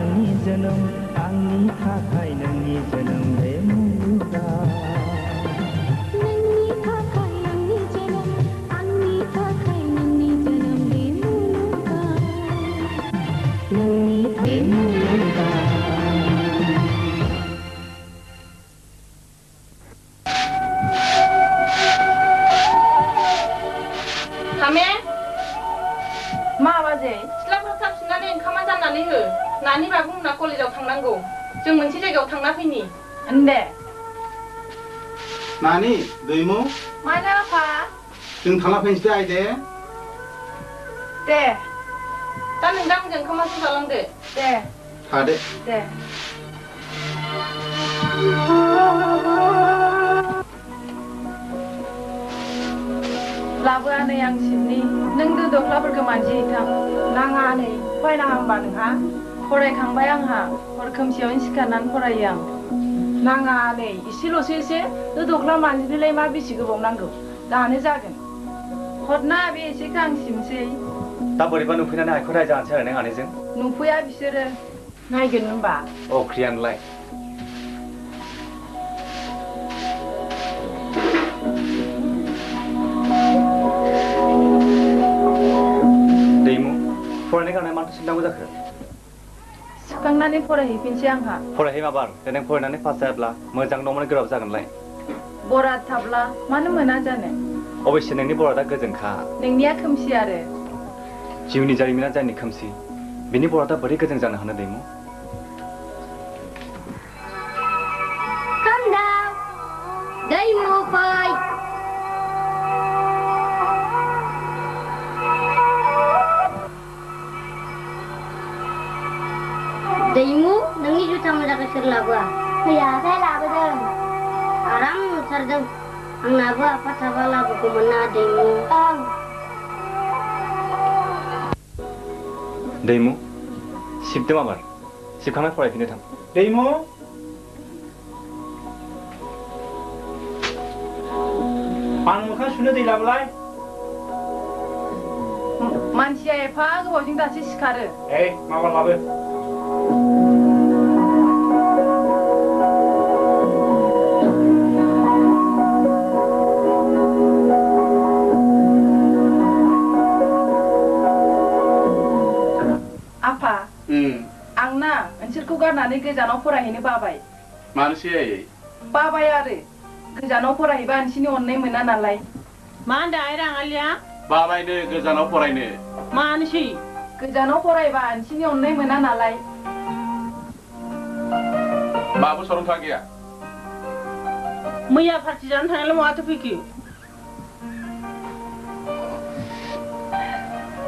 आंनि जोनोम आंनि थाखाय नोंनि जोनोम बे मुलुगा नोंनि थाखाय आंनि जोनोम आंनि थाखाय नोंनि जोनोम बे मुलुगा नोंनि बे मुलुगा मा बाजै सिथ्लाफोर साबसिननानै ओंखामा जाननानै हो नानि बाबुमोना कलेजाव थांनांगौ जों मोनसे जायगायाव थांना फैनि दे नानि दैमु मानो आफा जों थांना फैनोसै आइदे दे दा नों दा मोजां ओंखामासो जालांदो दे थादे दे लाबो आनै आं सिबनि नों दो दख्लाफोरखौ मानजिहैथां नाङा आनै फरायनाङा होमबा नोंहा फरायखांबाय आंहा हर खोमसियावनो सिखारनानै फरायो आं नाङा आनै एसे दो दख्ला मानजिनोलाय मा बेसे गोबाव नांगौ दानो जागोन हरना बे एसेखौ आं सिबनोसै दा बोरैबा नुफैनानै आइखौ रायजानोसै आरो नों आनैजों नुफैया बिसोरो नायगोन होनबा अख्रियानोलाय दैमु फरायनाय गारनाय माथो सिननांगौ जाखो सुखांनानै फरायहैफिनसै आंहा फरायहै माबार देनां फरायनानै पास जायाब्ला मोजां न'माने गोब्राब जागोनलाय बराद थाब्ला मानो मोना जानो अबयसे नोंनि बरादा गोजोंखा नोंनिया खोमसि आरो जिउनि जारिमिना जायनि खोमसि बिनि बरादा बोरै गोजों जानो हानो दैमु दैमु फै दैमु नोंनि जुथा मोजांखौ सोर लाबोआ फैयाखै लाबोदों आराम नुथारदों आंनाबो आफा थाबा लाबोगौमोन ना दैमु दैमु सिबदो माबार सिबखांना फरायफिननो थां दैमु आं मोखां सुनो दै लाबोलाय मानसिया एफा गोबावजों दासो सिखारो माबा लाबो आफा आंना ओनसोलखौ गारनानै गोजानाव फरायहैनो बाबाय मानसि बाबाय आरो गोजानाव फरायहैबा नोंसिनि अननाय मोना नालाय मा होनदों आइ राङालिया बाबायनो गोजानाव फरायनो मानोसै गोजानाव फरायबा नोंसिनि अननाय मोना नालाय बाबु सरंथा गैया मैया पार्टि जानो थांनायलाय माथो फैखो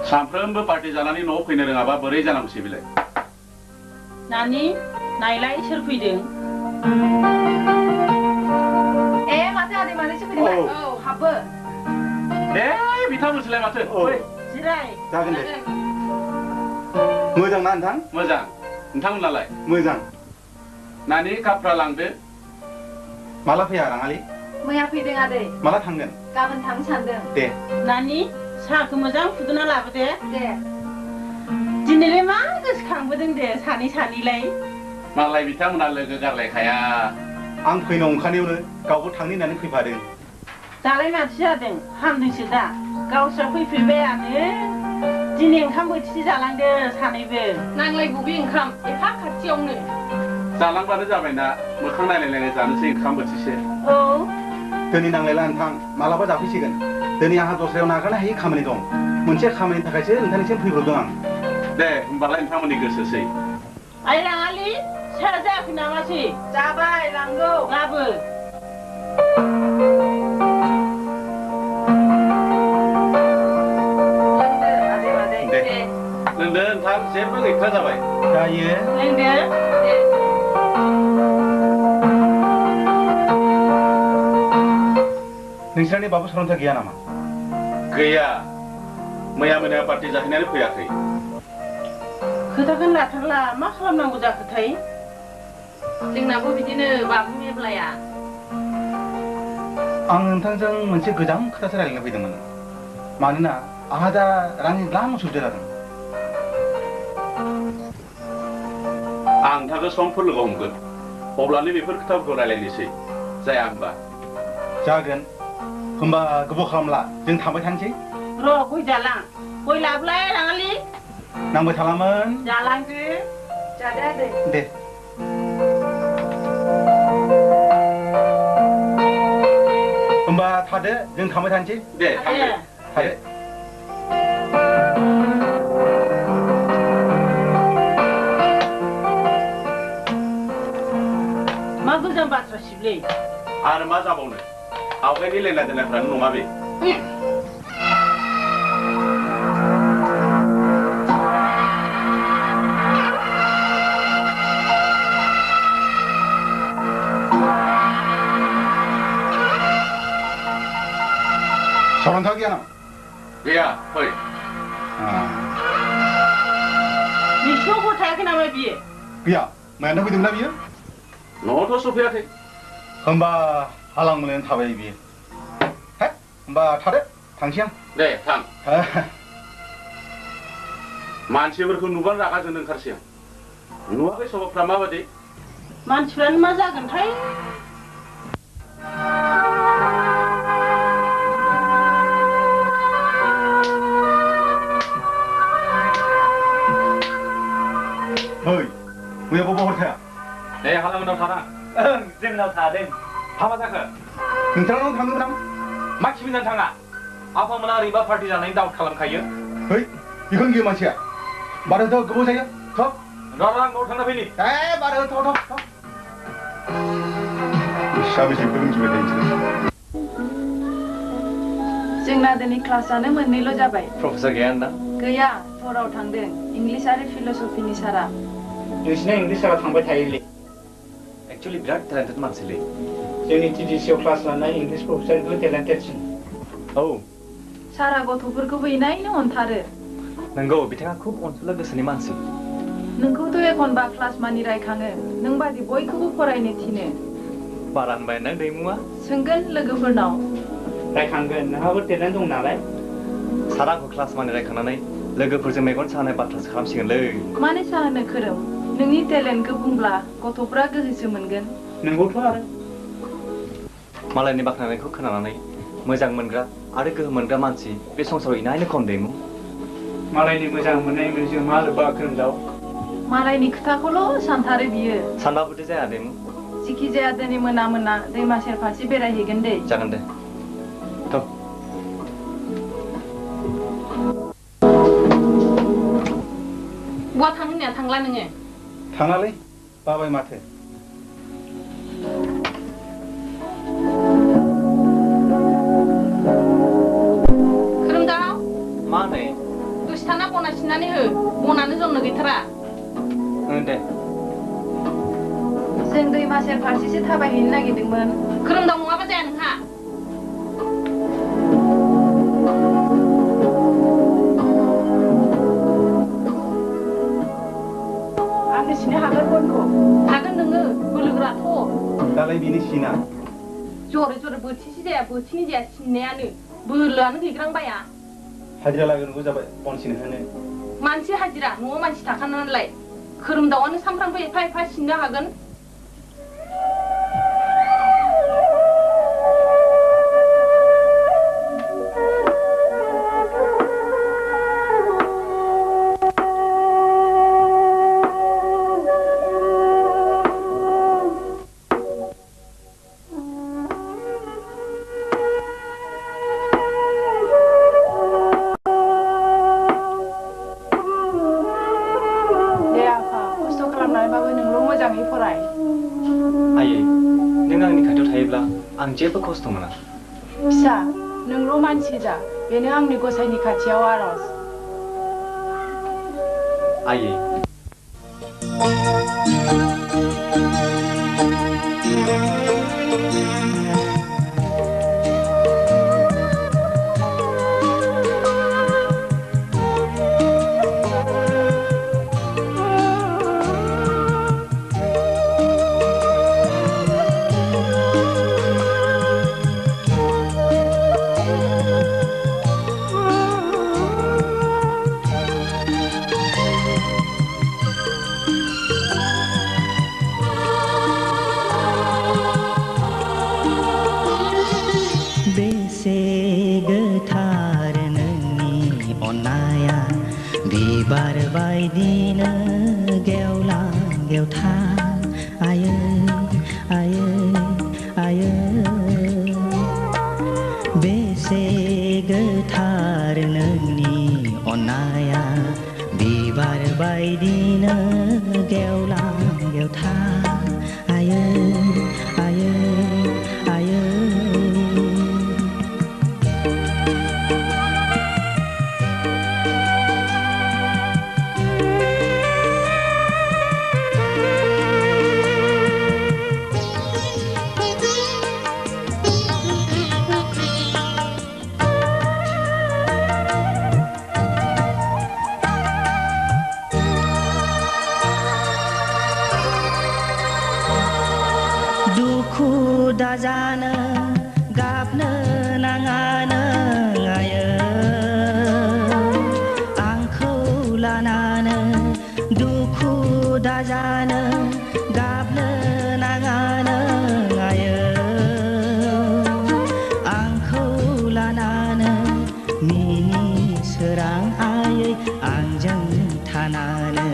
सानफ्रोमबो पार्टि जानानै न'आव फैनो रोङाबा बोरै जानांगौसै बेलाय नानि नायलाय सोर फैदों माथो आदै मानैसो फैदों औ हाबो बिथांमोनसोलाय माथो जिराय जागोन दे मोजां ना नोंथां मोजां नोंथांमोनालाय मोजां नानि कापफ्रा लांदो माला फैया राङालि मैया फैदों आदै माला थांगोन गाबोन थांनो सानदों दे नानि साहाखौ मोजां फुदुंना लाबोदे दे दिनैलाय मा गोसोखांबोदों दे सानैलाय मालाय बिथांमोना लोगो गारलायखाया आं फैनो ओंखारनायावनो गावबो थांनो होननानै फैफादों दालाय माथो जादों हामदोंसो दा गावस्रा फैफिनबायानो दिनै ओंखाम बोथिसे जालांदो सानैबो नांलाय बबे ओंखाम एफा खाथियावनो जालांबानो जाबायना मोखां नायलायलायनाय जानोसै ओंखाम बोथिसे औ दिनै नांलायला नोंथां मालाबा जाफैसिगोन दिनै आंहा दस्रायाव नागारनो हायै खामानि दं मोनसे खामानिनि थाखायसो नोंथांनिसिम फैब्रबदों आं दे होमबालाय नोंथांमोननि गोसोसै आइ राङालि साहा जायाखै नामासै जाबाय लांगौ लाबो लोंदो नोंथां जेबो गैथ्रा जाबाय जायो लोंदो नोंस्रानि बाबु सरन्था गैया नामा गैया मैया मोनायाव पार्टि जाहैनानै फैयाखै खोथाखौनो लाथारला मा खालामनांगौ जाखोथाय जोंनाबो बिदिनो बाबु मेब्लाया आं नोंथांजों मोनसे गोजां खोथासो रायज्लायनो फैदोंमोन मानोना आंहा दा रांनि द्लाम उसुबिदा जादों आं नोंथांखौ समफोर लोगो हमगोन अब्लानो बेफोर खोथाफोरखौ रायलायनोसै जाया होमबा जागोन होमबा गोबाव खालामला जों थांबाय थानोसै र' गय जालां गय लाबोलाय राङालि नांबाय थालामोन जालांदो जादे आदै दे होमबा थादो जों थांबाय थानोसै दे थादो मा गोजान बाथ्रा सिबलै आरो मा जाबावनो आवगायनि लेना दोननायफ्रानो नङा बे सरांथा गैया नामा गैया फै नोंसिनाव हर थायाखै नामा बियो गैया मायानो फैदोंना बियो न'आवथ' सफैयाखै होमबा हालां मोननानै थाबाय बियो हे होमबा थादो थांसै आं दे थां मानसिफोरखौ नुबानो रागा जोंनो ओंखारसै आं नुवाखै सभाफ्रा माबादि मानसिफ्रानो मा जागोनथाय ओइ मैया बबाव हर थाया दे हालामोनाव थाना जोंनाव थादों हामा जाखो नोंथांनाव थांदोंमोन आं मा खिमिनानै थाङा आफामोना ओरैबा पार्टि जानायनि दाउट खालामखायो है बेखौनो गियो मानसिया बारहोथ' गोबाव जायो थ' र' न'आव थांना फैनि बारहोथ' साबेसे फोरोंजोबबाय थायो जोंना दिनै क्लासानो मोननैल' जाबाय प्रफेसर गैया होनदा गैया थराव थांदों इंलिस आरो फिल'सफिनि सारा नोंसिना इंलिस सारा थांबाय थायोलै एक्चुअली बिराद टेलेन्टेड मानसिलै जोंनि TDC आव क्लास लानाय इंलिस प्रफेसरनिख्रुइ टेलेन्टेडसिन औ सारा गथ'फोरखौबो इनायनो अनथारो नंगौ बिथाङा खुब अनसुला गोसोनि मानसि नोंखौथ' एखनबा क्लास मानि रायखाङो नों बादि बयखौबो फरायनो थिनो बारा होनबाय ना दैमुआ सोंगोन लोगोफोरनाव रायखांगोन नोंहाबो टेलेन्ट दं नालाय सारा आंखौ क्लास मानि रायखांनानै लोगोफोरजों मेगन सानाय बाथ्रासो खालामसिगोनलै मानो साहोनो खोरोम नोंनि टेलेन्टखौ बुंब्ला गथ'फ्रा गोहोसो मोनगोन नंगौथ' आरो मालायनि बाख्नायनायखौ खोनानानै मोजां मोनग्रा आरो गोहो मोनग्रा मानसि बे संसाराव इनायनो खम दैमु मालायनि मोजां मोननाय मोनजों मा लोब्बा खोरोमदाव मालायनि खोथाखौल' सानथारो बियो सानबाबोथ' जाया दैमु जिखि जाया दिनै मोना दैमा सेर फारसे बेरायहैगोन दे जागोन दे थ' बहा थांनो होननाया थांला नोङो थाङालै बाबाय माथो खोरोमदाव मा नै दसे थाना बना सिननानै हो बनानो जमनो गैथारा दे जों दैमा सेर फारसेसो थाबायहैनो नागिरदोंमोन खोरोमदाव नङाबा जाया नोंहा आंनो सिनो हागोन बनखौ हागोन नोङो बोलोगोराथ' दालाय बिनि सिना जरे जरे बोथिसे जाया बोथिनै जाया सिननायानो बोलोआनो गैग्रांबाया हाजिरा लागोनबो जाबाय बनसिन होनो मानसि हाजिरा न'आव मानसि थाखानानैलाय खोरोमदावआनो सामफ्रामबो एफा एफा सिननो हागोन आं जेबो खस्थ' मोना फिसा नोंल' मानसि जा बेनो आंनि गसाइनि खाथियाव आरज आयै बायदिनो गेवलां गेवथा आयै आयै आयै दुखु दाजानो गाबनो नाङानो आयै आंखौ लानानो दुखु दाजानो गाबनो नाङानो आयै आंखौ लानानो मिनि सोरां आयै आंजों थानानो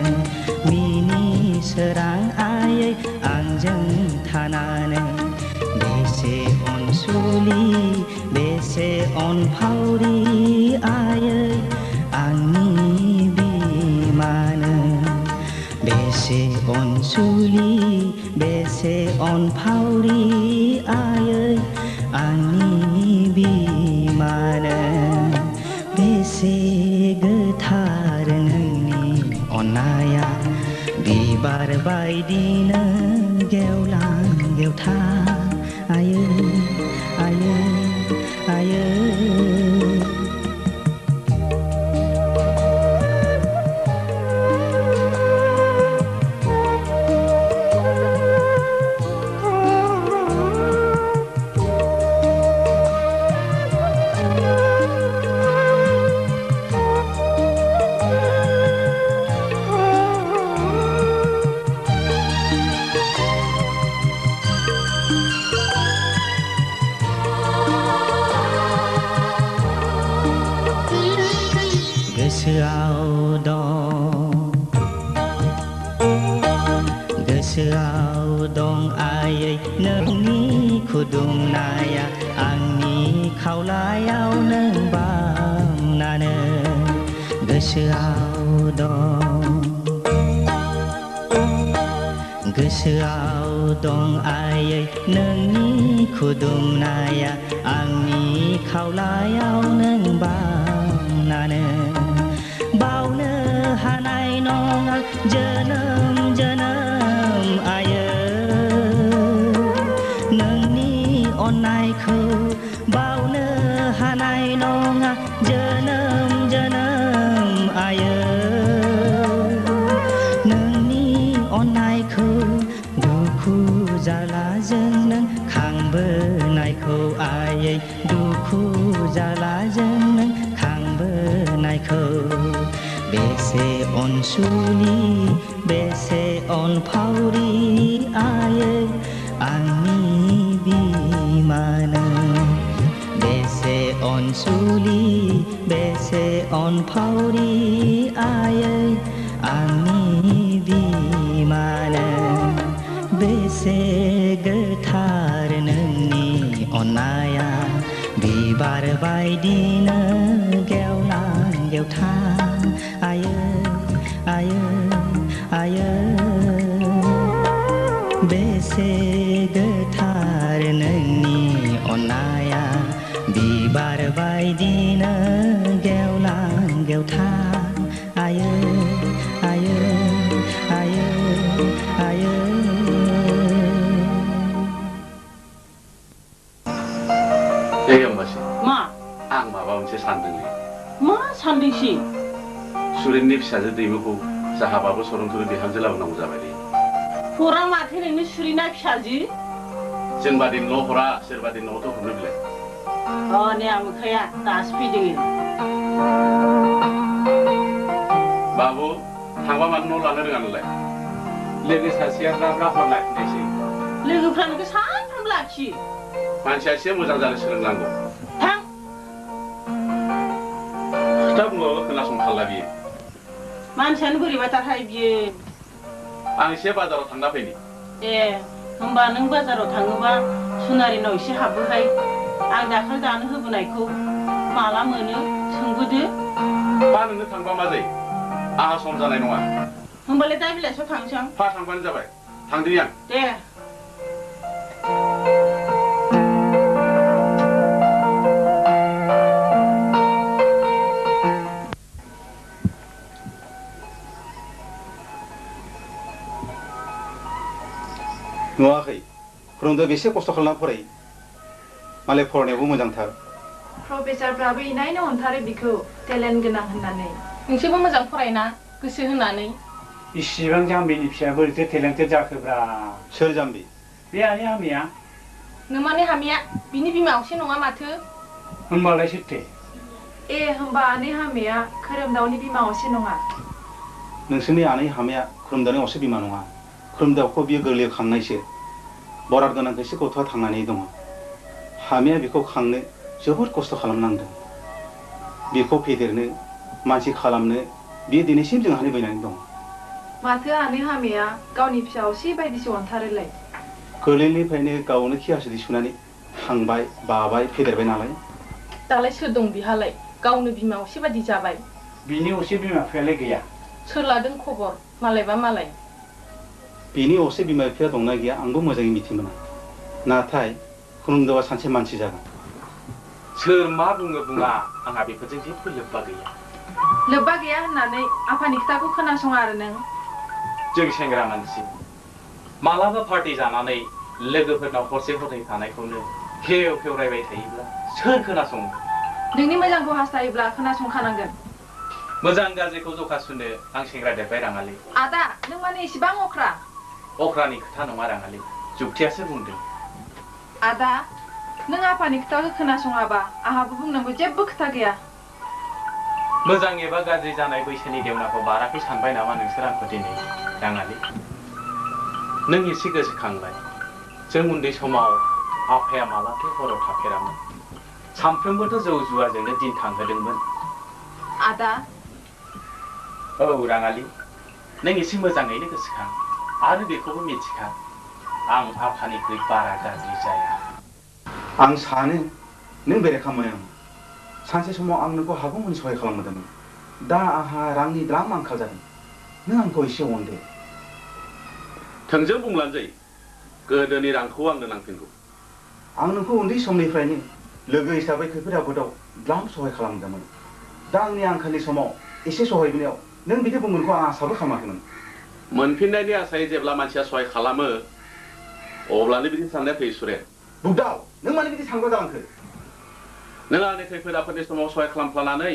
मिनि सोरां आयै आंजों थानानो बेसे अनसुलि बेसे अनफावरि आयै आंनि बिमानो बेसे अनसुलि बेसे अनफावरि आयै आंनि बिमानो बेसे गोथार नोंनि अननाया बिबार बायदिनो गेवलां गेवथा आयै आयै आयै गोसोआव दं आयै नोंनि खुदुमनाया आंनि खावलायाव नों बामनानो गोसोआव दं आयै नोंनि खुदुमनाया आंनि खावलायाव नों बामनानो बावनो हानाय नङा जोनोम जोनोम आयै नोंनि अननायखौ बावनो हानाय नङा जोनोम जोनोम आयै नोंनि अननायखौ दुखु जालाजों नों खांबोनायखौ आयै दुखु जालाजों नों खांबोनायखौ बेसे अनसुलि बेसे अनफावरि आयै आंनि बिमानो बेसे अनसुलि बेसे अनफावरि आयै आंनि बिमानो बेसे गोथार नोंनि अननाया बिबार बायदिनो गेवलां गेवथा आयै आयै आयै बेसे गोथार नोंनि अननाया बिबार बायदिनो गेवलां गेवथा आयै आयै आयै आयै मा आं माबा मोनसे सानदोंलै मा सानदोंसि सुरेननि फिसाजो दैमुखौ जाहाबाबो सरनथुरि बिहामजो लाबोनांगौ जाबायलै हरा माथो नोंनो सुरिना फिसाजो जोंबादि न' हरा सोरबादि न'थ' हरनो बिलाय ने आमोखाया दासो फैदों बाबु थांबा मानो न' लानो रोङा नोंलाय लोगो सासेया ब्रा हर लाखिनायसै लोगोफ्रा नोंखौ सानफ्रोमबो लाखियो मानसिया एसे मोजां जानो सोलोंनांगौ थां खोथा बुंबाबो खोनासंथारला बियो मानसियानो बोरैबाथारहाय बियो आं एसे बाजाराव थांना फैनि होमबा नों बाजाराव थाङोबा सुनारिनाव एसे हाबबोहाय आं दाखालि दानो होबोनायखौ माला मोनो सोंबोदो मा नोंनो थांबा मा जायो आंहा सम जानाय नङा होमबालाय दा बेलासियाव थांसै फा थांबानो जाबाय थांदिनि आं दे नुवाखै फोरोंदो बेसे खस्थ' खालामना फरायो मालाय फरायनायावबो मोजांथार प्रफेसारफ्राबो इनायनो अनथारो बिखौ टेलेन्ट गोनां होननानै नोंसोरबो मोजां फरायना गोसो होनानै इसिबां जाम्बिनि फिसाया बोरैथो टेलेन्टेड जाखोब्रा सोर जाम्बि बे आनि आमिया नोमानि हामिया बिनि बिमा असे नङा माथो होनबालाय सोरथो ए होमबा आनै हामाया खोरोमदावनि बिमा असे नङा नोंसोरनि आनै हामाया खोरोमदावनि असे बिमा नङा खोरोमदावखौ बियो गोरलैयाव खांनायसो बराद गोनांखायसो गथ'आ थांनानै दङ हामाया बेखौ खांनो जोबोद खस्थ' खालामनांदों बेखौ फेदेरनो मानसि खालामनो बियो दिनैसिम जोंहानि बैनानै दं माथो आनै हामाया गावनि फिसा असे बायदिसो अनथारोलाय गोरलैनिफ्रायनो गावनो खि हासुदै सुनानै खांबाय बाबाय फेदेरबाय नालाय दालाय सोर दं बिहालाय गावनो बिमा असे बादि जाबाय बिनि असे बिमा बिफायालाय गैया सोर लादों खबर मालायबा मालाय बिनि असे बिमा बिफाया दंना गैया आंबो मोजाङै मिथिमोना नाथाय खोरोमदावआ सानसे मानसि जागोन सोर मा बुङो बुङा आंहा बेफोरजों जेबो लोब्बा गैया लोब्बा गैया होननानै आफानि खोथाखौ खोनासङा आरो नों जों सेंग्रा मानसि मालाबा पार्टि जानानै लोगोफोरनाव हरसे हरनै थानायखौनो खेव खेव रायबाय थायोब्ला सोर खोनासङो नोंनि मोजांखौ हास्थायोब्ला खोनासंखानांगोन मोजां गाज्रिखौ जखा सुनो आं सेंग्रा देरबाय राङालि आदा नों माने एसेबां अख्रा अख्रानि खोथा नङा राङालि जुक्तियासो बुंदों आदा नों आफानि खोथाखौ खोनासङाबा आंहाबो बुंनांगौ जेबो खोथा गैया मोजां एबा गाज्रि जानाय बैसोनि देवनाखौ बाराखै सानबाय नामा नोंसोर आंखौ दिनै राङालि नों एसे गोसोखांबाय जों उन्दै समाव आफाया मालाथो हराव थाफेरामोन सानफ्रोमबोथ' जौ जुवाजोंनो दिन थांहोदोंमोन आदा औ राङालि नों एसे मोजाङैनो गोसोखां आरो बेखौबो मिथिखा आं आफानिख्रुइ बारा गाज्रि जाया आं सानो नों बेरेखा मोनो सानसे समाव आं नोंखौ हागौमानि सहाय खालामदोंमोन दा आंहा रांनि द्राम आंखाल जादों नों आंखौ एसे अनदो थोंजों बुंब्लानो जायो गोदोनि रांखौ आंनो नांफिनगौ आं नोंखौ उन्दै समनिफ्रायनो लोगो हिसाबै खैफोद आफोदाव द्राम सहाय खालामदोंमोन दा आंनि आंखालनि समाव एसे सहाय बिनायाव नों बिदि बुंगोनखौ आं आसाबो खालामाखैमोन मोनफिननायनि आसायै जेब्ला मानसिया सहाय खालामो अब्लानो बिदि साननाया फैयो सुरे बुगदाव नों मानो बिदि सानग्रा जालांखो नों आंनि खैफोद आफोदनि समाव सहाय खालामफ्लानानै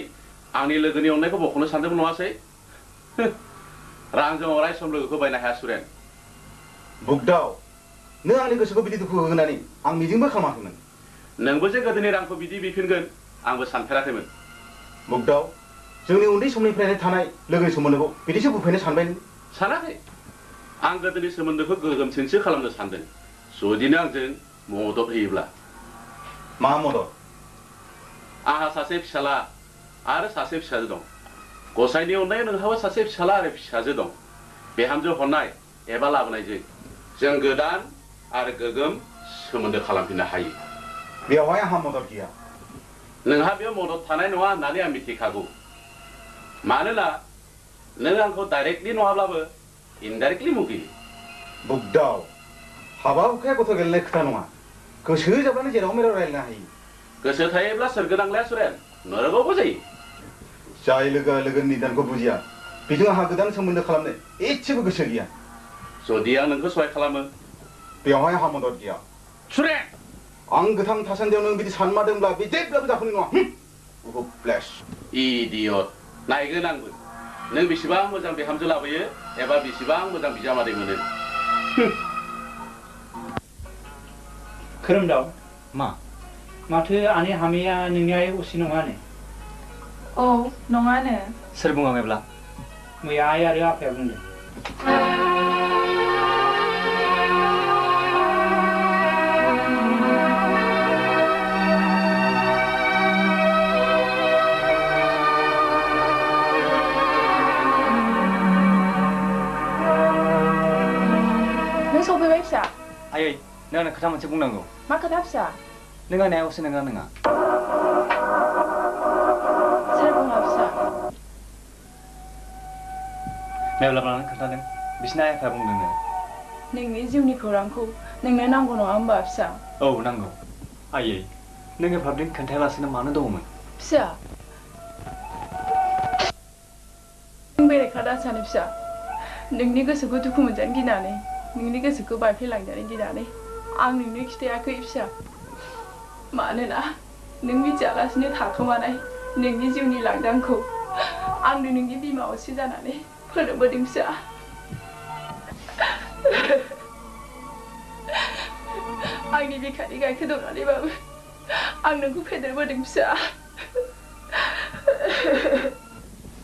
आंनि लोगोनि अननायखौ बख'नो सानदोंमोन नङासै रांजों अराय सम लोगोखौ बायनो हाया सुरेन बुगदाव नों आंनि गोसोखौ बिदि दुखु होनानै आं मिजिंबो खालामाखैमोन नोंबो जे गोदोनि रांखौ बिदि बिफिनगोन आंबो सानफेराखैमोन बुगदाव जोंनि उन्दै समनिफ्रायनो थानाय लोगोनि सोमोन्दोखौ बिदिसो बुफायनो सानबाय नों सानाखै आं गोदोनि सोमोन्दोखौ गोगोमसिनसो खालामनो सानदों जुदिनो आंजों मदद होयोब्ला मा मदद आंहा सासे फिसाला आरो सासे फिसाजो दं गसाइनि अननायाव नोंहाबो सासे फिसाला आरो फिसाजो दं बिहामजो हरनाय एबा लाबोनायजों जों गोदान आरो गोगोम सोमोन्दो खालामफिननो हायो बेवहाय आंहा मदद गैया नोंहा बेयाव मदद थानाय नङा होननानै आं मिथिखागौ मानोना नों आंखौ डाइरेक्टलि नङाब्लाबो इनडाइरेक्टलि मुगैयो बुगदाव हाबा हुखाया गथ' गेलेनाय खोथा नङा गोसो जाब्लानो जेराव मेराव रायज्लायनो हायो गोसो थायोब्ला सोरगो नांलाया सुरेन नरगावबो जायो जाय लोगोआ लोगोनि निदानखौ बुजिया बेजों आंहा गोदान सोमोन्दो खालामनो एसेबो गोसो गैया जुदि आं नोंखौ सहाय खालामो बेवहाय आंहा मदद गैया सुरेन आं गोथां थासान्दियाव नों बिदि सानमारदोंब्ला बे जेब्लाबो जाफुंनाय नङा प्लेस इडियट नायगोन आंबो नों बेसेबां मोजां बिहामजो लाबोयो एबा बेसेबां मोजां बिजामादै मोनो खोरोमदाव मा माथो आनि हामिया नोंनि आइ असे नङानो औ नङानो सोर बुङामोब्ला मैया आइ आरो आफाया बुंदों नों सफैबाय फिसा आयै नों आंनो खोथा मोनसे बुंनांगौ मा खोथा फिसा नों आंनि आइ असे नोंना नङा सोर बुङा फिसा मेब्लाब्लानो खोन्थादों बिसिना आइफ्रा बुंदोंनो नोंनि जिउनि खौरांखौ नोंनो नांगौ नङा होमबा फिसा? औ नांगौ आयै नों एफाब्दिन खोन्थायालासिनो मानो दङमोन? फिसा नों बेरेखा दासानो फिसा नोंनि गोसोखौ दुखु मोनजानो गिनानै नोंनि गोसोखौ बायफ्लेलांजानो गिनानै आं नोंनो खिथायाखै फिसा मानोना नों मिथियालासिनो थाखोमानाय नोंनि जिउनि लांदांखौ आंनो नोंनि बिमा असे जानानै फोरोंबोदों फिसा आंनि बिखानि गायखेर दौनानैबाबो आं नोंखौ फेदेरबोदों फिसा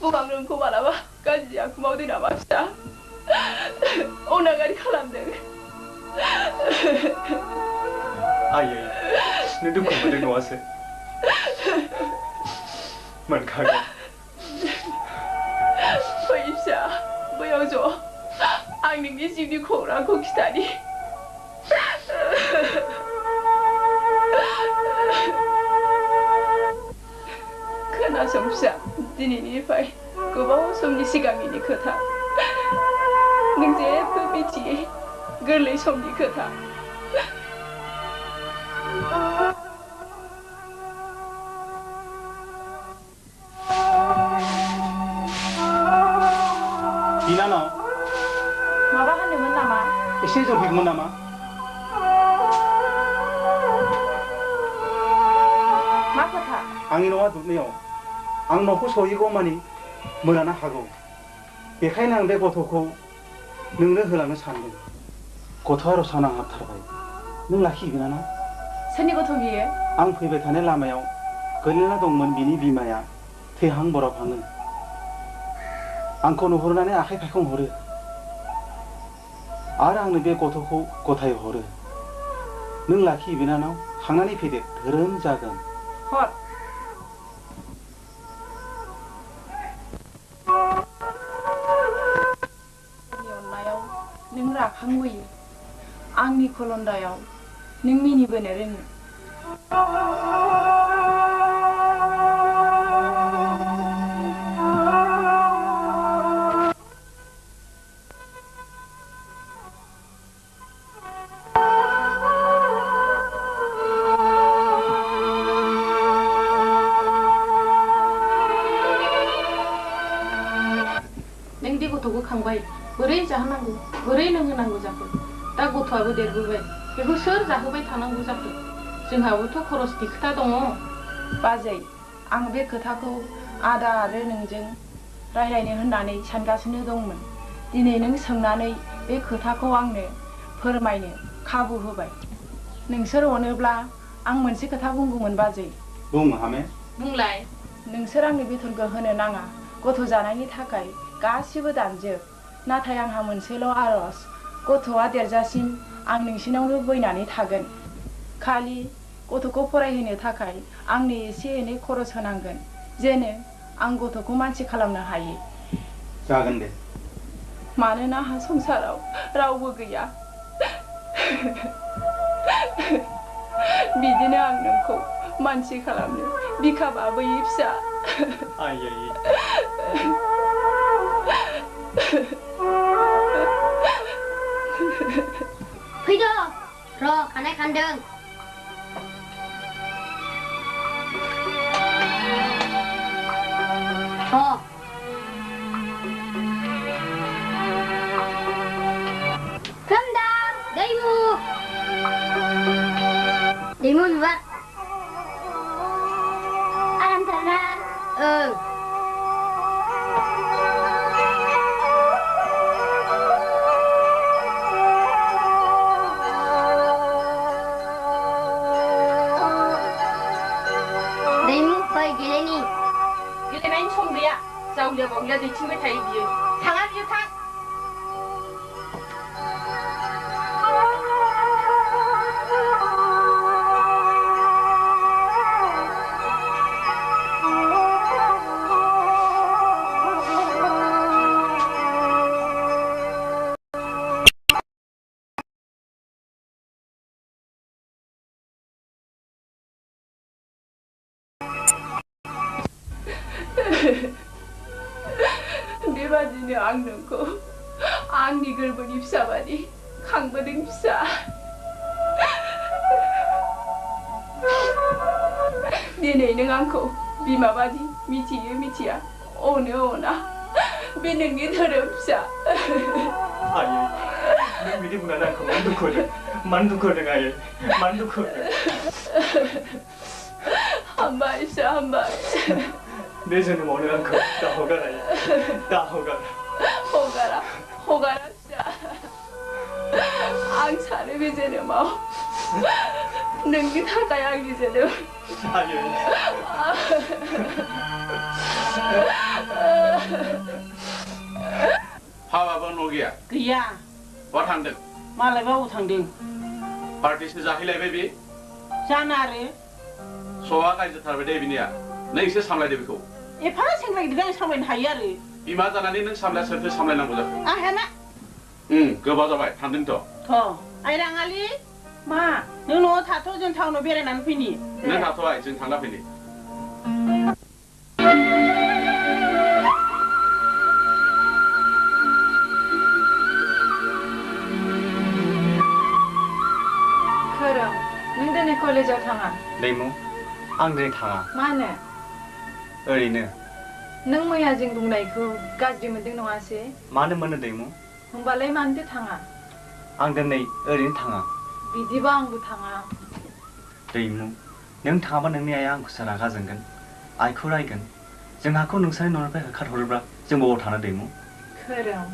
बुं आं नोंखौ मालाबा गाज्रि आखु मावदों नामा फिसा अनागारि खालामदों आयै नों दुखु मोनदों नङासो मोनखागोन फै फिसा बैयाव ज' आं नोंनि जिउनि खौरांखौ खिथानि खोनासं फिसा दिनैनिफ्राय गोबाव समनि सिगांनि खोथा नों जेबो मिथियै गोरलै समनि खोथा बिनानाव माबा होनदोंमोन नामा? एसे जौफैगौमोन नामा? मा खोथा? आंनि न'आ दुबनायाव आं न'खौ सहैगौ मानि मोनानो हागौ बेखायनो आं बे गथ'खौ नोंनो होलांनो सानदों गथ'आ रसा नांहाबथारबाय नों लाखिगोन ना? सोरनि गथ' बियो? आं फैबाय थानाय लामायाव गोलैना दंमोन बिनि बिमाया थैहां बरावहाङो आंखौ नुहुरनानै आखाइ फायखंहरो आरो आंनो बे गथ'खौ गथाय हरो नों लाखि बिनानाव खांनानै फैदो धोरोम जागोन हर अननायाव नों राखांबोयो आंनि खलन्दायाव नों मिनिबोनो रोङो गथ'खौ खांबाय बोरै जाहोनांगौ बोरै लोंहोनांगौ जाखो दा गथ'आबो देरबोबाय बेखौ सोर जाहोबाय थानांगौ जाखो जोंहाबोथ' खरसनि खोथा दङ बाजै आं बे खोथाखौ आदा आरो नोंजों रायलायनो होननानै सानगासिनो दंमोन दिनै नों सोंनानै बे खोथाखौ आंनो फोरमायनो खाबु होबाय नोंसोर अनोब्ला आं मोनसे खोथा बुंगौमोन बाजै बुं हामे बुंलाय नोंसोर आंनो बेथनखौ होनो नाङा गथ' जानायनि थाखाय गासिबो दानजोब नाथाय आंहा मोनसेल' आरज गथ'आ देरजासिम आं नोंसिनावनो बैनानै थागोन खालि गथ'खौ फरायहोनो थाखाय आंनो एसे एनै खरस होनांगोन जेनो आं गथ'खौ मानसि खालामनो हायो जागोन दे मानोना आंहा संसाराव रावबो गैया बिदिनो आं नोंखौ मानसि खालामनो बिखा बाबोयो फिसा आयै फैद' र' खानाय खानदों Rendang, Daimu luar Alam Tara Daimu fai geleni Gelenain song dia Jauh dia bawah dia cimai thai dia Tangan dia tang बेबादिनो आं नोंखौ आंनि गोरबोनि फिसाबादि खांबोदों फिसा। दिनै नों आंखौ बिमा बादि मिथियो मिथिया अनो अना बे नोंनि धोरोम फिसा। आयै नों बिदि बुंनानै आंखौ मानो दुखु होदों आयै मानो दुखु होदों? हामबाय फिसा हामबाय। बे जोनोमावनो आंखौ दा हगार आयै दा हगार। हगारा फिसा। आं सानो बे जोनोमाव नोंनि थाखाय आंनि जोनोम। आयै हाबाबो न' गैया गैया बहा थांदों? मालाय बाव थांदों। पार्टिसो जाहैलायबाय बे जानो आरो स'आ गायजोथारबाय दे बिनिया नों एसे सामलायदो बेखौ। एफा सेंग्रा गिदिर आं सामलायनो हायो आरो। बिमा जानानै नों सामलाया सोरथो सामलायनांगौ जाखो? आं हायाना। गोबाव जाबाय थांदोंथ'। आइ राङालि मा नों न'आव थाथ' जों टाउनाव बेरायनानै फैनि। नों थाथ'बाय जों थांना फैनि। खोरोम नों दिनै कलेजाव थाङा? दैमु आं दिनै थाङा। मानो? ओरैनो। नों मैया जों बुंनायखौ गाज्रि मोनदों नङासै? मानो मोनो दैमु? होमबालाय मानोथो थाङा? आं दिनै ओरैनो थाङा। बिदिबा आंबो थाङा। दैमु नों थाङाबा नोंनि आइया आंखौसो रागा जोंगोन आइखौ रायगोन। जोंहाखौ नोंसोरनि न'निफ्राय होखारहरोब्ला जों बबाव थानो दैमु? खोरोम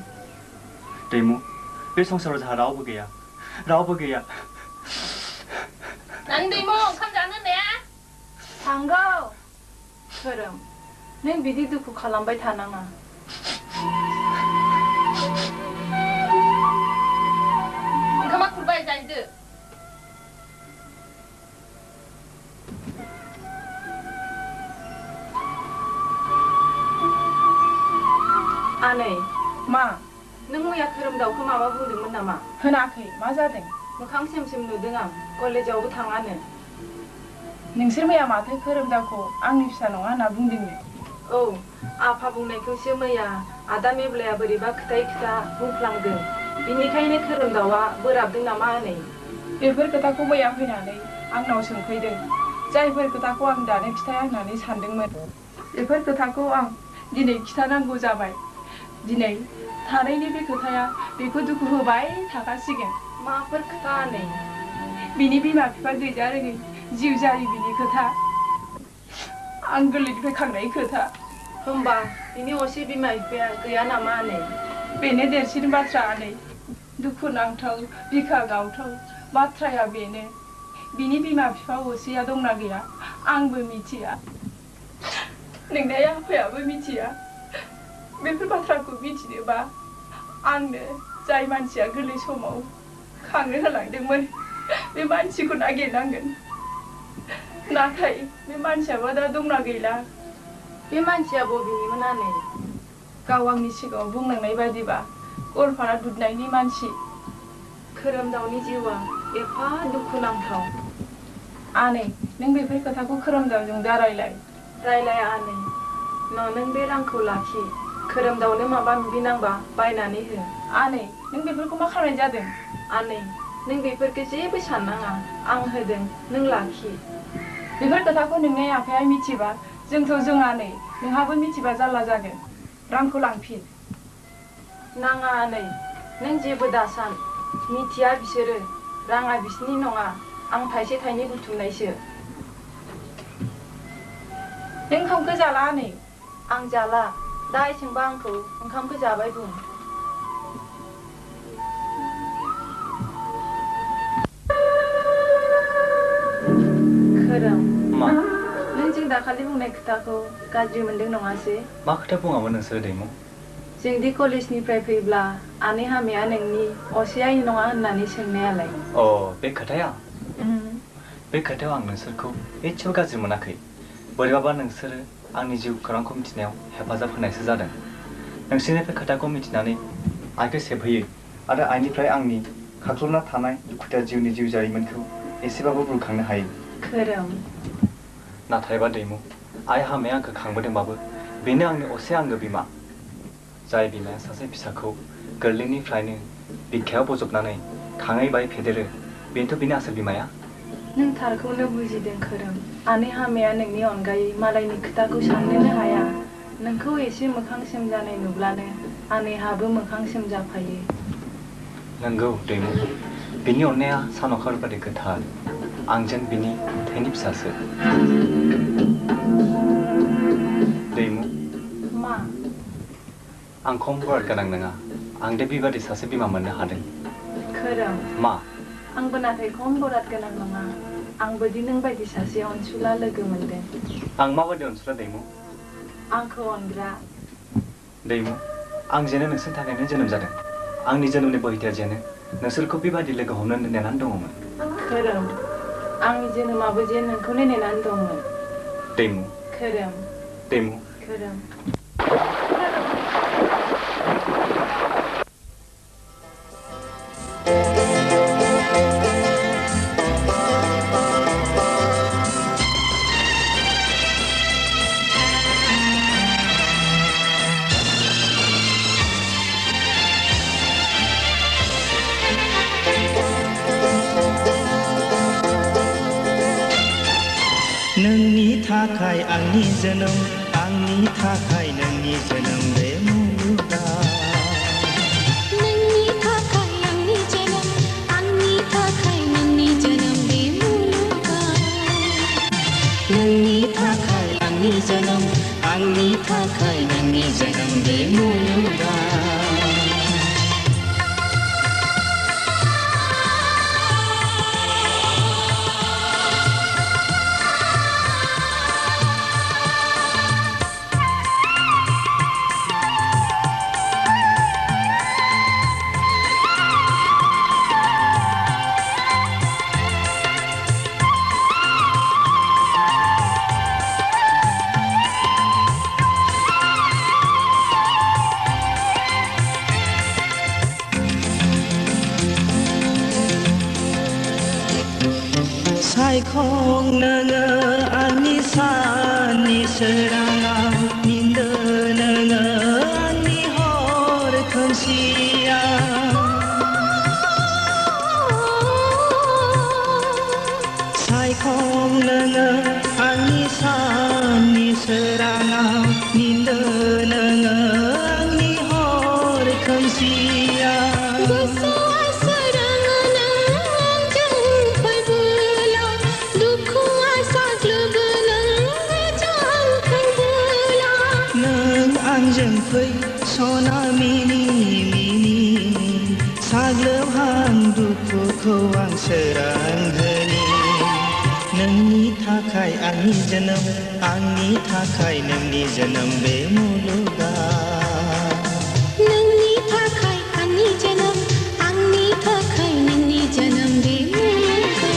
दैमु बे संसाराव जोंहा रावबो गैया रावबो गैया। नों दैमु ओंखाम जानो होननाया? थांगौ। खोरोम नों बिदि दुखु खालामबाय थानाङा। ओंखामा खुरबाय जाहैदो। आनै मा नों मैया खोरोम दाउखौ माबा बुंदोंमोन नामा? होनाखै मा जादों? मोखां सेम नुदों आं कलेजावबो थाङानो। नोंसोर मैया माथो खोरोम दाउखौ आंनि फिसा नङा होनना बुंदोंनो। औ आफा बुंनायखौसो मैया आदा मेब्लाया बोरैबा खोथायै खोथा बुंफ्लांदों। बिनिखायनो खोरोम दाउआ बोराबदों नामा आनै? बेफोर खोथाखौ मैया फैनानै आंनाव सोंफैदों। जायफोर खोथाखौ आं दानो खिथाया होननानै सानदोंमोन बेफोर खोथाखौ आं दिनै खिथानांगौ जाबाय। दिनै थारैनो बे खोथाया बेखौ दुखु होबाय थाखासिगोन। माफोर खोथा आनै? बिनि बिमा बिफा गैजा रोङै जिउ जारि बिनि खोथा। आं गोरलैनिफ्राय खांनाय खोथा। होमबा बिनि असे बिमा बिफाया गैया नामा आनै? बेनो देरसिन बाथ्रा आनै। दुखु नांथाव बिखा गावथाव बाथ्राया बेनो। बिनि बिमा बिफा असेया दंना गैया आंबो मिथिया। नोंनि आफायाबो मिथिया। बेफोर बाथ्राखौ मिथिनोबा आंनो जाय मानसिया गोरलै समाव खांनो होलांदोंमोन बे मानसिखौ नागिरनांगोन। नाथाय बे मानसियाबा दा दंना गैला। बे मानसिया बबेनिमोन आनै? गाव आंनि सिगाङाव बुंलांनाय बायदिबा गवालपारा दुधनायनि मानसि। खोरोम दाउनि जिउआ एफा दुखु नांथाव। आनै नों बेफोर खोथाखौ खोरोम दाउजों दा रायलाया आनै। नों बे रांखौ लाखि। खोरोम दाउनो माबा बिनांबा बायनानै हो। आनै नों बेफोरखौ मा खालामनाय जादों? आनै नों बेफोरखौ जेबो साननाङा। आं होदों नों लाखि। बेफोर खोथाखौ नोंनि आफाया मिथिबा जोंथ' जों आनै नोंहाबो मिथिबा जारला जागोन। रांखौ लांफिन। नाङा आनै नों जेबो दासान। मिथिया बिसोरो राङा बिसिनि नङा आं थाइसे थाइनै बुथुमनायसो। नों ओंखामखौ जाला आनै? आं जाला। दा सोंबा आंखौ ओंखामखौ जाबाय बुं। खोरोम मा? नों जों दाखालि बुंनाय खोथाखौ गाज्रि मोनदों नङासै? मा खोथा बुङामोन नोंसोर दैमु? जोंदि कलेजनिफ्राय फैब्ला आनै हामाया नोंनि असे आइ नङा होननानै सोंनायालाय? बे खोथाया? बे खोथायाव आं नोंसोरखौ एसेबो गाज्रि मोनाखै। बोरैबाबा नोंसोरो आंनि जिउ खौरांखौ मिथिनायाव हेफाजाब होनायसो जादों। नोंसोरनिफ्राय खोथाखौ मिथिनानै आइखौ सेबहैयो आरो आइनिफ्राय आंनि खाख्लबना थानाय दुखुथिया जिउनि जिउ जारिमिनखौ एसेबाबो बुरखांनो हायो। खोरोम नाथायबा दैमु आइ हामाया आंखौ खांबोदोंबाबो बेनो आंनि असे आंगो बिमा। जाय बिमाया सासे फिसाखौ गोरलैनिफ्रायनो बिखायाव बजबनानै खाङै बाय फेदेरो बेनोथ' बिनि आसोल बिमाया नों थारखौनो बुजिदों खोरोम आनै हामाया नोंनि अनगायै मालायनि खोथाखौ साननोनो हाया नोंखौ एसे मोखां सोमजानाय नुब्लानो आनैहाबो मोखां सोमजाफायो नंगौ दैमु बिनि अननाया सानअखार बादि गोथार आंजों बिनि थैनि फिसासो दैमु मा आं खम बराद गोनां नङा आं दे बेबादि सासे बिमा मोननो हादों खोरोम मा आंबो नाथाय खम बराद गोनां नङा आंबोदि नों बायदि सासे अनसुला लोगो मोनदों आं माबायदि अनसुला दैमु आंखौ अनग्रा दैमु आं जेनो नोंसोरनि थाखायनो जोनोम जादों आंनि जोनोमनि बहिथाया जेनो नोंसोरखौ बेबादि लोगो हमनो नेनानै दङमोन खोरोम आंनि जोनोमाबो जे नोंखौनो नेनानै दंमोन दैमु खोरोम दैमु खोरोम नोंनि थाखाय आंनि जोनोम आंनि थाखाय नोंनि जोनोम बे मुलुगा नोंनि थाखाय आंनि जोनोम आंनि थाखाय नोंनि जोनोम बे मुलुगा नोंनि थाखाय आंनि जोनोम आंनि थाखाय नोंनि जोनोम बे मुलुगा सायखं नोङो आंनि साननि सोराङाव निन्दो नोङो आंनि हर खोमसियाव सायखं नोङो आंनि साननि सोराङाव निन्दो नोङो आंनि हर खोमसियाव गोसोआ सोराङानो आंजों फैबोला दुखुआ साग्लोबोला जांखांबोला नों आंजों फै सना मिनि मिनि साग्लोबहां दुखुखौ आं सोरांहोनि नोंनि थाखाय आंनि जोनोम आंनि थाखाय नोंनि जोनोम बे मुलुगा नोंनि थाखाय आंनि जोनोम आंनि थाखाय नोंनि जोनोम बे मुलुगा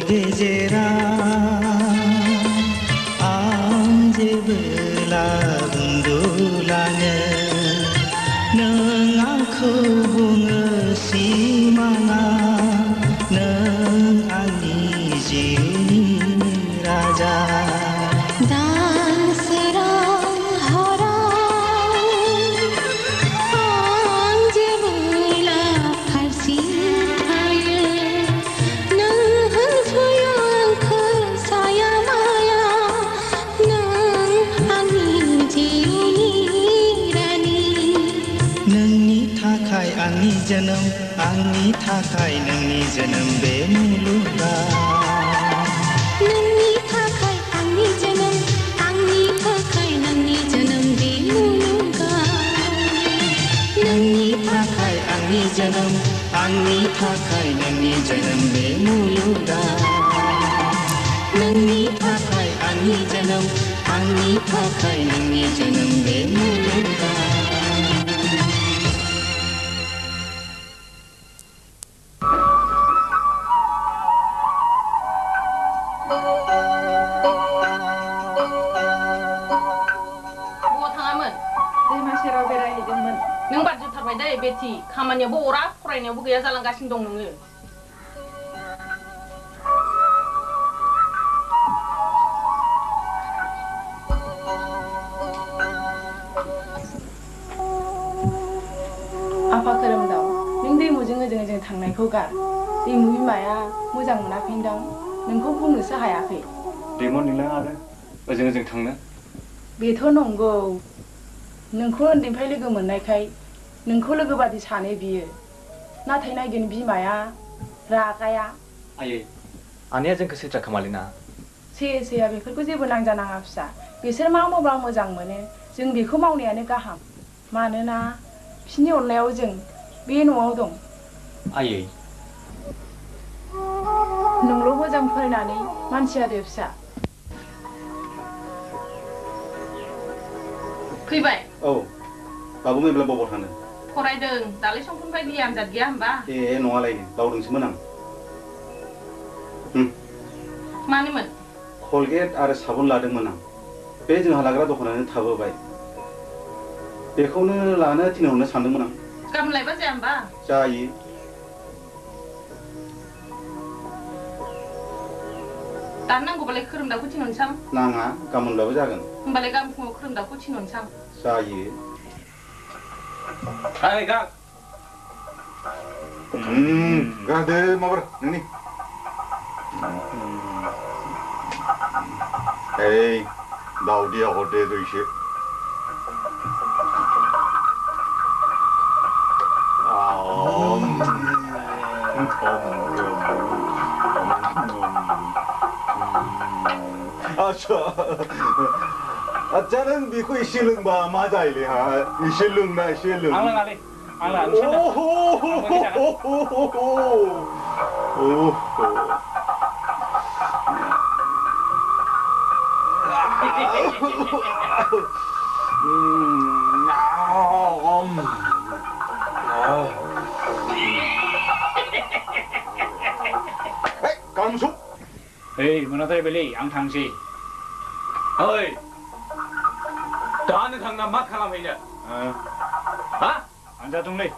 गेजेरा आं जेबोला उन्दुलाङो नों आंखौ बुङो सिमाङा नों आंनि जिउनि राजा दान सोरां हराव आं जेबोला हारसिं थायो नों होनफैयो आंखौ साया माया नों आंनि जिउनि रानि नोंनि थाखाय आंनि जोनोम आंनि थाखाय नोंनि जोनोम बे मुलुगा नोंनि थाखाय आंनि जोनोम आंनि थाखाय नोंनि जोनोम बे मुलुगा नोंनि थाखाय आंनि जोनोम आंनि थाखाय नोंनि जोनोम बे मुलुगा नोंनि थाखाय आंनि जोनोम आंनि थाखाय नोंनि जोनोम बे मुलुगाव दैमा सेराव बेरायहैदोंमोन नों बारजोबथारबाय दै बेथि खामानियावबो अरा फरायनायावबो गैया जालांगासिनो दं नोङो आफा खोरोमदाव नों दैमुजों ओजों थांनायखौ गार दैमु बिमाया मोजां मोनाखैदां नोंखौ बुंनोसो हायाखै दैमु नोंलाय आरो ओजों थांनो बेथ' नंगौ नोंखौ उन्दैनिफ्राय लोगो मोननायखाय नोंखौ लोगो बादि सानो बियो नाथाय नायगोन बिमाया रागाया आयै आनैया जोंखौ सैथ्रा खोमालिना सेया बेफोरखौ जेबो नांजानाङा फिसा बिसोर मा मावब्ला मोजां मोनो जों बेखौ मावनायानो गाहाम मानोना बिसोरनि अननायाव जों बे न'आव दं आयै नोंल' मोजां फरायनानै मानसि जादो फिसा फैबाय औ बाबु मेब्ला बबाव थानो फरायदों दालाय समफोरनिफ्राय बि आनजाद गैया होमबा ए नङालायनो बावदोंसोमोन आं मानोमोन कलगेट आरो साबुन लादोंमोन आं बे जोंहा लाग्रा दखानानो थाबोबाय बेखौनो लानो थिनहरनो सानदोंमोन आं गाबोन लायबा जाया होमबा जायो दानो नांगौबालाय खोरोमदावखौ थिनहरनोसां नाङा गाबोनब्लाबो जागोन होमबालाय गाबोन फुङाव खोरोमदावखौ थिनहरनोसां जायो गादे माबार नोंनि ओइ दाउदैया हरदे दैसे आच्छा नों बेखौ एसे लोंबा मा जायोलै हा एसे लोंना एसे लों आं लोङालै आं लानो गामसु ओइ मोनाद्रायबायलै आं थांसै ओइ दानो थांना मा खालामहैनो हा आनजाद दंलै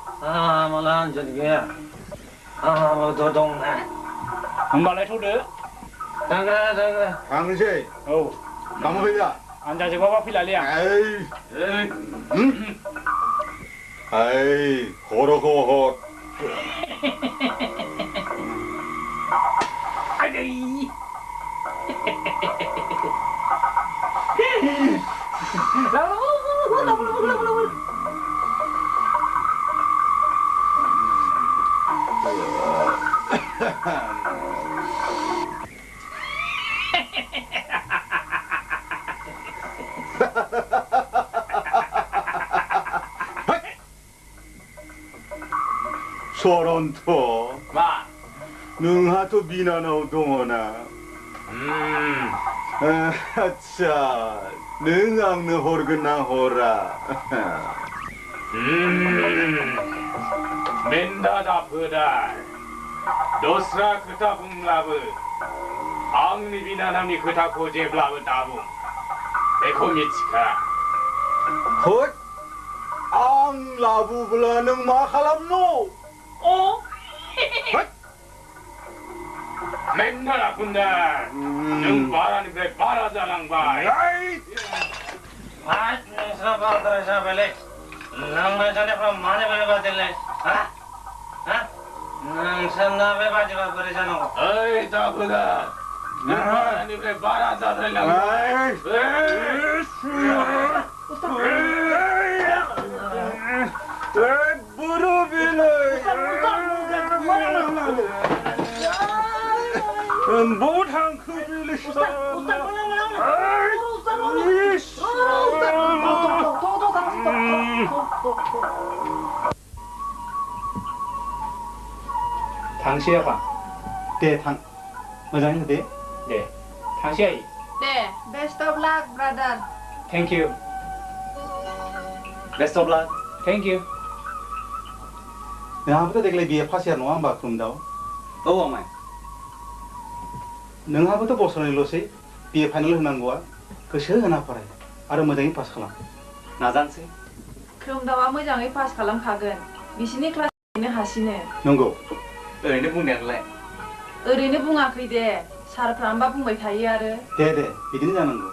माला आनजाद गैया आंहाबोथ' दंना होमबालाय थ'दो थांनोसै औ गामो फैला आनजाद जोबाबा फैलालै आं ओइ खर'खौ हर 저런터 마 능하도 비난하고 동어나 아차 능악는 호르그나 호라 맨다다 버달 너스라 그타 붕라브 앙니 비난함니 그타 고제블라브 다붕 에코미치카 헛 앙라부블라는 마칼람노 어? 맨날 아픈데 능 바라니 그래 바라자랑 봐 साबाले नंबाय जानायफ्रा मानो बेबादिलाय हा हा नोंसोरना बेबादिबा बोरै जानांगौ ओइ Daboda 능 바라니 그래 바라자랑 못한 그 빌리 당시야봐 네 모자인데 네 당시야 the best of luck brother Thank you. Best of luck. Thank you. नोंहाबोथ' देग्लाय बिए फार्स्ट इयार नङा होमबा खुमदाव औ आमाय नोंहाबोथ' बोसोरनैल'सै बिए फाइनाल होनांगौआ गोसो होना फराय आरो मोजाङै पास खालाम नाजानोसै खोमदावा मोजाङै पास खालामखागोन बिसिनि क्लासनो हासिनो नंगौ ओरैनो बुंनायालाय ओरैनो बुङाखै दे सारफ्रामबा बुंबाय थायो आरो दे बिदिनो जानांगौ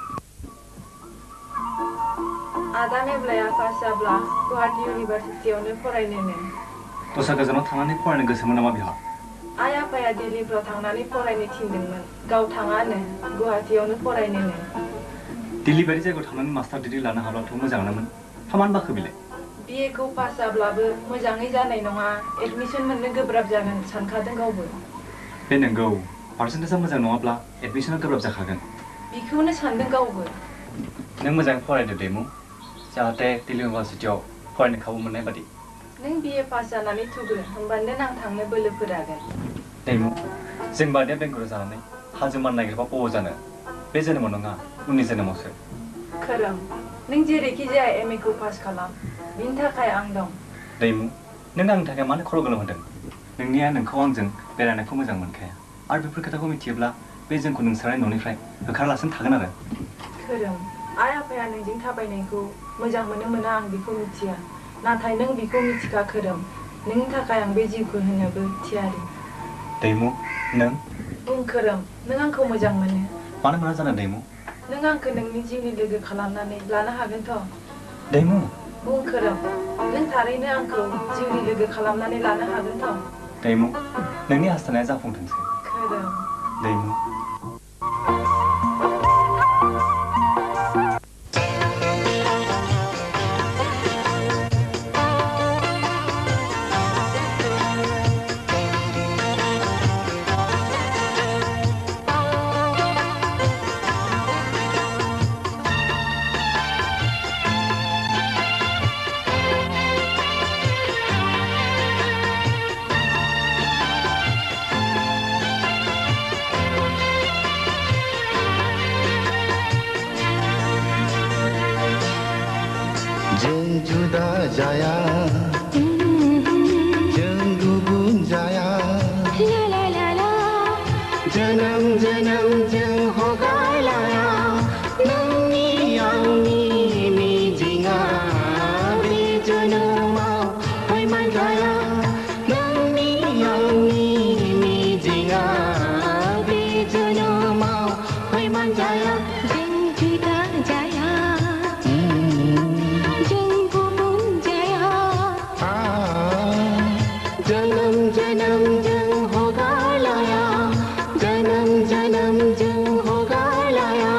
आदा मेब्लाया पास जाब्ला गुवाहाटी इउनिभारसिटियावनो फरायनोनो दस्रा गोजानाव थांनानै फरायनो गोसोमोन नामा बिहा आइ आफाया दिल्लीफ्राव थांनानै फरायनो थिनदोंमोन गाव थाङानो गुवाहाटीयावनो फरायनोनो दिल्ली बायदि जायगायाव थांनानै मास्टार डिग्री लानो हाब्लाथ' मोजाङानोमोन खामानि बाखो बिलाय बिए खौ पास जाब्लाबो मोजाङै जानाय नङा एडमिसन मोननो गोब्राब जागोन सानखादों गावबो बे नंगौ पार्सेन्टेजआ मोजां नङाब्ला एडमिसना गोब्राब जाखागोन बेखौनो सानदों गावबो नों मोजाङै फरायदो दैमु जाहाथे दिल्ली इउनिभारसिटियाव फरायनो खाबु मोननाय बादि नों बिए पास जानानै थुग्रो होमबानो आं थांनो बोलो फोरागोन दैमु जों बादिया बेंगुराव जानानै हाजो मान नागिरबा बबाव जानो बे जोनोमाव नङा उननि जोनोमावसो खोरोम नों जेरैखि जाया एमए खौ पास खालाम बिनि थाखाय आं दं दैमु नों आंनि थाखाय मानो खर' गोलोम होदों नोंनिया नोंखौ आंजों बेरायनायखौ मोजां मोनखाया आरो बेफोर खोथाखौ मिथियोब्ला बे जोंखौ नोंसोरनि न'निफ्राय होखारालासिनो थागोन आरो खोरोम आइ आफाया नोंजों थाबायनायखौ मोजां मोना आं बेखौ मिथिया नाथाय नों बेखौ मिथिखा खोरोम नोंनि थाखाय आं बे जिउखौ होनोबो थियारि दैमु नों बुं खोरोम नों आंखौ मोजां मोनो मानो मोना जानो दैमु नों आंखौ नोंनि जिउनि लोगो खालामनानै लानो हागोनथ' दैमु बुं खोरोम नों थारैनो आंखौ जिउनि लोगो खालामनानै लानो हागोनथ' दैमु नोंनि हास्थायनाया जाफुंथोंसै खोरोम दैमु जों जुदा जाया जों गुबुन जाया जोनोम जोनोम जों हगारलाया नोंनि आंनि मिजिंआ बे जोनोमाव फैमान जाया नोंनि आंनि मिजिंआ बे जोनोमाव फैमान जाया जों जुदा जाया जों गुबुन जाया जन्म जन्म जों हगारलाया जन्म जन्म जों हगारलाया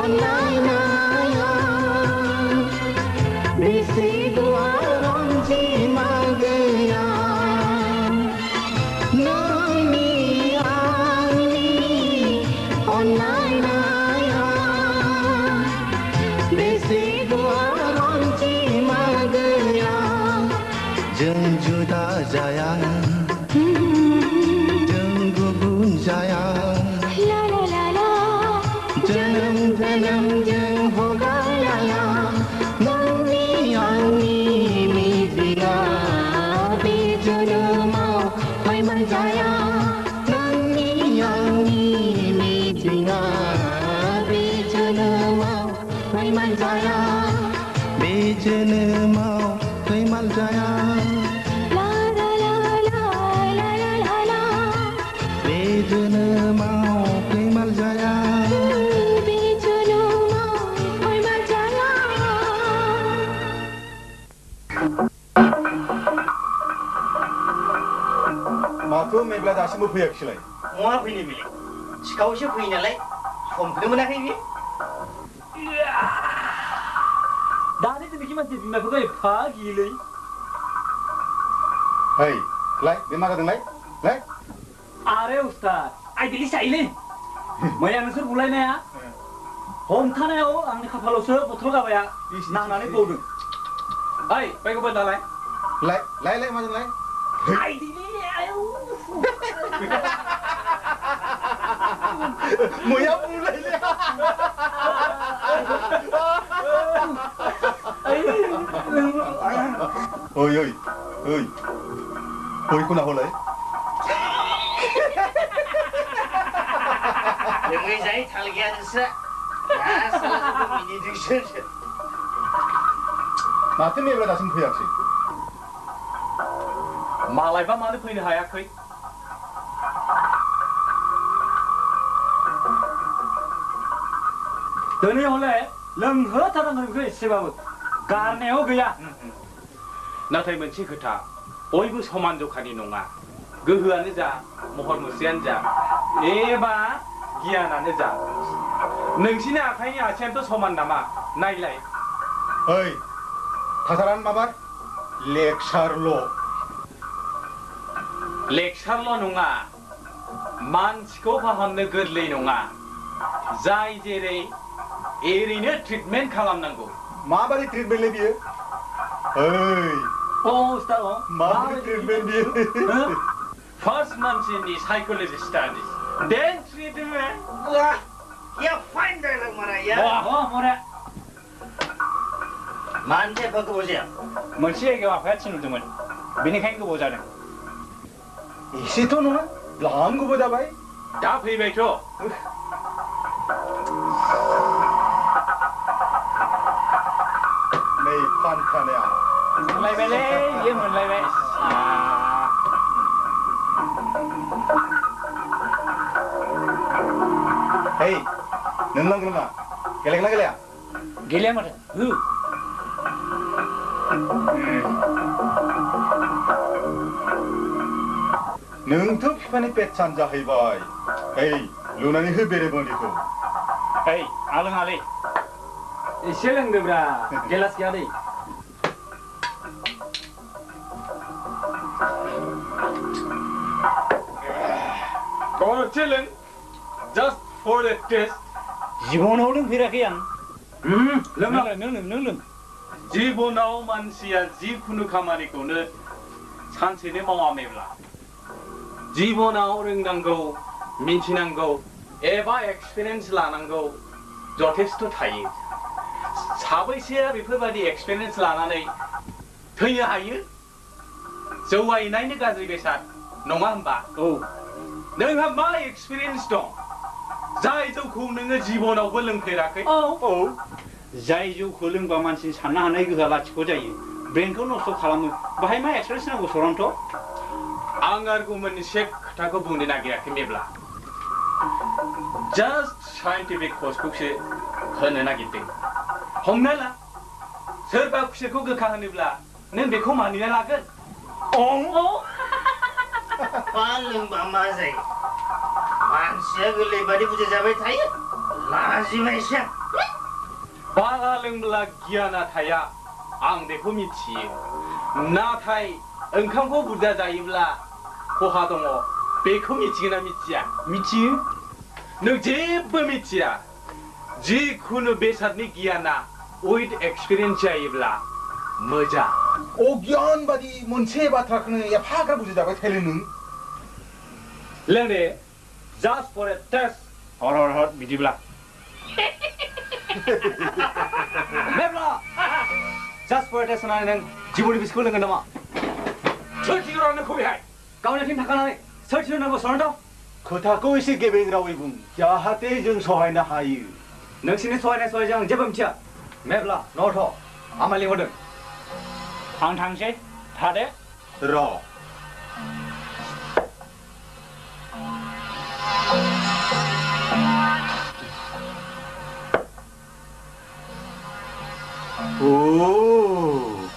अनलायनाया बेसे गुवार अनजिमा गैया नोंनि आंनि अनलायनाया बेसे गुवार अनजिमा गैया जों जुदा जाया जों गुबुन जाया जोनोम जोनोम जों हगारलाया नोंनि आंनि मिजिंआ बे जोनोमाव फैमाल जाया नोंनि आंनि मिजिंआ बे जोनोमाव फैमाल जाया बे जोनोमाव फैमाल जाया बे जोनोमाव फैमाल जाया माथो मेब्ला दासिमबो फैयाखिसैलाय नङा फैनो बेलाय सिखावसो फैयो नालाय समखौनो मोनाखै बे दानि दिनैखि मानसि बिमाफोरखौ एफा गियोलै है लाय बे मा जादोंलाय लाय आरे उस्ताद आइदिलि जायोलै मैया नोंसोर बुलायनाया हमथानायाव आंनि खाफालावसो बथल गाबाया नांनानै बौदों ओइ बायगौबा दालाय लाय लाय लाय मा जादोंलाय आइदिलि मैया बुलायले ओइ ओइ ओइ बयखौ नाहरलाय लोङै जायै थाल गैया नोंस्रा मिनिदोंसो माथो मेब्ला दासिम फैयाखिसै मालायबा मानो फैनो हायाखै दिनै हले लोंहोथारनांगोन बेखौ एसेबाबो गारनायाव गैया नाथाय मोनसे खोथा बयबो समान जखानि नङा गोहोआनो जा महर मुस्रियानो जा एबा गियानानो जा नोंसिनि आखाइनि आसियानोथ' समान नामा नायलाय ओइ थाथारानो माबार लेक्सारल' नङा मानसिखौ फाहामनो गोरलै नङा जाय जेरै एरैनो ट्रिटमेन्ट खालामनांगौ माबायदि ट्रिटमेन्टलै बियो ओइ उस्ताद माबायदि ट्रिटमेन्ट बियो फार्स्ट मानसिनि साइकोलॉजी स्टाडी देन ट्रिटमेन्ट या फाइन डायलॉग मारा या मरे मानसि एफा गोबाव जाया मोनसे जायगायाव आफाया थिनहरदोंमोन बेनिखायनो गोबाव जादों एसेथ' नङा लाम गोबाव जाबाय दा फैबायथ' नै फानखानाया मोनलायबायलै बियो मोनलायबाय hey नों लांगोन मा गेलेगोना गेलेया गेलेया माथो नोंथ' बिफानि पेटसान जाहैबाय hey लुनानै हो बेरेबनिखौ hey आं लोङालै एसे लोंदोब्रा गेलास गैया दै Gonna chillin' just for the test. जिबनाव लोंफेराखै आं नों लों जिबनाव मानसिया जिखुनु खामानिखौनो सानसेनो मावामेब्ला जिबनाव रोंनांगौ मिथिनांगौ एबा एक्सपिरियेन्स लानांगौ जथेस्थ' थायो साबैसेया बेफोरबायदि एक्सपिरियेन्स लानानै थैनो हायो जौवायनायनो गाज्रि बेसाद नङा होनबा औ नोंहा मा एक्सपिरियेन्स दं जाय जौखौ नोङो जिबनावबो लोंफेराखै औ जाय जौखौ लोंबा मानसिनि साननो हानाय गोहोआ लाथिख' जायो ब्रेनखौ नस्थ' खालामो बाहाय मा एक्सपिरियेन्स नांगौ सरान्थ' आं आरो मोनसे खोथाखौ बुंनो नागिराखै मेब्ला जास्ट साइन्टिफिक कजखौसो होनो नागिरदों हमना ला सोरबा खुसेरखौ गोखा होनोब्ला नों बेखौ मानिना लागोन लोंबा मा जायो मानसिया गोरलै बादि बुजायजाबाय थायो लाजिबायसो बारा लोंब्ला गियाना थाया आं बेखौ मिथियो नाथाय ओंखामखौ बुरजा जायोब्ला खहा दङ बेखौ मिथिगोन ना मिथिया मिथियो नों जेबो मिथिया जिखुनु बेसादनि गियाना उइथ एक्सपिरियेन्स जायोब्ला मोजां अज्ञान बादि मोनसे बाथ्राखौनो एफाग्रा बुजिजाबाय थायो नों लों दे जास्ट फर ए टेस्ट हर बिदिब्ला मेब्ला जास्ट फर ए टेस्ट होननानै नों जिबौनि बिस्कुट लोंगोन नामा सोर थिगराव नोंखौ बेहाय गावनि आथिं थाखानानै सोर थिगराव नांगौ सरानथ' खोथाखौ एसे गेबें रावै बुं जाहाथे जों सहायनो हायो नोंसिनि सहायनाय सहायजों आं जेबो मिथिया मेब्ला न'थ' आमाय लिंहरदों आं थांसै थादे र'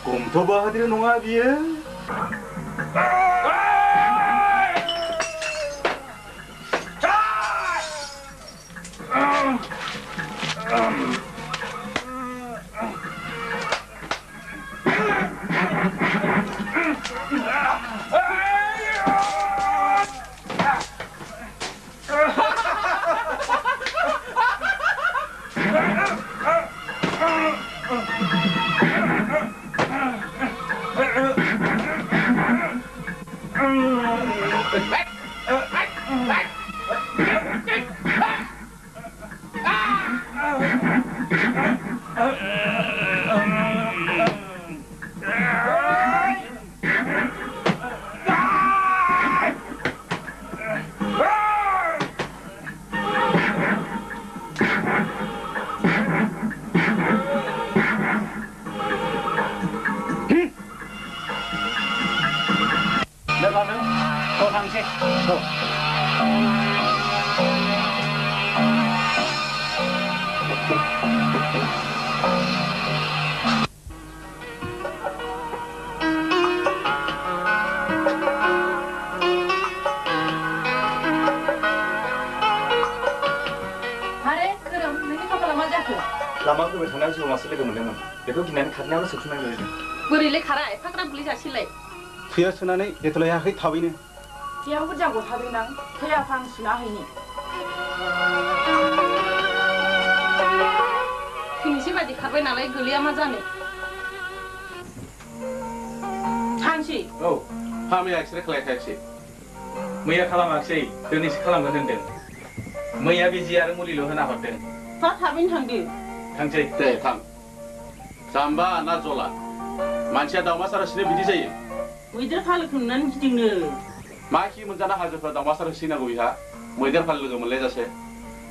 खमथ' बाहादुर नङा बियो लामा फैबाय थानायाव जिउआव मासे लोगो मोनदोंमोन बेखौ गिनानै खारनायावनो सोबथुमनाय नुदों बोरैलाय खारा एफाग्राब बुलि जासिलाय थैया सोनानै देथलायाखै थाबैनो बेयाव बुरजा गथादोंदां थैया फां सुना हैनि थैनोसै बायदि खारबाय नालाय गोलैया मा जानो थांसै औ फाहामैया एक्सरे खालामखायाखिसै मैया खालामाखिसै दिनैसो खालामगोन होनदों मैया बिजि आरो मुलिल' होना हरदों थाबैनो थांदो थांसै दे थां जाम्बा ना जला मानसिया दाउमा सारासिनो बिदि जायो मैदेर फालोखौ नुनानै गिदिंनो मा खि मोनजाना हाजोफ्रा दाउमा सारा सिनांगौ बिहा मैदेर फालो लोगो मोनलायजासे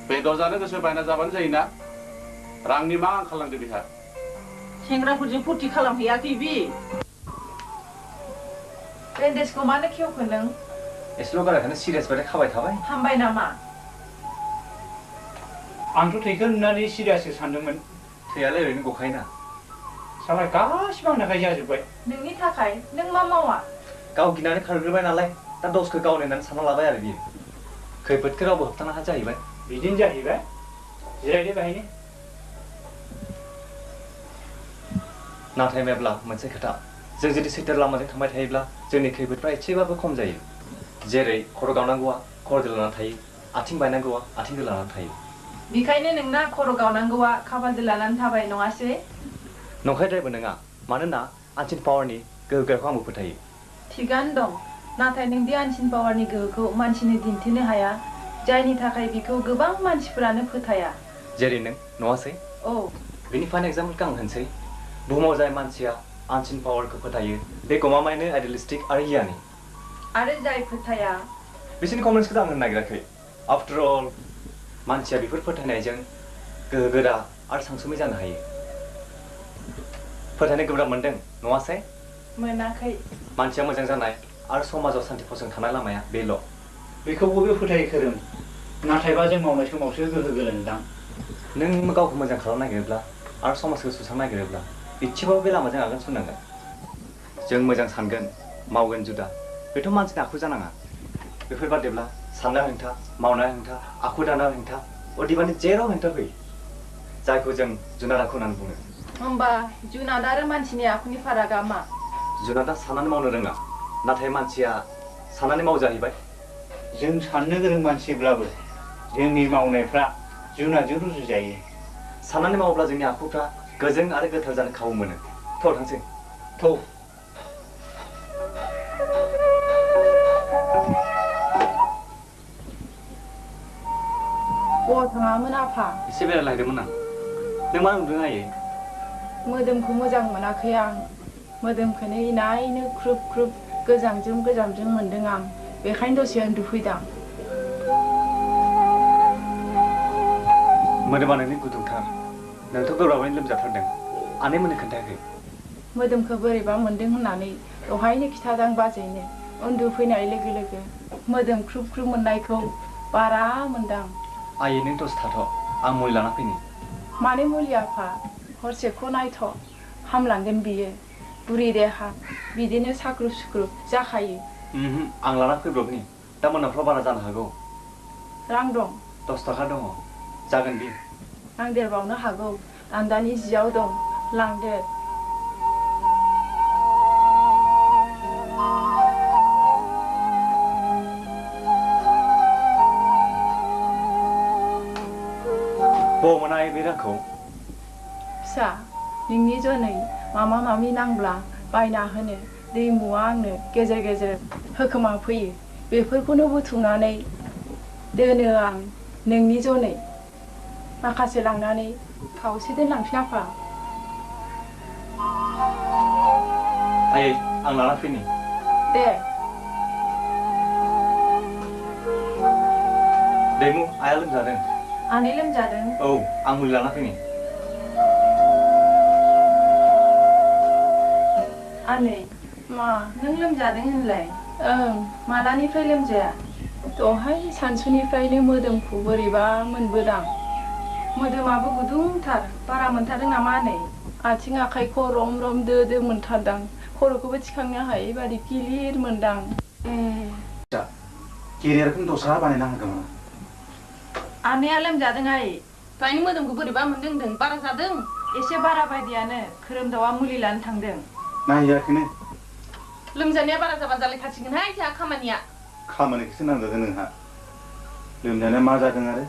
बेदर जानो गोसो बायना जाबानो जायोना रांनि मा आंखाल नांदो बिहा सेंग्राफोरजों फुरथि खालामहैयाखै बि बेन्डेजखौ मानो खेवखो नों एसेल' गाराखौनो सिरियास बायदि खाबाय थाबाय हामबाय नामा आंथ' थैखौ नुनानै सिरियासो सानदोंमोन थैयालाय ओरैनो गखायोना सालाय गासिबो आंनि थाखाय जाजोब्बाय नोंनि थाखाय नों मा मावा गाव गिनानै खारग्रोबाय नालाय दा दसखौ गावनो होननानै सानना लाबाय आरो बियो खैफोदखौ रावबो होबथानो हाया जाहैबाय बिदिनो जाहैबाय जिरायदो बाहायनो नाथाय मेब्ला मोनसे खोथा जों जुदि सैथो लामाजों थांबाय थायोब्ला जोंनि खैफोदफ्रा एसेबाबो खम जायो जेरै खर' गावनांगौआ खर' दोलानानै थायो आथिं बायनांगौआ आथिं दोलानानै थायो बेखायनो नोंना खर' गावनांगौआ खाफाल दोलानानै थाबाय नङासै नंखायद्रायबो नङा मानोना आनसिन पावारनि गोहोगोराखौ आंबो फोथायो थिगानो दं नाथाय नों बे आनसिन पावारनि गोहोखौ मानसिनो दिन्थिनो हाया जायनि थाखाय बिखौ गोबां मानसिफोरानो फोथाया जेरै नों नङासै औ बेनि फाइन एग्जाम्पलखौ आं होनसै बुहुमाव जाय मानसिया आनसिन पावारखौ फोथायो बे गमामायैनो आइडियलिस्टिक आरो गियानि आरो जाय फोथाया बिसोरनि कमेन्ट्सखौ आं होनो नागिराखै आफ्टर अल मानसिया बेफोर फोथायनायजों गोहोगोरा आरो सानसुमै जानो हायो फोथायनो गोब्राब मोनदों नङासै मोनाखै मानसिया मोजां जानाय आरो समाजाव सान्थि फसं थानाय लामाया बेल' बेखौ बबे फोथायो खोरोम नाथायबा जों मावनाय समावसो गोहो गोलोन्दां नों गावखौ मोजां खालामनो नागिरोब्ला आरो समाजखौ सुस्रांनो नागिरोब्ला इसेबाबो बे लामाजों आगान सुरनांगोन जों मोजां सानगोन मावगोन जुदा बेथ' मानसिनि आखु जानाङा बेफोरबादिब्ला साननाय हेंथा मावनाय हेंथा आखु दानाय हेंथा अदेबानि जेराव हेंथा फैयो जायखौ जों जुनार आखु होननानै बुङो होमबा जुनाद आरो मानसिनि आखुनि फारागा मा जुनादा साननानै मावनो रोङा नाथाय मानसिया साननानै मावजाहैबाय जों साननो गोरों मानसिब्लाबो जोंनि मावनायफ्रा जुनादजों रुजुजायो साननानै मावोब्ला जोंनि आखुफ्रा गोजों आरो गोथार जानो खाबु मोनो थ' थांसै थ' बहा थाङामोन आफा एसे बेरायलायदोंमोन आं नों मा नुदों आयै मोदोमखौ मोजां मोनाखै आं मोदोमखौनो इनायनो ख्रुब ख्रुब गोजांजों मोनदों आं बेखायनो दसे उन्दुफैदां मोदोमा नोंनि गुदुंथार नोंथ' गोब्राबैनो लोमजाथारदों आनैमोननो खोन्थायाखै मोदोमखौ बोरैबा मोनदों होननानै दहायनो खिथादां बाजैनो उन्दुफैनाय लोगो लोगो मोदोम ख्रुब ख्रुब मोननायखौ बारा मोनदां आयै नों दसे थाथ' आं मुलि लाना फैनि मानो मुलि आफा हरसेखौ नायथ' हामलांगोन बियो बुरि देहा बिदिनो साख्रुब सुख्रुब जाखायो आं लाना फैब्रबनि दा मोनाफ्राव बारा जानो हागौ रां दं 10 थाखा दङ जागोन बियो नांदेरबावनो हागौ आन्दानि जियाव दं लांदेर बबावमोन आयै बे रांखौ फिसा नोंनि जनै मामा मामि नांब्ला बायना होनो दैमुआ आंनो गेजेर गेजेर होखोमा फैयो बेफोरखौनो बुथुमनानै दोनो आं नोंनि जनै माखासे लांनानै खावसे दोनलांफिन आफा आयै आं लाना फैनि दे दैमु आइया लोमजादों आनै लोमजादों औ आं मुलि लाना फैनि आनै मा नों लोमजादों होनलाय ओं मालानिफ्राय लोमजाया दहाय सानसुनिफ्रायनो मोदोमखौ बोरैबा मोनबोदां मोदोमाबो गुदुंथार बारा मोनथारदों नामा आनै आथिं आखाइखौ रम रम दो दो मोनथारदां खर'खौबो थिखांनो हायै बादि गिलिर मोनदां केरियारखौनो दस्रा बानायना होगौमोन आनैया लोमजादों आइ दहायनि मोदोमखौ बोरैबा मोनदों होनदों बारा जादों एसे बारा बायदियानो खोरोमदावआ मुलि लानो थांदों नायजायाखैनो लोमजानाया बारा जाबा जालायखासिगोनहाय जोंहा खामानिया खामानिखौसो नांजादों नोंहा लोमजानाया मा जादों आरो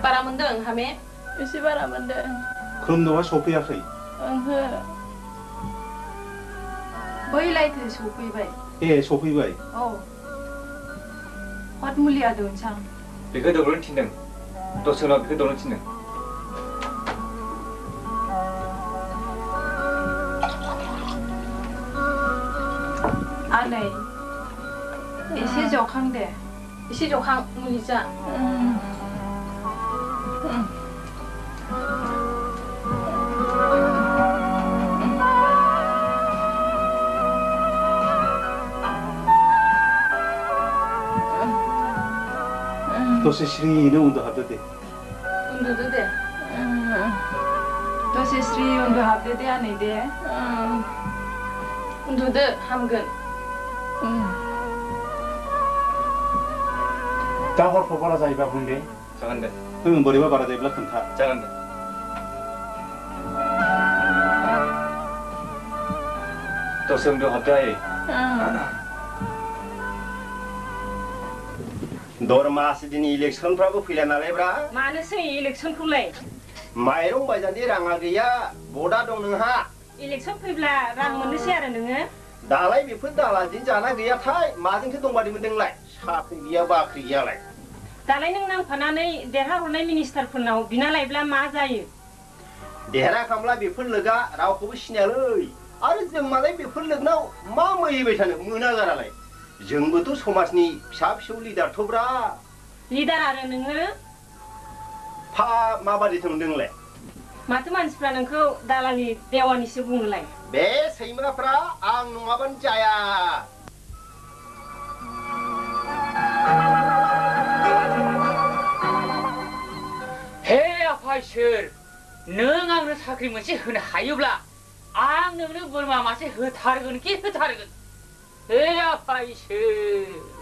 बारा मोनदों हामे एसे बारा मोनदों खोरोमदावआ सफैयाखै ओंहो बै लायथो सफैबाय ए सफैबाय औ हट मुलिया दौनोसां बेखौ दौनो थिनदों दसे उनाव बेखौ दौनो थिनदों आनै एसे जखां दे एसे जखां मुलि जा दसे स्रिनो उन्दुहाबदो दे उन्दुदो दे दसे स्रि उन्दुहाबदो दे आनै दे उन्दुदो हामगोन दा हरफ्राव बारा जायोबा बुं दे जागोन दे बोरैबा बारा जायोब्ला खोन्था जागोन दे दसे उन्दुहाबदो आयै दरमास दिन इलेक्सनफ्राबो फैला नालायब्रा मानोसै इलेक्सनखौलाय माइरं बायजानो राङा गैया भटआ दं नोंहा इलेक्सन फैब्ला रां मोननोसै आरो नोङो दालाय बेफोर दालाजों जाना गैयाथाय माजोंसो दंबादि मोनदोंलाय साख्रि गैया बाख्रि गैयालाय दालाय नों नांफानानै देरहाहरनाय मिनिस्टारफोरनाव बिना लायब्ला मा जायो देरहाखांब्ला बेफोर लोगा रावखौबो सिनायालै आरो जों मालाय बेफोर लोगनाव मा मैबाय थानो मोना जारालाय जोंबोथ' समाजनि फिसा फिसौ लिडारथ'ब्रा लिडार आरो नोङो फा माबादिथो मोनदोंलाय माथो मानसिफ्रा नोंखौ दालालि देवानिसो बुङोलाय बे सैमाफ्रा आं नङाबानो जाया हे आफा इसोर नों आंनो साख्रि मोनसे होनो हायोब्ला आं नोंनो बोरमा मासे होथारगोन कि होथारगोन हे आफा इसोर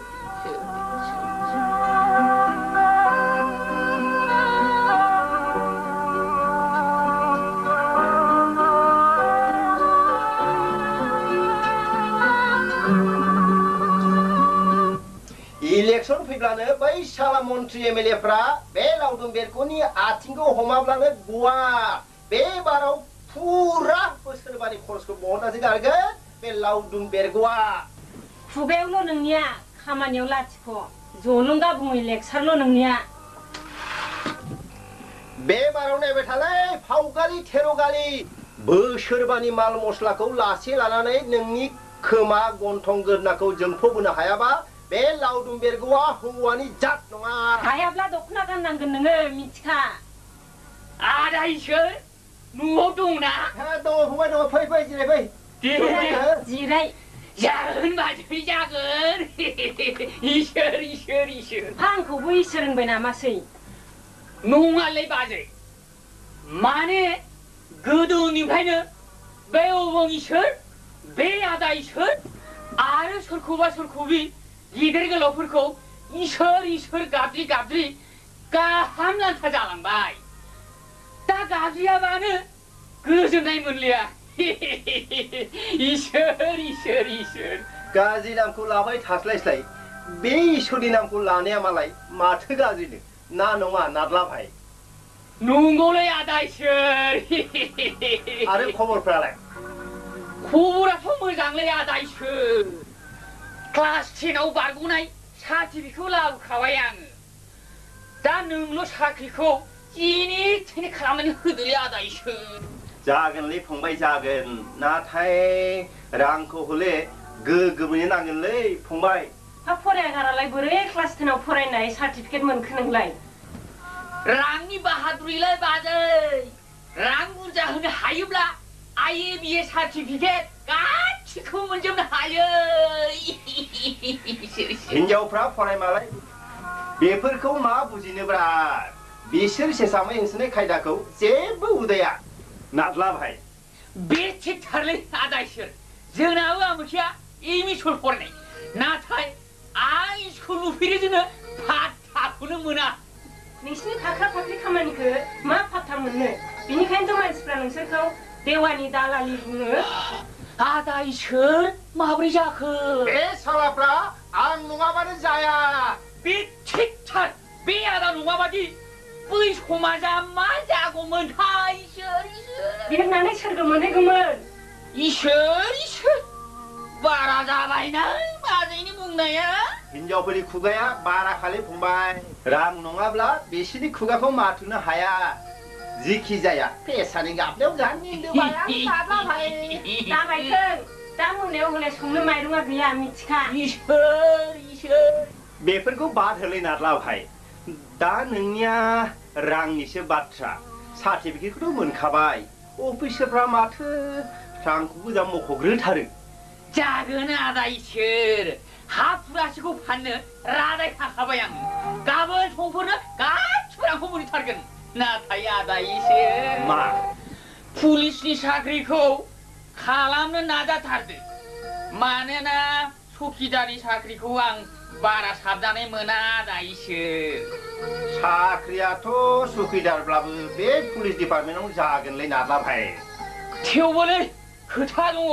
इलेक्शन फैब्लानो बै साला मन्त्रि एमएलएफ्रा बे लावदुम बेरग'नि आथिंखौ हमाब्लानो गवा बे बाराव फुरा बोसोरबानि खरसखौ बहननासो गारगोन बे लावदुम बेरग'आ खुगायावल' नोंनिया खामानियाव लाथिख' जलंगा बुङै लेक्सारल' नोंनिया बे बाराव नायबाय थालाय फावगालि थेर'गालि बोसोरबानि माल मस्लाखौ लासे लानानै नोंनि खोमा गन्थं गोदनाखौ जोंफबोनो हायाबा बे लावदुम बेरग'आ हौवानि जात नङा हायाब्ला दख'ना गाननांगोन नोङो मिथिखा आदा इसोर न'आव दंना दङ फंबाय दङ फै फै जिराय फै जिराय जागोन बाजै जागोन इसोर इसोर इसोर आंखौबो इसोर होनबाय नामासै नङालै बाजै माने गोदोनिफ्रायनो बे अबं इसोर बे आदा इसोर आरो सोरखौबा सोरखौबि गिदिर गोलावफोरखौ इसोर इसोर गाबज्रि गाबज्रि गाहाम लान्था जालांबाय दा गाबज्रियाबानो गोजोननाय मोनलिया इसोर इसोर इसोर गाज्रि नामखौ लाबाय थास्लायस्लाय बे इसोरनि नामखौ लानाया मालाय माथो गाज्रिनो ना नङा नादला भाई नंगौलै आदा इसोर आरो खबरफ्रालाय खबराथ' मोजांलै आदा इसोर क्लास 10आव बारग'नाय सार्टिफिकेटखौ लाबोखाबाय आङो दा नोंल' साख्रिखौ जेने थेने खालामनानै होदोलै आदा इसोर जागोनलै फंबाय जागोन नाथाय रांखौ हले गोगोमैनो नांगोनलै फंबाय हा फरायागारालाय बोरै क्लास 10आव फरायनाय सार्टिफिकेट मोनखो नोंलाय रांनि बाहादुरिलाय बाजै रां बुरजा होनो हायोब्ला आइए बिए सार्टिफिकेट गासिखौ मोनजोबनो हायो हिनजावफ्रा फरायमालाय बेफोरखौ मा बुजिनोब्रा बिसोर सेसामै होसोनाय खायदाखौ जेबो उदाया नादला भाई बे थिगथारलै आदा इसोर जोंनाबो आमोखिया एमइ स्कुल फरायनाय नाथाय आं स्कुल नुफेरो जोङो फात्ताखौनो मोना नोंसिनि फाख्रा फाख्रि खामानिखौ मा फात्ता मोननो बिनिखायनोथ' मानसिफ्रा नोंसोरखौ देवानि दालालि बुङो आदा इसोर माबोरै जाखो बे सालाफ्रा आं नङाबानो जाया बे थिगथार बे आदा नङाबादि बै समाजा मा जागौमोनथाय इसोर इसोर बिरनानै सोरगो मोनहैगौमोन इसोर इसोर बारा जाबायना बाजैनि बुंनाया हिनजावफोरनि खुगाया बारा खालि फंबाय रां नङाब्ला बिसोरनि खुगाखौ माथुनो हाया जिखि जाया पेसानि गाबनायाव जाबायथों दा मोनायाव हले संनो माइरङा गैया मिथिखा इसोर इसोर बेफोरखौ बाद होलै नादला भाई दा नोंनिया रांनिसो बाथ्रा सार्टिफिकेटखौथ' मोनखाबाय अफिसारफ्रा माथो रांखौ गोजा मख'ग्रोथारो जागोन आदा इसोर हा फुरासेखौ फाननो रादाय थाखाबाय आं गाबोन समफोरनो गासिबो रांखौ मोनथारगोन नाथाय आदा इसोर मा पुलिसनि साख्रिखौ खालामनो नाजाथारदो मानोना सखिदारनि साख्रिखौ आं बारा साबजानाय मोना आदा इसोर साख्रियाथ' सुखिदारब्लाबो बे पुलिस डिपार्टमेन्टआव जागोनलै नादला भाई थेवबोलै खोथा दङ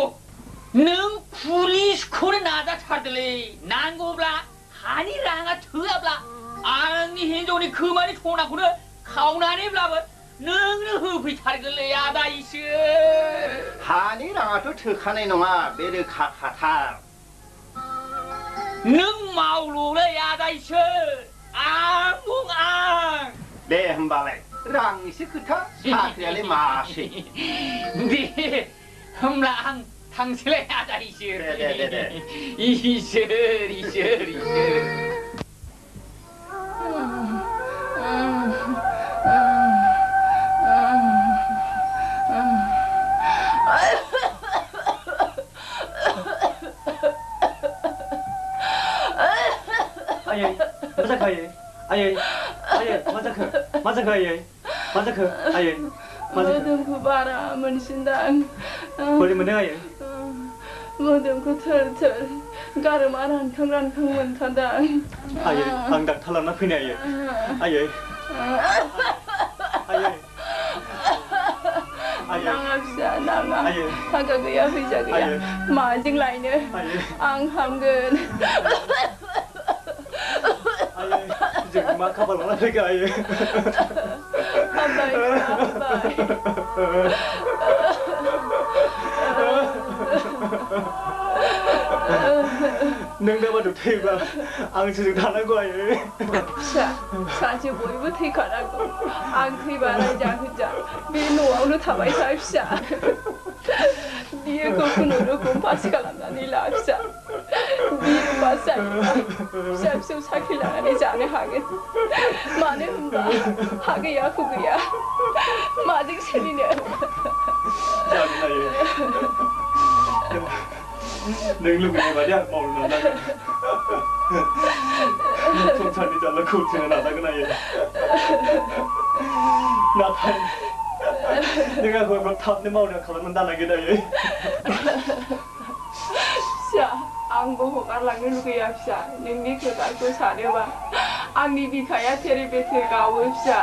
नों पुलिसखौनो नाजाथारदोलै नांगौब्ला हानि राङा थोआब्ला आंनि हिनजावनि खोमानि सनाखौनो खावनानैब्लाबो नोंनो होफैथारगोनलै आदा इसोर हानि राङाथ' थोखानाय नङा बे रोखा खाथार नों मावल'लै आदा इसोर आं दे होमबालाय रांनिसो खोथा साख्रियालाय मासै दे होमब्ला आं थांसैलाय आदा इसोर दे इसोर इसोर इसोर आयै मा जाखो आयै आयै आयै मा जाखो आयै मा जाखो आयै मा जाखो मोदोमखौ बारा मोनसिनदां बोरै मोनदों आयै मोदोमखौ थोर गारमा रानखां मोनथारदों आयै आं डाक्टार लाना फैनो आयै नाङा फिसा नाङा थाखा गैया फैसा गैया माजों लायनो आं हामगोन जों मा खाफाल लाना फैखो आयै हामबाय नों दाबादो थैबा आंसो जों थानांगौ आयै फिसा सानसे बयबो थैखानांगौ आं थैबा रायजा बे न'आवनो थाबाय था फिसा बियोखौ खुनुरुखुम पास खालामनानै ला फिसा बियो पास जायोबा फिसा फिसौ साख्रि लानानै जानो हागोन मानो होनबा हा गैया हु गैया माजों सोलिनो नों लुबैनाय बादि आं मावनो नाजागोन संसारनि जारलाखौ उथ्रिनो नाजागोन आयै नाथाय नों आंखौ एफा थाबनो मावनो खालामनो दानांगोन आयै फिसा आंबो हगारलांनो लुगैया फिसा नोंनि खोथाखौ सानोबा आंनि बिखाया थेरे बेथेर गावो फिसा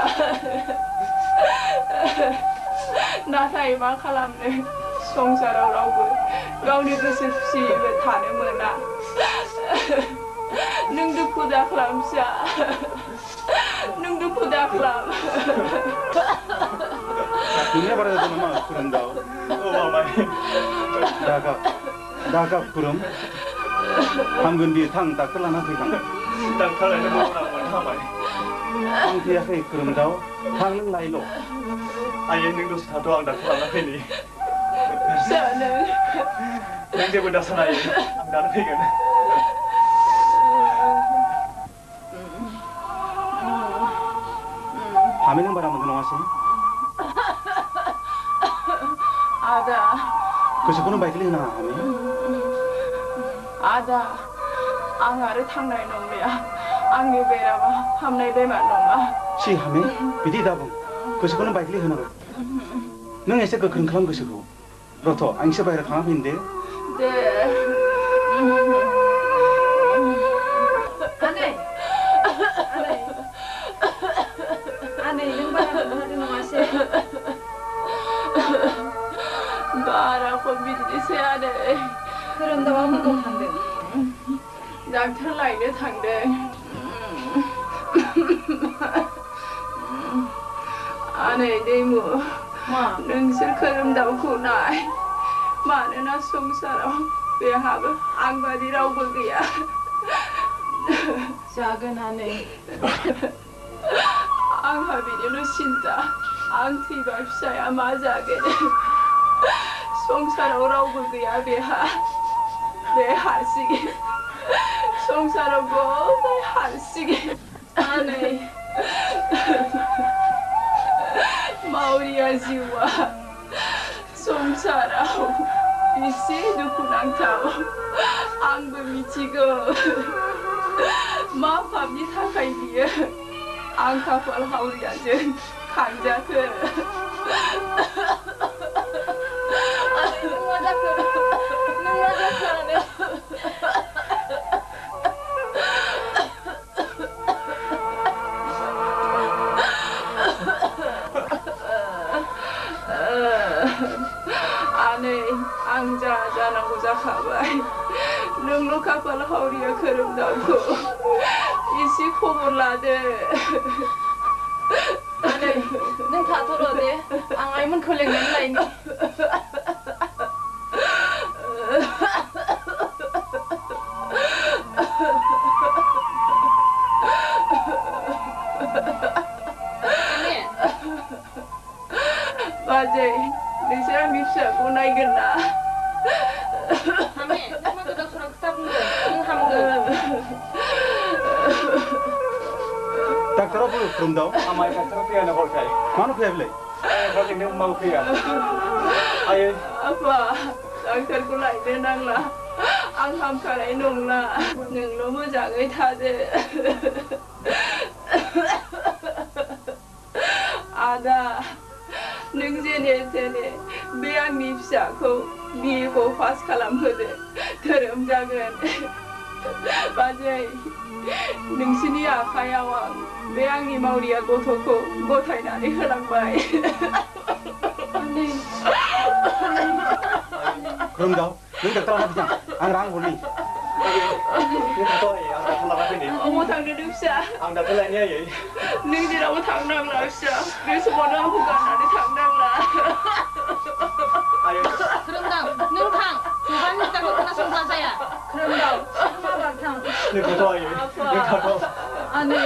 नाथाय मा खालामनो संसाराव रावबो गावनि गोसो खुसियैबो थानो मोना नों दुखु दाख्लाम फिसा नों दुखु दाख्लाम दुनिया बारा जादों नामा खुरुमदाव दागा खुरुम हामगोन दि थां डाक्टार लाना फैखां डाक्टार लायनो मावनांगौमोन हाबाय आं फैयाखै खुरुमदाव थां नों लायल' आयै नों दसे थाथ' आं डाक्टार लाना फैनि फिसा नों जेबो दासान आयै आं दानो फैगोन हामे नों बारा मोनगोन नङासै आदा गोसोखौनो बायग्लि होनाङा हामे आदा आं आरो थांनाय नंलिया आंनि बेरामा हामनाय बेमार नङा सि हामे बिदि दाबुं गोसोखौनो बायग्लि होनाङा नों एसे गोख्रों खालाम गोसोखौ रथ' आं एसे बाहेरायाव थांना फैनो दे आनै नों बारा मोनहादों नङासै बाराखौ बिदिनोसै आनै खोरोमदावा बबाव थांदों डाक्टार लायनो थांदों आनै दैमु नोंसोर खोरोमदावखौ नाय मानोना संसाराव बेहाबो आं बादि रावबो गैया जागोन आनै आंहा बिनिल' सिन्था आं थैबा फिसाया मा जागोन संसाराव रावबो गैया बेहा बे हारसिङै संसाराव गदाय हारसिङै आनै मावरिया जिउआ संसाराव बेसे दुखुनांथाव आंबो मिथिगौ मा पापनि थाखाय बियो आं खाफाल हावरियाजों खांजाखो आनै आं जानांगौ जाखाबाय नोंल' खाफाल हावरिया खोरोमदावखौ एसे खबर लादो आनै नों थाथ'र' दे आं आइमोनखौ लेंनानै लायनि बाजै नोंसोर आंनि फिसाखौ नायगोन ना हामे नों मा डक्टरनाव खोथा बुंदों नों हामगोन डाक्टारा बुङो खुरुमदाव आमाय डाक्टारा फैयानो हरखाय मानो फैया बेलाय डाक्टारजोंनो माबो फैया आयै आफा डाक्टारखौ लायनो नांला आं हामखानाय नंला नोंल' मोजाङै थादो आदा नों जेने थेने बे आंनि फिसाखौ बिए खौ पास खालामहोदो धोरोम जागोन बाजै नोंसिनि आखायाव आं बे आंनि मावरिया गथ'खौ गथायनानै होलांबाय खोरोमदाव नों डक्टराव बिथां आं रां हरनि अबाव थांनो नों फिसा आं दाथ' लायनो हायो नों जेरावबो थांनांला फिसा बे समावनो आंखौ गारनानै थांनांला खोरोमदाव नों थां जुगानि खोथाखौ खोनासंब्ला जाया खोरोमदाव माबा थां नोंखौथ' हायो नोंखौथ' आनै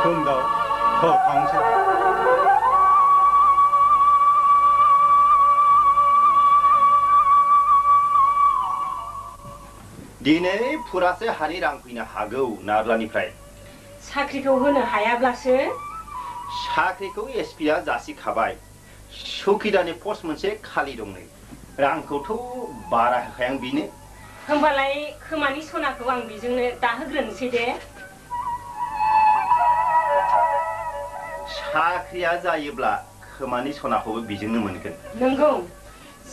खोरोमदाव थांसै दिनै फुरासे हानि रां फैनो हागौ नाब्लानिफ्राय साख्रिखौ होनो हायाब्लासो साख्रिखौ एसपिआ जासिखाबाय सुखिदारनि पस्ट मोनसे खालि दं नै रांखौथ' बारा होखाया आं बेनो होमबालाय खोमानि सनाखौ आं बेजोंनो दाहोग्रोनोसै दे साख्रिया जायोब्ला खोमानि सनाखौबो बेजोंनो मोनगोन नंगौ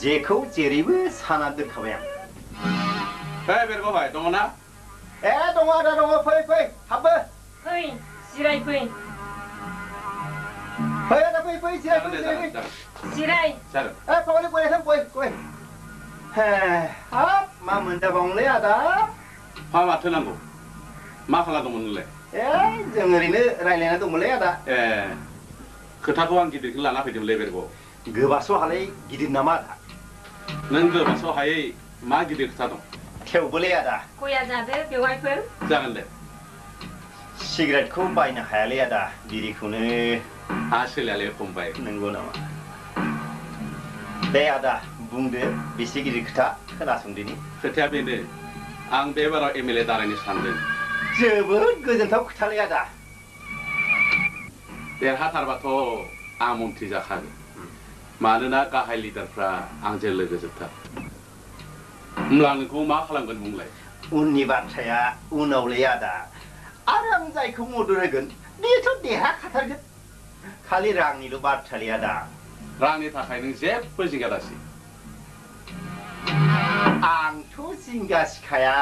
जेखौ जेरैबो साना दोनखाबाय आं बेरग'बाय दङ ना दङ आदा दङ फै फै हाबबो फै जिराय फै फै आदा फै फै जिराय फै जिराय पावालि गय थां गय गय हाब मा मोनजाबावलै आदा मा माथो नांगौ मा खालामदोंमोन नोंलाय जों ओरैनो रायलायना दंमोनलै आदा खोथाखौ आं गिदिरखौ लाना फैदोंलै बेरग' गोबास' हालाय गिदिर नामा आदा नों गोबास' हायै मा गिदिर खोथा दं थेवबोलै आदा गया जादो बेवाइफोर जागोन दे सिगारेटखौ बायनो हायालै आदा बिरिखौनो सोलियालै फंबाय नंगौ नामा दे आदा बुंदो बेसे गिदिर खोथा खोनासंदिनि खोथाया बेनो आं बे बाराव एमएलए दारायनो सानदों जोबोद गोजोनथाव खोथालै आदा देरहाथारबाथ' आं मन्थ्रि जाखागोन मानोना गाहाय लिडारफ्रा आंजों लोगो जोबथार होमब्ला नोंखौ मा खालामगोन बुंलाय उननि बाथ्राया उनावलै आदा आरो आं जायखौ मदद होगोन बेथ' देरहाखाथारगोन खालि रांनिल' बाथ्रालै आदा रांनि थाखाय नों जेबो जिंगा दासि आंथ' जिंगा सिखाया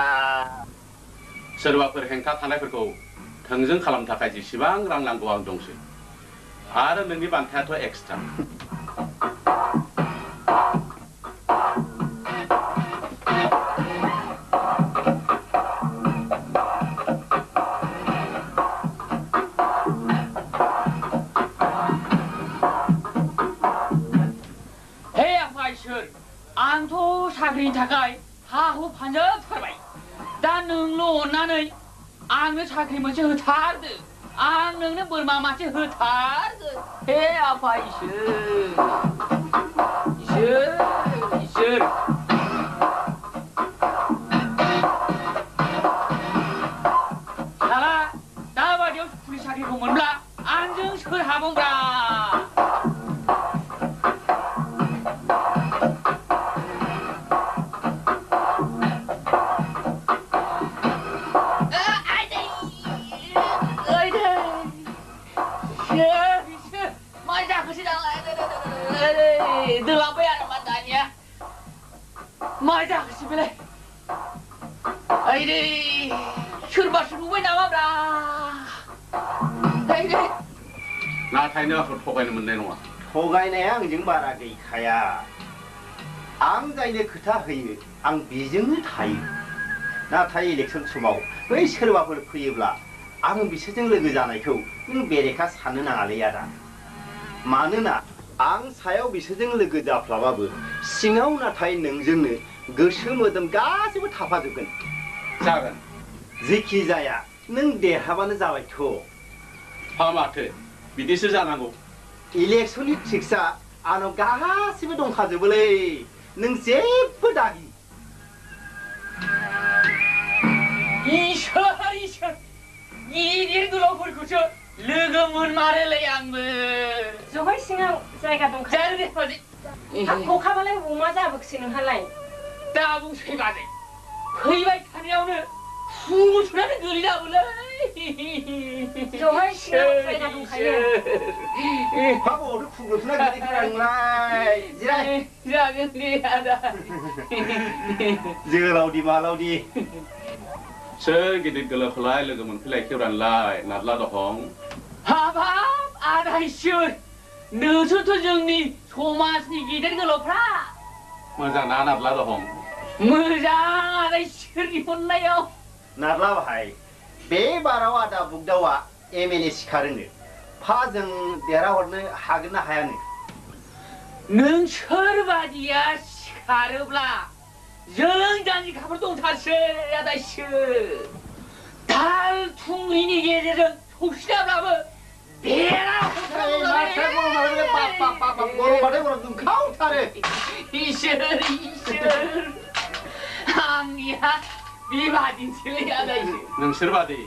सोरबाफोर हेंथा थानायफोरखौ थोंजों खालामनो थाखाय जेसेबां रां नांगौ आं दंसै आरो नोंनि बान्थायाथ' एक्सट्रा आंथ' साख्रिनि थाखाय हा हु फानजोबथारबाय दा नोंल' अननानै आंनो साख्रि मोनसे होथारदो आं नोंनो बोरमा मासे होथारगोन हे आफा इसोर साला दाबादियाव पुलिस साख्रिखौ मोनब्ला आंजों सोर हाबावब्रा मा जाखोसै बेलाय आइदै सोरबासो नुबाय नामाब्रा आइदै नाथाय नों आंखौ थगायनो मोननाय नङा थगायनाया आंजों बारा गैखाया आं जायनो खोथा होयो आं बेजोंनो थायो नाथाय इलेक्सन समाव बै सोरबाफोर फैयोब्ला आं बिसोरजों लोगो जानायखौ नों बेरेखा साननो नाङालै आदा मानोना आं सायाव बिसोरजों लोगो जाफ्लाबाबो सिङाव नाथाय नोंजोंनो गोसो मोदोम गासैबो थाफाजोबगोन जागोन जेखि जाया नों देरहाबानो जाबायथ' हा माथो बिदिसो जानांगौ इलेक्सननि ट्रिक्सआ आंनाव गासैबो दंखाजोबोलै नों जेबो दागि इसोर इसोर गिदिर गोलावफोरखौसो लोगो मोनमारोलै आंबो जहाय सिङाव जायगा दंखायो खखाबालाय अमा जाबोखसै नोंहालाय दा बुंसै बाजै फैबाय थानायावनो खुमुथुनानै गोलैनांगौलै जहाय सिङाव जायगा दंखायो हाबावथ' खुमुथुना गोलैखानांलाय जिराय जागोन दे आदा जोलावदि मालावदि सोर गिदिर गोलावखौलाय लोगो मोनफैलायखेवरानलाय नारला दहं हाबाब आदा इसोर नोंसोरथ' जोंनि समाजनि गिदिर गोलावफ्रा मोजां ना नारला दहं मोजां आदा इसोरनि अननायाव नारला भाई बे बाराव आदा बुगदावा एमएलए सिखारोनो फा जों देरहाहरनो हागोन ना हायानो नों सोरबादिया सिखारोब्ला जों दानिखाफोर दंथारसै आदा इसोर दाल थुंग्रिनि गेजेरजों सौसिनाब्लाबो बेरा इसोर इसोर आंनिया बेबादिनोसैलै आदा इसोर नोंसोरबादि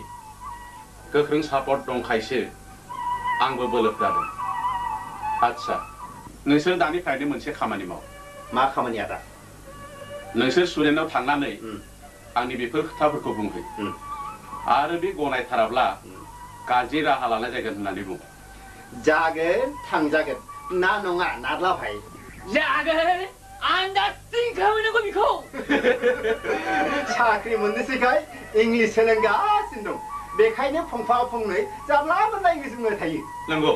गोख्रों सापर्ट दंखायसो आंबो बोलोब जादों आच्छा नोंसोर दानिफ्रायनो मोनसे खामानि माव मा खामानि आदा नोंसोर स्टुडेन्टआव थांनानै आंनि बेफोर खोथाफोरखौ बुंफै आरो बे गनायथाराब्ला गाज्रि राहा लानाय जागोन होननानै बुं जागोन थांजागोन ना नङा नारला भाई जागोन आं गासै खामानिखौ बेखौ साख्रि मोननोसैखाय इंलिस सोलोंगासिनो दं बेखायनो फंफा फंनै जाब्ला मोनना इंलिस बुंबाय थायो नंगौ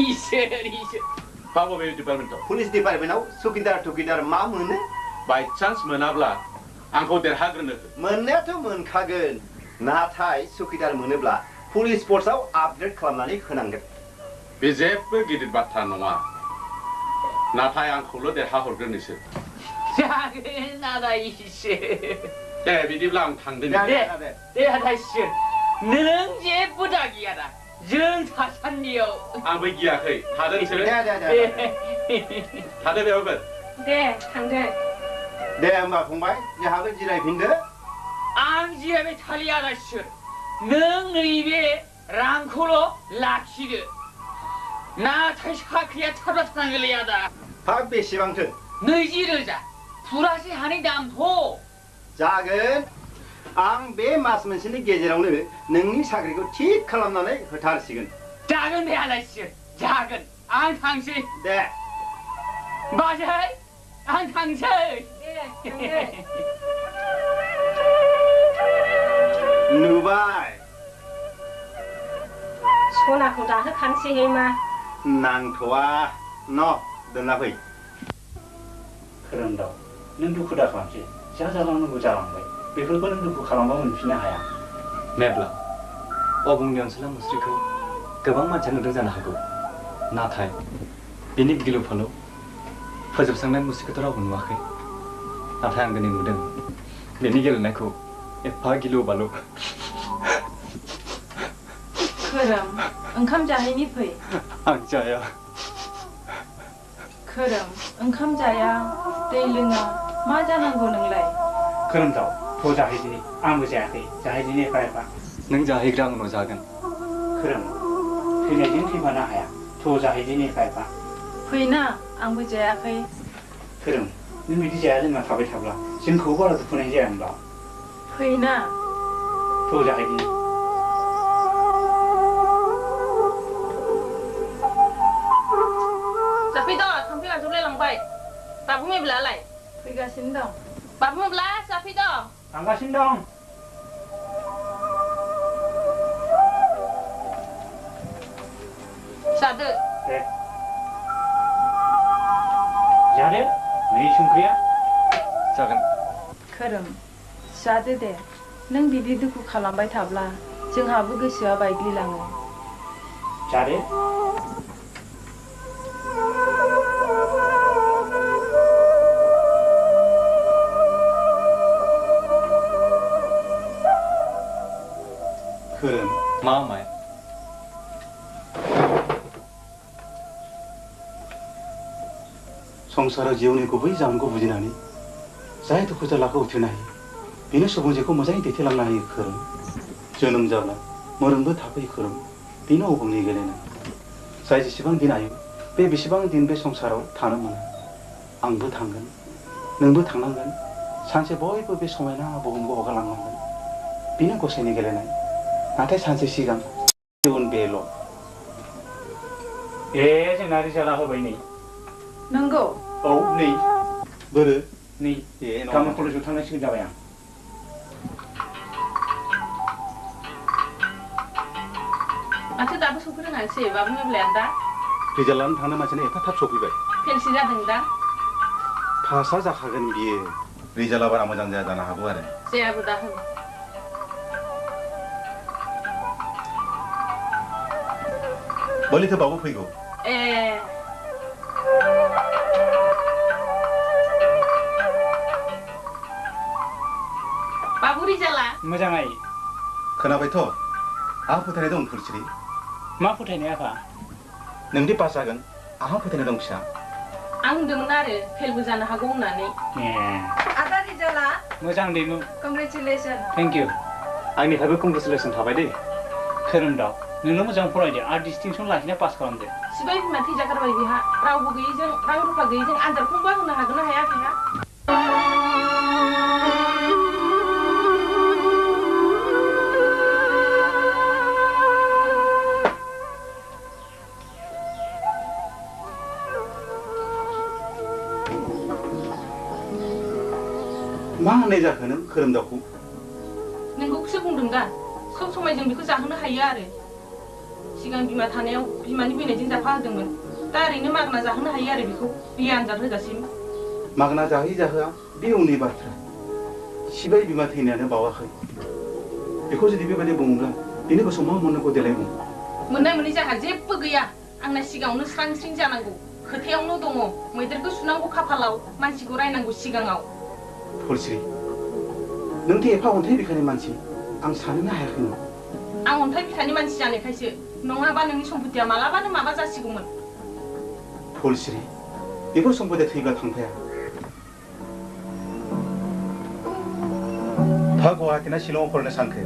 इसोर इसोर बाबु बे डिपार्टमेन्टआव पुलिस डिपार्टमेन्टआव सुकिदार थुकिदार मा मोनो बाय चान्स मोनाब्ला आंखौ देरहाग्रोनो मोननायाथ' मोनखागोन नाथाय सुकिदार मोनोब्ला पुलिस फर्सआव आपग्रेड खालामनानै होनांगोन बे जेबो गिदिर बाथ्रा नङा नाथाय आंखौल' देरहाहरग्रोनोसो जागोन आदा इसोर दे बिदिब्ला आं थांदों दे आदा इसोर नों जेबो दागि आदा जों थासान्दियाव आंबो गियाखै थादो नोंसोरो थादो बेयावबो दे थांदो दे होमबा फंबाय जोंहाबो जिरायफिनदो आं जिरायबाय थालिया आदा इसोर नों नैबे रांखौल' लाखिदो नाथाय साख्रिया थाबला थानांगोनलै आदा हाब बेसेबांथो 20,000 फुरासे हानि दामथ' जागोन आं बे मास मोनसेनि गेजेरावनो नोंनि साख्रिखौ थिग खालामनानै होथारसिगोन जागोन दे आदा इसोर जागोन आं थांसै दे बाजै आं थांसै नुबाय सनाखौ दाहोखानोसैहाय मा नांथ'वा न' दोनना फै खोरोमदाव नों दुखु दा खालामसै जा जालांनांगौ जालांबाय बेफोरखौ नों दुखु खालामबा मोनफिननो हाया मेब्ला अबुंनि ओनसोलाव मुस्रिखौ गोबां मानसिया नुदों जानो हागौ नाथाय बिनि गिलु फालु फोजोबस्रांनाय मुस्रिखौथ' रावबो नुवाखै नाथाय आं दिनै नुदों बेनि गेलेनायखौ एफा गिलु बालु खोरोम ओंखाम जाहैनि फै आं जाया खोरोम ओंखाम जाया दै लोङा मा जानांगौ नोंलाय खोरोमदाव थ' जाहैदिनि आंबो जायाखै जाहैदिनि एफा एफा नों जाहैग्रा आं उनाव जागोन खोरोम थैनायजों फैफानो हाया थ' जाहैदिनि एफा एफा फैना आंबो जायाखै खोरोम नों बिदि जाया लोंना थाबाय थाब्ला जोंखौ बारा दुखुनाय जाया होनबा फैना थ' जाहैदिनि जाफैदों थांफैलाजोबलाय लांबाय बाबु मेब्लालाय फैगासिनो दं बाबु मेब्ला जाफैदों थांगासिनो दं जादो दे जादो नै संख्रिया जागोन खोरोम जादो दे नों बिदि दुखु खालामबाय थाब्ला जोंहाबो गोसोआ बायग्लिलाङो जादो खोरोम मा माय संसाराव जिउनि गुबै जाहोनखौ बुजिनानै जाय दुखु जारलाखौ उथ्रिनो हायो बेनो सुबुं जिउखौ मोजाङै दैथायलांनो हायो खोरोम जोनोम जाब्ला मरणबो थाफैयो खोरोम बेनो अबंनि गेलेनाय जाय जेसेबां दिन आयु बे बेसेबां दिन बे संसाराव थानो मोनो आंबो थांगोन नोंबो थांनांगोन सानसे बयबो बे समायना बुहुमखौ हगारलांनांगोन बेनो गसाइनि गेलेनाय नाथाय सानसे सिगां इयुन बेल' जोंना रिजाल्टआ होबाय नै नंगौ औ नै बोरो नै गाबोन कलेजाव थांनांसिगोन जाबाय आं माथो दाबो सफैरोङासै बाबु मेब्लायानो दा रिजाल्टआनो थांनो मानसिनो एफा थाब सफैबाय फेलसि जादों दा पासआ जाखागोन बियो रिजाल्टआ बारा मोजां जाया जानो हागौ आरो जायाबो दा होन बोलिथ' बाबु फैगौ बाबु रिजाल्टआ मोजाङै खोनाबायथ' आंहा फोथायनाय दं फुलसिरि मा फोथायनाय आफा नोंदि पास जागोन आंहा फोथायनाय दं फिसा आं होनदोंमोन आरो फेलबो जानो हागौ होननानै आदा रिजाल्टआ मोजां दे कंग्रेचुलेसन थेंक इउ आंनिफ्रायबो कंग्रेचुलेसन थाबाय दे खोरोमदाव नोंनो मोजां फरायदो आरो डिस्टिंसन लाखिना पास खालामदो सिबाय बिमा थैजागारबाय बेहा रावबो गैयिजों रां रुफा गैयिजों आनजादखौबा होनो हागोन ना हाया बेहा मा होननाय जाखो नों खोरोमदावखौ नोंखौसो बुंदों दा सब समाय जों बेखौ जाहोनो हायो आरो सिगां बिमा थानायाव बिमानि फैनायजों जाफा होदोंमोन दा ओरैनो मागना जाहोनो हायो आरो बेखौ बियो आनजाद होजासिम मागना जाहै जाहोआ बे उननि बाथ्रा सिबाय बिमा थैनायानो बावाखै बेखौ जुदि बेबायदि बुङोब्ला बेनि गोसोआव मा मोननांगौ देलाय बुं मोननाय मोनै जोंहा जेबो गैया आंना सिगाङावनो स्रां स्रिं जानांगौ खोथायावनो दङ मैदेरखौ सुनांगौ खाफालाव मानसिखौ रायनांगौ सिगाङाव फुलसिरि नोंथ' एफा अन्थाइ बिखानि मानसि आं साननो हायाखैमोन आं अन्थाइ बिखानि मानसि जानायखायसो नङाबा नोंनि सम्पतिया मालाबानो माबा जासिगौमोन फुलसिरि बेफोर सम्पतिया थैब्ला थांफाया फा गुवाहाटि ना शिलंआव फरायनो सानखो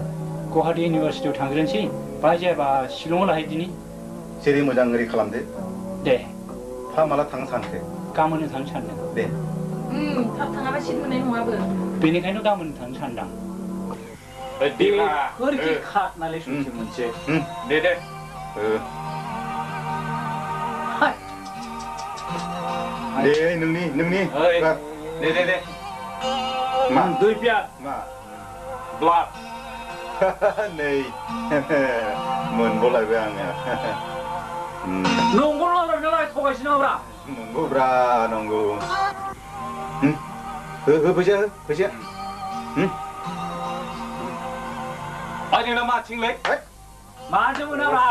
गुवाहाटि इउनिभार्सिटियाव थांग्रोनोसै बाहाय जायाबा शिलंआव लाहैदिनि जेरै मोजां ओरै खालामदो दे फा माला थांनो सानखो गाबोननो थांनो सानदों दे थाब थाङाबा सिट मोननाय नङाबो बेनिखायनो गाबोन थांनो सानदां बेफोरखि खाट नालाय ससे मोनसे दे दे दे नोंनि दे दे दे मा दुइ पिया मा ब्लाड नै मोनबोलायबाय आङो नंगौल' नालाय थगायसिनाब्रा नंगौब्रा नंगौ फैसा आंना माथिंलै माजों मोनाब्रा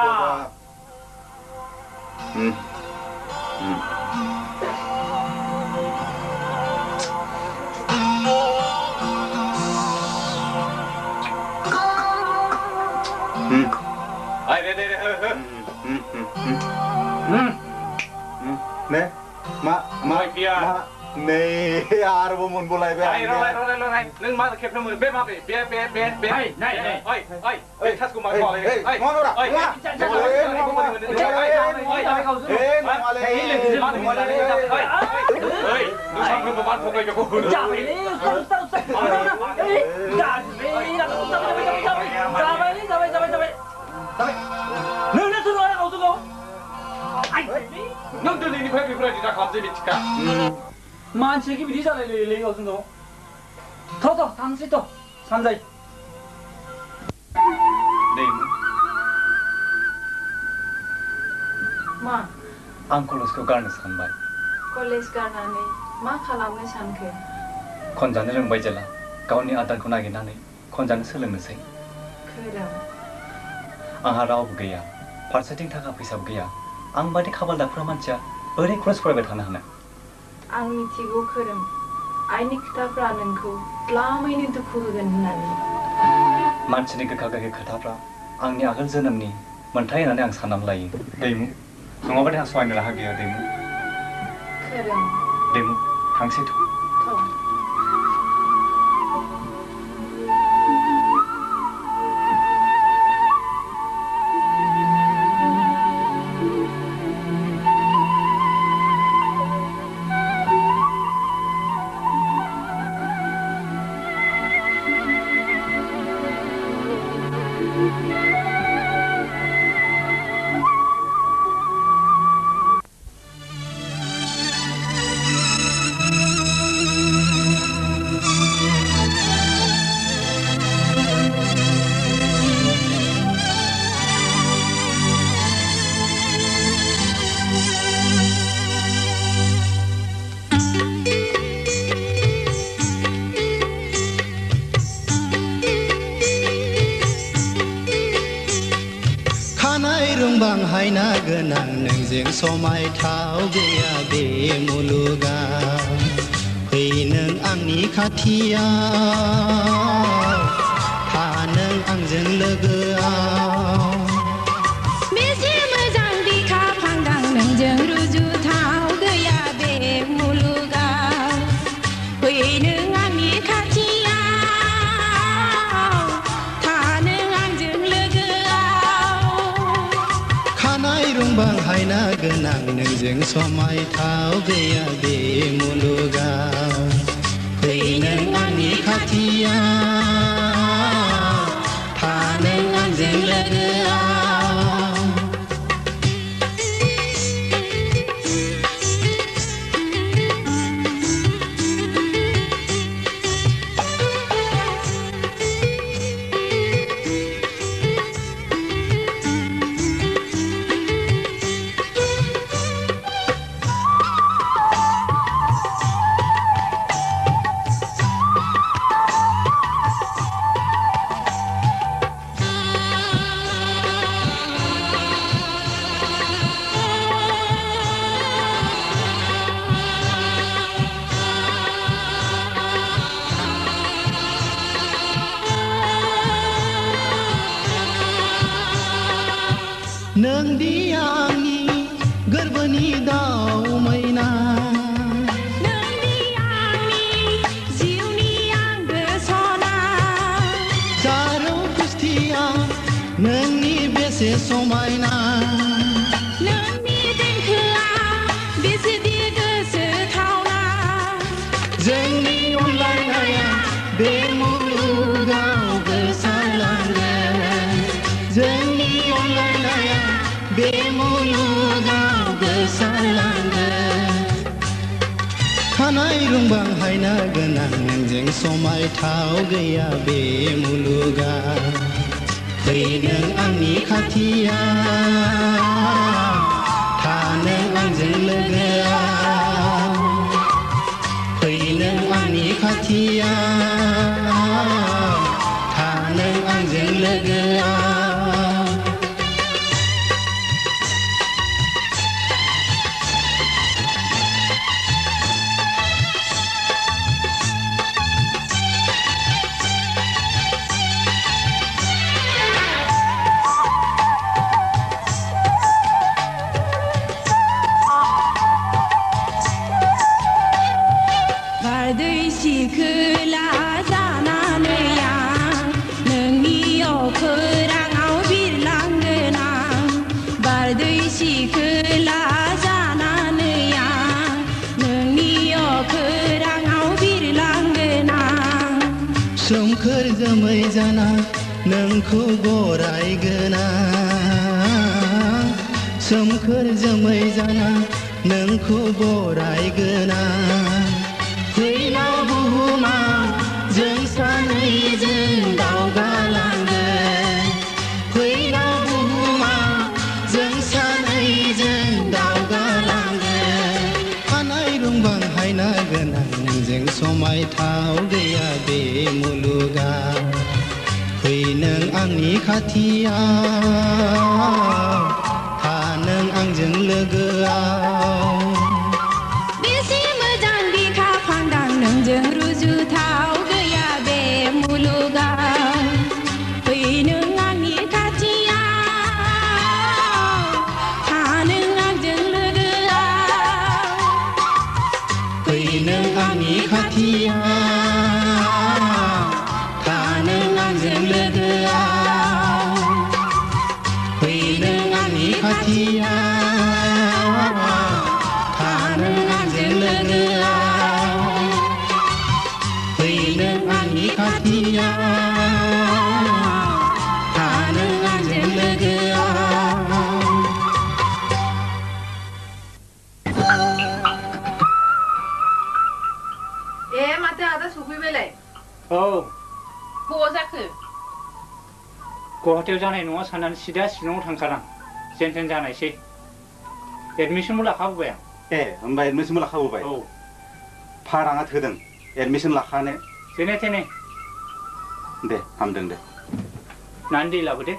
ने मा नै आरोबाव मोनबोलायबाय नों मा खेबनोमोन बे माबे बे थासखौ मा नों दिनैनिफ्राय बेफोरबायदि दा खालामसै मिथिखा मानसिखि बिदि जालायलै गावजों गाव थ' थांसै थ' सानजाय मा आं कलेजखौ गारनो सानबाय कलेज गारनानै मा खालामनो सानखो खनजानो रोंबाय जेला गावनि आदारखौ नागिरनानै खनजानो सोलोंनोसै खोरोम आंहा रावबो गैया फारसेथिं थाखा फैसाबो गैया आं बादि खाफालदारफोरा मानसिया बोरै कलेज फरायबाय थानो हानो आं मिथिगौ खोरोम आइनि खोथाफ्रा नोंखौ द्लामैनो दुखु होगोन होननानै मानसिनि गोखा गोखै खोथाफ्रा आंनि आगोल जोनोमनि मोन्थाय होननानै आं साननानै लायो दैमु नङाबाथाय आं सहायनो राहा गैया दैमु खोरोम दैमु थांसै थ' बांहायना गोनां नोंजों समायथाव गैया बे मुलुगाव फै नों आंनि खाथियाव था नों आंजों लोगोआव बेसे मोजां बिखा फांदां नोंजों रुजुथाव गैया बे मुलुगाव फै नों आंनि खाथियाव था नों आंजों लोगोआव खानाय रुंबांहायना गोनां नोंजों समायथाव गैया बे मुलुगाव फै नों आंनि खाथियाव था नों आंजों लोगोआव नोंदि आंनि गोरबोनि दाउ मैना नोंदि आंनि जिउनि आंगो सना जारौ गुस्थिया नोंनि बेसे समायना नोंनि देंखोआ बेसेदि गोसोथावना जोंनि अनलायनाया बे मुलुगाव गोसारलांगोन जोंनि अनलायनाया बे मुलुगाव गोसारलांगोन खानाय रुंबांहायना गोनां नोंजों समायथाव गैया बे मुलुगाव फै नों आंनि खाथियाव था नों आंजों लोगोआव फै नों आंनि खाथियाव था नों आंजों लोगोआव बारदै सिखोला जानानै आं नोंनि अखोराङाव बिरलांगोन आं बारदै सिखोला जानानै आं नोंनि अखोराङाव बिरलांगोन आं सोमखोर जोमै जाना नोंखौ बरायगोन आं सोमखोर जोमै जाना नोंखौ बरायगोन आं फैलाव बुहुमा जों सानैजों दावगालांगोन फैलाव बुहुमा जों सानैजों समायना गोनां नोंजों समायथाव गैया बे मुलुगा फै नों आंनि खाथियाव था नों आंजों लोगोआव बेसे मोजां बिखा फांदां नोंजों रुजुथाव गैया बे मुलुगाव फै नों आंनि खाथियाव था नों आंजों लोगोआव फै नों आंनि खाथियाव था नों आंजों लोगोआव फै नों आंनि खाथियाव था नों आंजों लोगोआव फै नों आंनि खाथियाव था नों आंजों लोगोआव माथो आदा सफैबायलाय औ बहा जाखो गुवाहाटियाव जानाय नङा साननानै सिदा शिलंआव थांखादां जेन थेन जानायसै एडमिसनबो लाखाबोबाय आं होमबा एडमिसनबो लाखाबोबाय औ फाराङा थोदों एडमिसन लाखानो जेने थेने दे हामदों दे नानि दै लाबो दे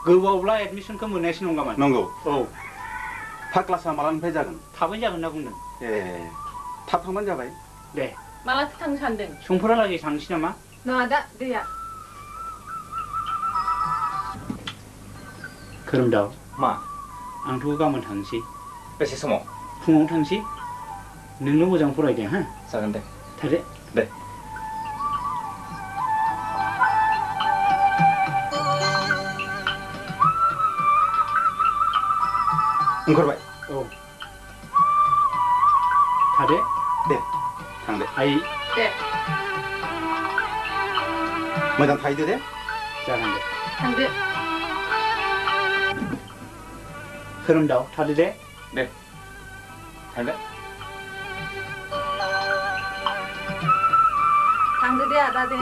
गोबावब्ला एडमिसनखौ मोननायसो नंगामोन नंगौ औ फा क्लासा मालानिफ्राय जागोन थाबैनो जागोन होनना बुंदों थाब थांबानो जाबाय दे मालाथो थांनो सानदों समफोरालागै थांनोसै नामा नङा दा दैया खोरोमदाव मा आंथ' गाबोन थांसै बेसे समाव फुङाव थांसै नोंल' मोजां फरायदे हा जागोन दे थादे दे ओंखारबाय औ थादे दे थांदे आइ दे मोजां थाहैदो दे जागोन दे थांदो खोरोमदाव थादो दे दे थांदो थांदो दे आदा दे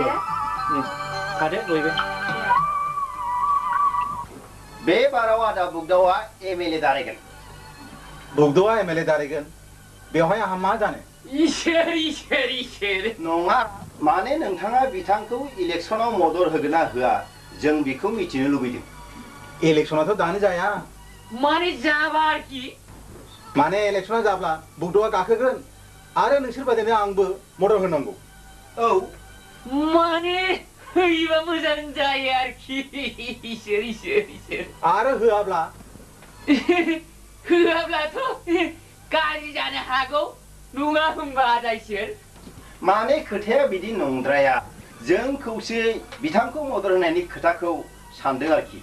थादो बयबो बे बाराव आदा बुगदावा एमएलए दारायगोन बुगदावा एमएलए दारायगोन बेवहाय आंहा मा जानो इसोर नङा माने नोंथाङा बिथांखौ इलेक्सनाव मदद होगोन ना होआ जों बेखौ मिथिनो लुबैदों इलेक्सनाथ' दानो जाया माने जाबा आरोखि माने इलेक्सना जाब्ला बुगदावा गाखोगोन आरो नोंसोर बायदिनो आंबो मदद होनांगौ औ माने होयोबा मोजां जायो आरोखि इसोर आरो होआब्ला होआब्लाथ' गाज्रि जानो हागौ नङा होनबा आदा इसोर माने खोथाया बिदि नंद्राया जों खौसेयै बिथांखौ मदद होनायनि खोथाखौ सानदों आरोखि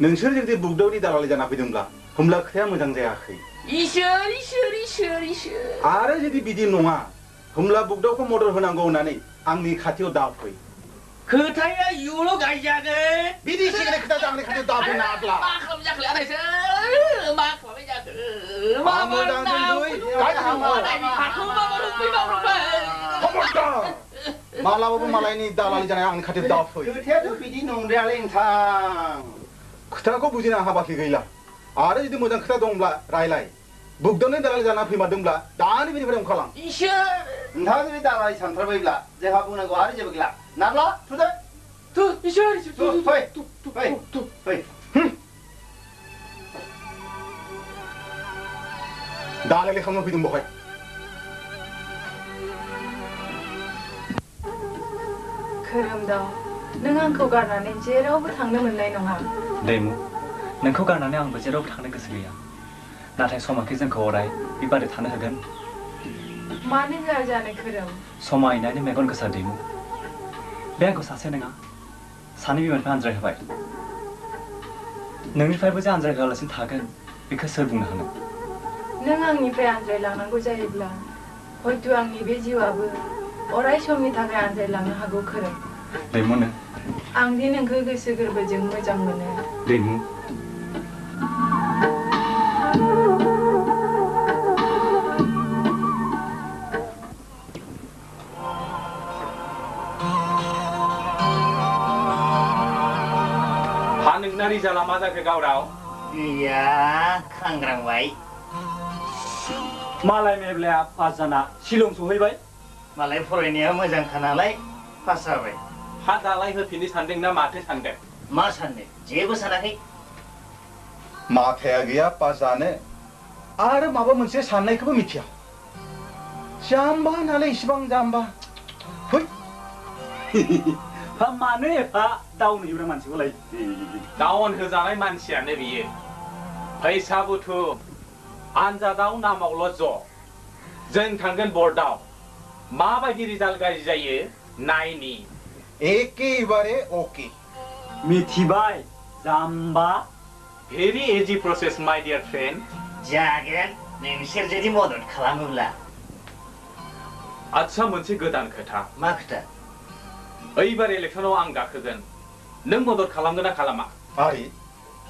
नोंसोर जुदि बुगदावनि दालालि जाना फैदोंब्ला होमब्ला खोथाया मोजां जायाखै इसोर आरो जुदि बिदि नङा होमब्ला बुगदावखौ मदद होनांगौ होननानै आंनि खाथियाव दाफै खोथाया इयुनाव गायजागोन बिदि सिगां खोथा आंनि खाथियाव दाफै नाब्ला मा खालाम जाखो आदायसो मा खालामनाय जाखो मालाबाबो मालायनि दालालि जानाय आंनि खाथियाव दाफै खोथायाथ' बिदि नंद्रायालै नोंथां खोथाखौ बुजिनो आंहा बाखि गैला आरो जुदि मोजां खोथा दंब्ला रायलाय बुगदावनि दालालि जाना फैमारदोंब्ला दानि बेनिफ्राय ओंखारलां नोंथाङा जुदि दालालि सानथारबायब्ला जोंहा बुंनांगौ आरो जेबो गैला नाब्ला थुदो फै दालालि खालामनो फैदों बहाय खोरोमदाव नों आंखौ गारनानै जेरावबो थांनो मोननाय नङा दैमु नोंखौ गारनानै आंबो जेरावबो थांनो गोसो गैया नाथाय समाखि जोंखौ अराय बेबादि थानो होगोन मानो होआ जानो खोरोम समायनायनि मेगन गोसा दैमु बे आंखौ सासे नङा सानै बिमानिफ्राय आनज्राय होबाय नोंनिफ्रायबो जे आनज्राय होआलासिनो थागोन बेखौ सोर बुंनो हानो नों आंनिफ्राय आनज्रायलांनांगौ जायोब्ला हयथ' आंनि बे जिउआबो अराय समनि थाखाय आनज्रायलांनो हागौ खोरोम दैमुनो आं दि नोंखौ गोसो गोरबोजों मोजां मोनो दैमु हा नोंना रिजाल्टआ मा जाखो गावराव गैया खांग्रांबाय मालाय मेब्लाया पास जाना शिलं सहैबाय मालाय फरायनाया मोजांखा नालाय पास जाबाय हा दालाय होफिननो सानदों ना माथो सानदों मा सानदों जेबो सानाखै माथाया गैया पास जानो आरो माबा मोनसे साननायखौबो मिथिया जाम्बा नालाय इसिबां जाम्बा फै मानो एफा दाउन होग्रा मानसिखौलाय दाउन होजानाय मानसियानो बियो फैसा बुथुम आनजादाव नामावल' ज' जों थांगोन बर्डआव माबायदि रिजाल्ट गाज्रि जायो नायनि एकेबारे अके मिथिबाय जाम्बा भेरि इजि प्रसेस माय डियार फ्रेन्ड जागोन नोंसोर जुदि मदद खालामोब्ला आच्छा मोनसे गोदान खोथा मा खोथा ओइबार इलेक्सनाव आं गाखोगोन नों मदद खालामगोन ना खालामा आरे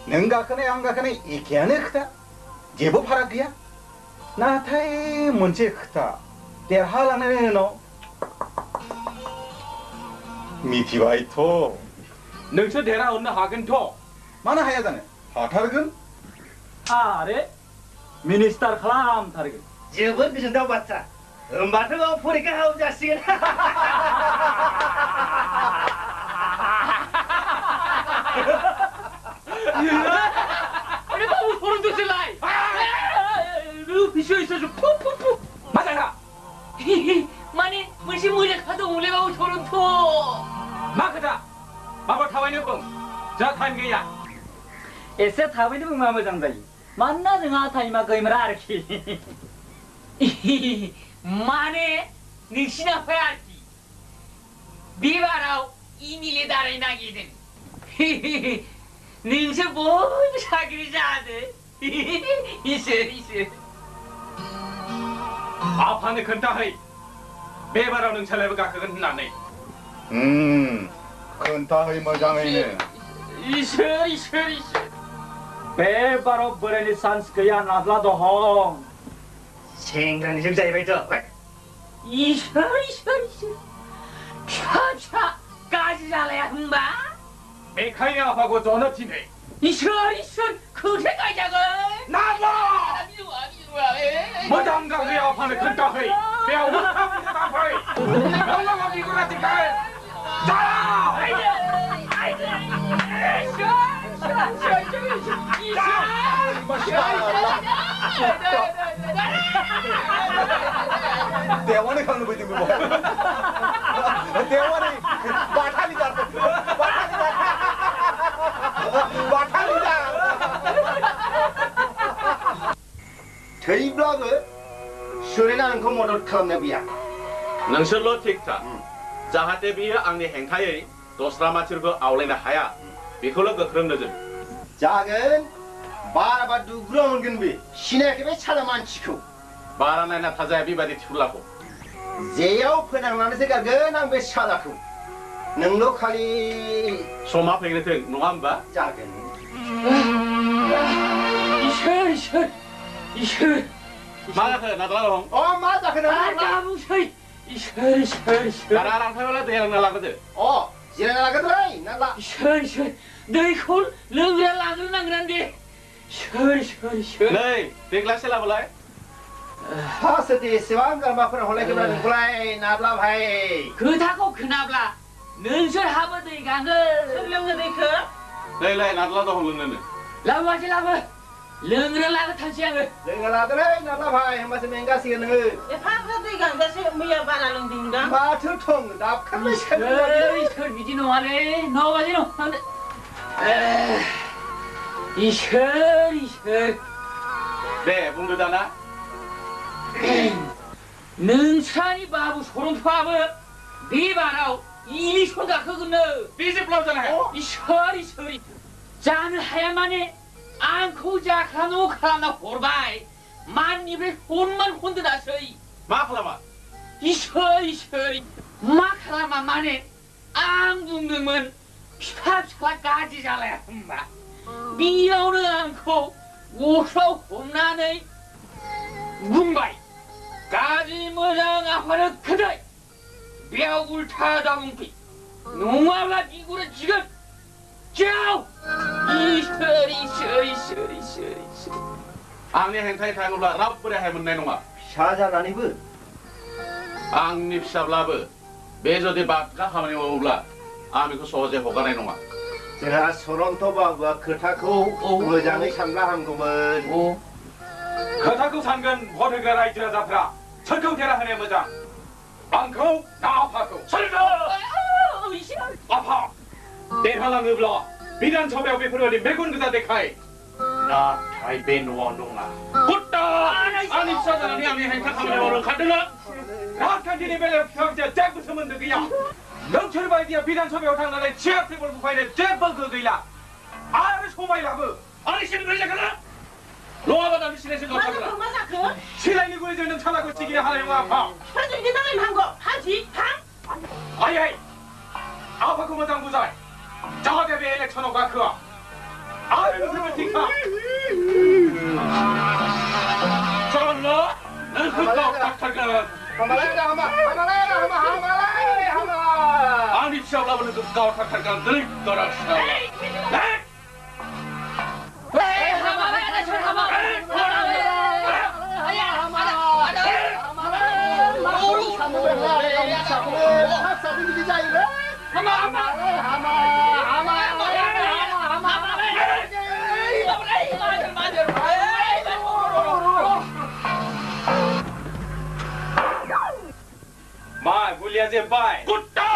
नों गाखोनाय आं गाखोनाय एखेयानो खोथा जेबो फाराग गैया नाथाय मोनसे खोथा देरहालांनायनि उनाव मिथिबायथ' नोंसोर देरहाहरनो हागोनथ' मानो हाया जानो हाथारगोन आरे मिनिस्टार खालामथारगोन जोबोद गोजोनथाव बाथ्रा होमबाथ' फरिखा होब जासिगोन अरे बाबु फरन दसेलाय बिसो बिसो मा जागा माने मोनसे मोजां खोथा दंलै बाबु फरनथ' मा खोथा माबा थाबायनो बुं जोंहा टाइम गैया एसे थाबैनो बुंबा मोजां जायो मानोना जोंहा टाइमा गैमारा आरोखि माने नोंसिना आफाया आरोखि बेबाराव इमिले दाराय नागिरदों नोंसोर बयबो साख्रि जादो इसोर आफानो खोन्थाहै बेबाराव नोंसालायबो गाखोगोन होननानै खोन्थाहै मोजाङैनो इसोर बे बाराव बोरायनि चान्स गैया नाब्ला दं सेंग्रानि जुग जाहैबायथ' इसोर फिसा फिसा गाज्रि जालाया होनबा बेखायनो आफाखौ जनो थिनै इसोर खोथे गायजागोन नाब्ला मोजां गाज्रि आफानो खोन्थाहै बेयावबो थाफै नोंनाव बिगुरा दिखाय देवाने खालामनो फैदों देवाने बाथानि थैब्लाबो सुरेना नोंखौ मदद खालामनो बिया नोंसोरल' थिग था जाहाथे बियो आंनि हेंथायै दस्रा मानसिफोरखौ आवलायनो हाया बेखौल' गोख्रों नोजोर जागोन बाराबा दुग्रुआव मोनगोन बे सिनायाखै बे साला मानसिखौ बारा नायना थाजाया बेबादि थिफुलाखौ जेयाव फोनांनानैसो गारगोन आं बे सालाखौ नोंल' खालि समा फैग्रोथों नङा होमबा जागोन इसोर मा जाखो नाद्ला दं मा जाखो दाबुसै इसोर बारा रांथायबाला दै लोंना लाग्रोदो जिरायना लाग्रोदोलै नाद्ला इसोर दैखौ लोंग्रा लाग्रोनांगोन दे इसोर नै दै ग्लाससे लाबोलाय फासोदि एसेबां गारमाफोरा हलायखोब्ला नोंखौलाय नाद्ला भाई खोथाखौ खोनाब्ला नोंसोर हाबो दै गांगोन सोर लोङो दैखौ नै नाद्ला दं लोंनोनो लाबोआसै लाबो लोंग्रा लाग्रोथारसै आङो लोंग्रा लादोलै नाद्ला भाई होमबासो मेंगासिगोन नोङो एफा दै गांगासो मैया बारा लोंदोंदां माथो थं दाबखारबाय इसोर बिदि नङालै न'बादि नङा इसोर दे बुंदो दाना नोंस्रानि बाबु सरन्थ'आबो बे बाराव इलेक्सन गाखोगोननो बे जेब्लाबो जानो हाया इसोर जानो हाया माने आंखौ जा खालामनांगौ खालामना हरबाय माननिफ्राय सनमान खनदोनासै मा खालामा इसोर मा खालामा माने आं बुंदोंमोन फिफा फिसाला गाज्रि जालाया होनबा बेयावनो आंखौ गस्लायाव हमनानै बुंबाय गाज्रि मोजां आफानो खोन्थाय बेयाव उल्था दाबुंफै नङाब्ला बिगुरा जिगोन जाव इसोर आंनि हेंथायै थाङोब्ला रावबो रेहाय मोननाय नङा फिसा जानानैबो आंनि फिसाब्लाबो बे जुदि बादगा खामानि मावोब्ला आं बेखौ सहजै हगारनाय नङा जोंहा सरन्त बाबुआ खोथाखौ मोजाङै सानब्ला हामगौमोन खोथाखौ सानगोन भट होग्रा रायजो राजाफ्रा सोरखौ देरा होनाया मोजां आंखौ ना आफाखौ आफा देरहालाङोब्ला बिधान सभायाव बेफोरबायदि मेगन गोजा देखाय नाथाय बे न'आव नङा कुट्टा आंनि फिसा जानानै आंनि हेंथा खामानि मावनो ओंखारदोंना राजखान्थिनि बेलायाव फिसा फिसा जेबो सोमोन्दो गैया नोंसोर बायदिया बिधान सभायाव थांनानै चेयार टेबोल बुफायनो जेबो गोहो गैला आरो समायलाबो आरो सिनाय जागोन नङाबा दानि सिनायसो गावथारगोन मा जाखो सिलायनि गुलिजों नों सालाखौ सिगिनो हानाय नङा आफा हाजिनि नालाय मांगौ हाजि थां आइ आइ आफाखौ मोजां बुजाय जाहाथे बे इलेक्सनाव गाखोआ आरो नोंसोरबो थिग था चलो नोंखौ गावथारगोन आंनि फिसाब्लाबो नोंखौ गावथारगोन दिनै Mai, mulia jempai. Kutta!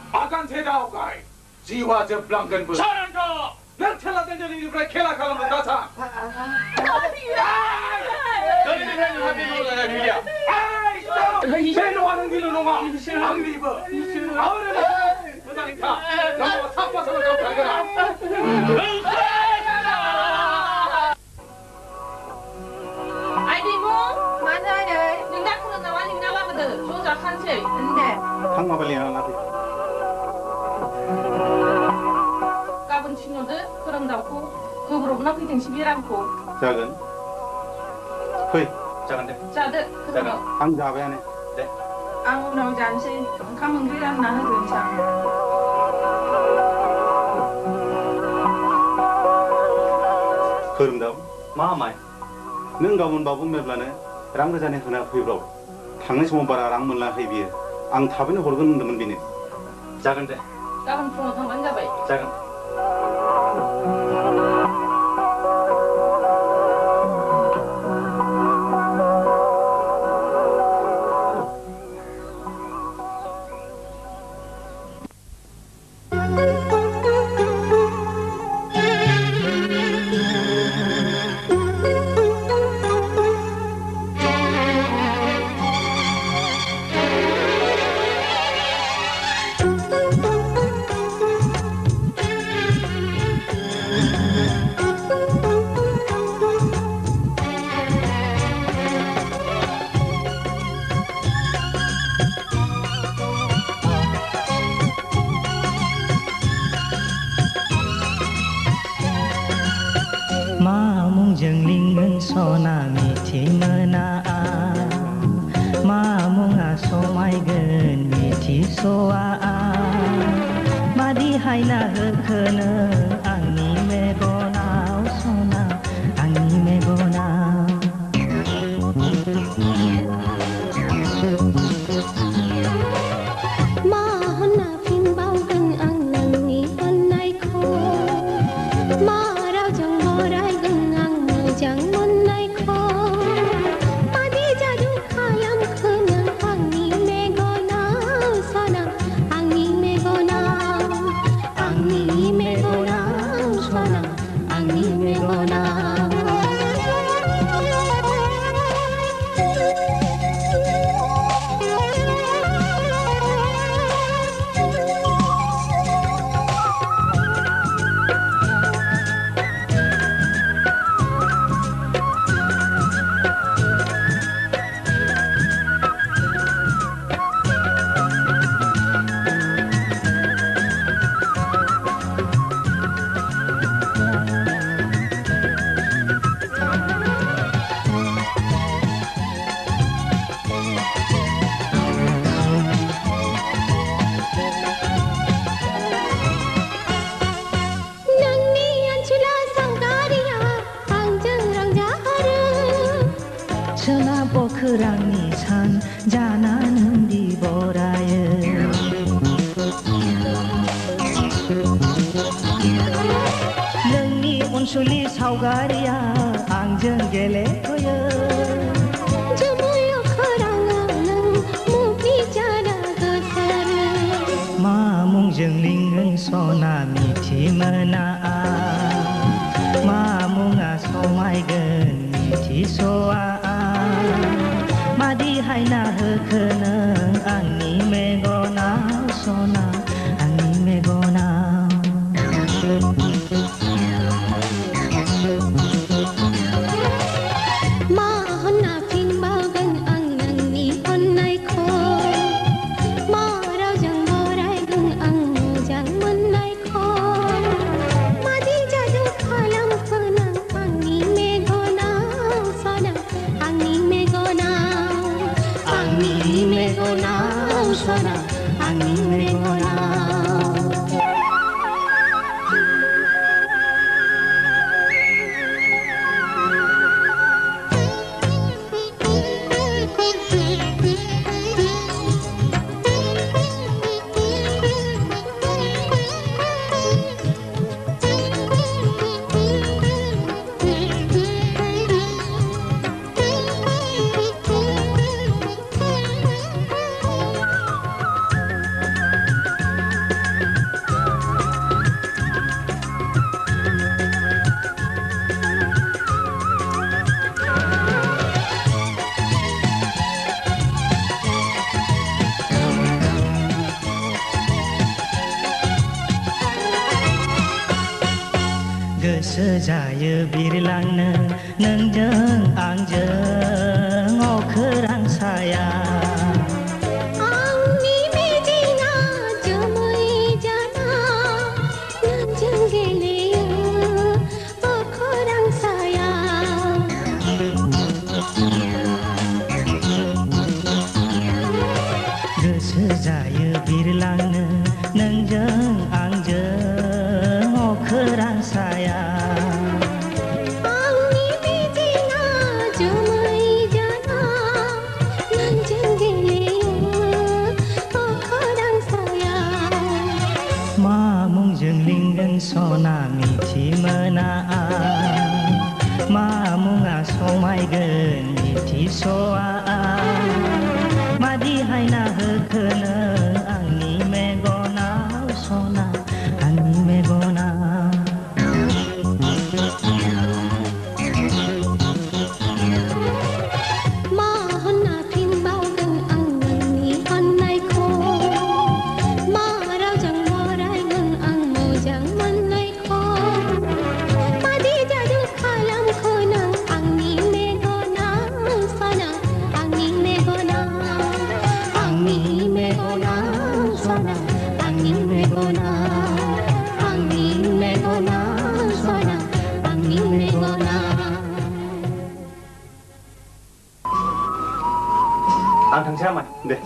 Akan saya daukai. Jiwa jeblangan bu. Saranto! Nang cela tenjadi ni berai khela kalam datang. Dari ni berai happy mulu dah dia. Saya orang gilu nonga. Angli bu. Awak ni. Betul ni kah? Nama siapa sama kau bergerak? 아이디모 맞아요. 능다쿠는 나와 능나와거든. 조자 한세. 근데 한마발리 하나 까분 친구들 그런다고 그거로구나 그냥 시비랑고. 작은 허이 작은데 자들 그거 안 잡아야네 네 안 나오지 않지. 가면 그냥 나는 괜찮아. 그런다고? 마마이 नों गाबोन बाबु मेब्लानो रां गोजानै होना फैब्राव थांनाय समाव बारा रां मोनलाङाखै बियो आं थाबैनो हरगोन होनदोंमोन बेनो जागोन दे गाबोन फुङाव थांबानो जाबाय जागोन अखोरांनि सान जाना नोंदि बरायो नोंनि अनसुलि सावगारिया आंजों गेलेफैयो जोमै अखोराङाव नों मुंनि जाना गोसारो मा मुंजों लिंगोन सना मिथि मोना मा मुङा समायगोन मिथिस'आ मादि हायना होखो नों आंनि मेगनाव सना आंनि मेगनाव मा होनना फिनबावगोन आं नोंनि अननायखौ मा रावजों बरायगोन आं मोजां मोननायखौ मादि जादु खालामखो नों आंनि मेगनाव सना आंनि मेगनाव सना आंनि मेगनाव गोसो जायो बिरलांनो नोंजों आंजों अखोरां साया आंनि मिजिंआ जोमै जाना नोंजों गेलेयो अखोरां साया गोसो जायो बिरलांनो नोंजों आंजों अखोरां साया आंनि मिजिंआ जोमै जाना नोंजों गेलेयो अखोरां साया मा मुंजों लिंगोन सना मिथि मोना मा मुङा समायगोन मिथिस'आ मादि हायना होखो नों आंनि मेगनाव सना आंनि मेगनाव मा होनना फिनबावगोन आं नोंनि अननायखौ मा रावजों बरायगोन आं मोजां मोननायखौ मादि जादु खालामखो नों आंनि मेगनाव सना आंनि मेगनाव सना आंनि मेगनाव सना आंनि मेगनाव आं थांसै आमाय दे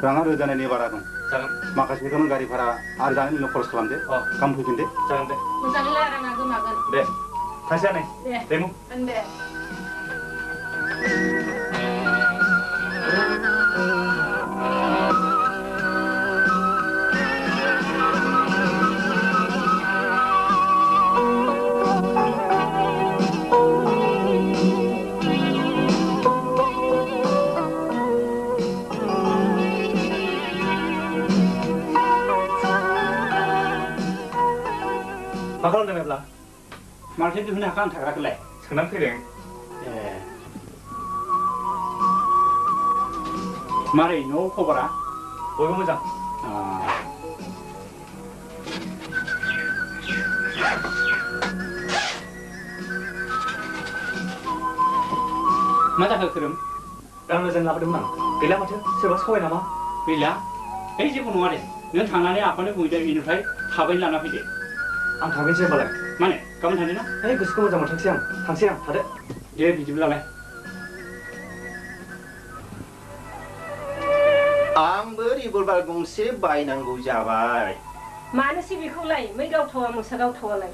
राङा रोजानायनि बारा दं जागोन माखासेखौ नों गारि भारा आरो जानायनि उनाव खरस खालामदो गाबोन फैफिन दे जागोन दे मोजाङै रायलायना गोमागोन दे थांसै आनै दे मु दे मा खालामदों मेब्ला मालथि दिहुननो हाखा आं थाग्राखौलाय सोंनानै फैदों मारै न' खबरा बयबो मोजां मा जाखो खोरोम गान मोजां लाबोदोंमोन आं गैला माथो सोरबा सहाय नामा गैला है जेबो नङा दे नों थांनानै आफानो बुंदो बेनिफ्राय थाबैनो लाना फैदो आं थांनोसै होमबालाय माने गाबोन थांदो ना है गोसोखौ मोजां मोनथांसै आं थादो दे बिदिब्लालाय आंबो रिभल्भार गंसे बायनांगौ जाबाय मानोसै बेखौलाय मै गावथावा मोसा गावथावालाय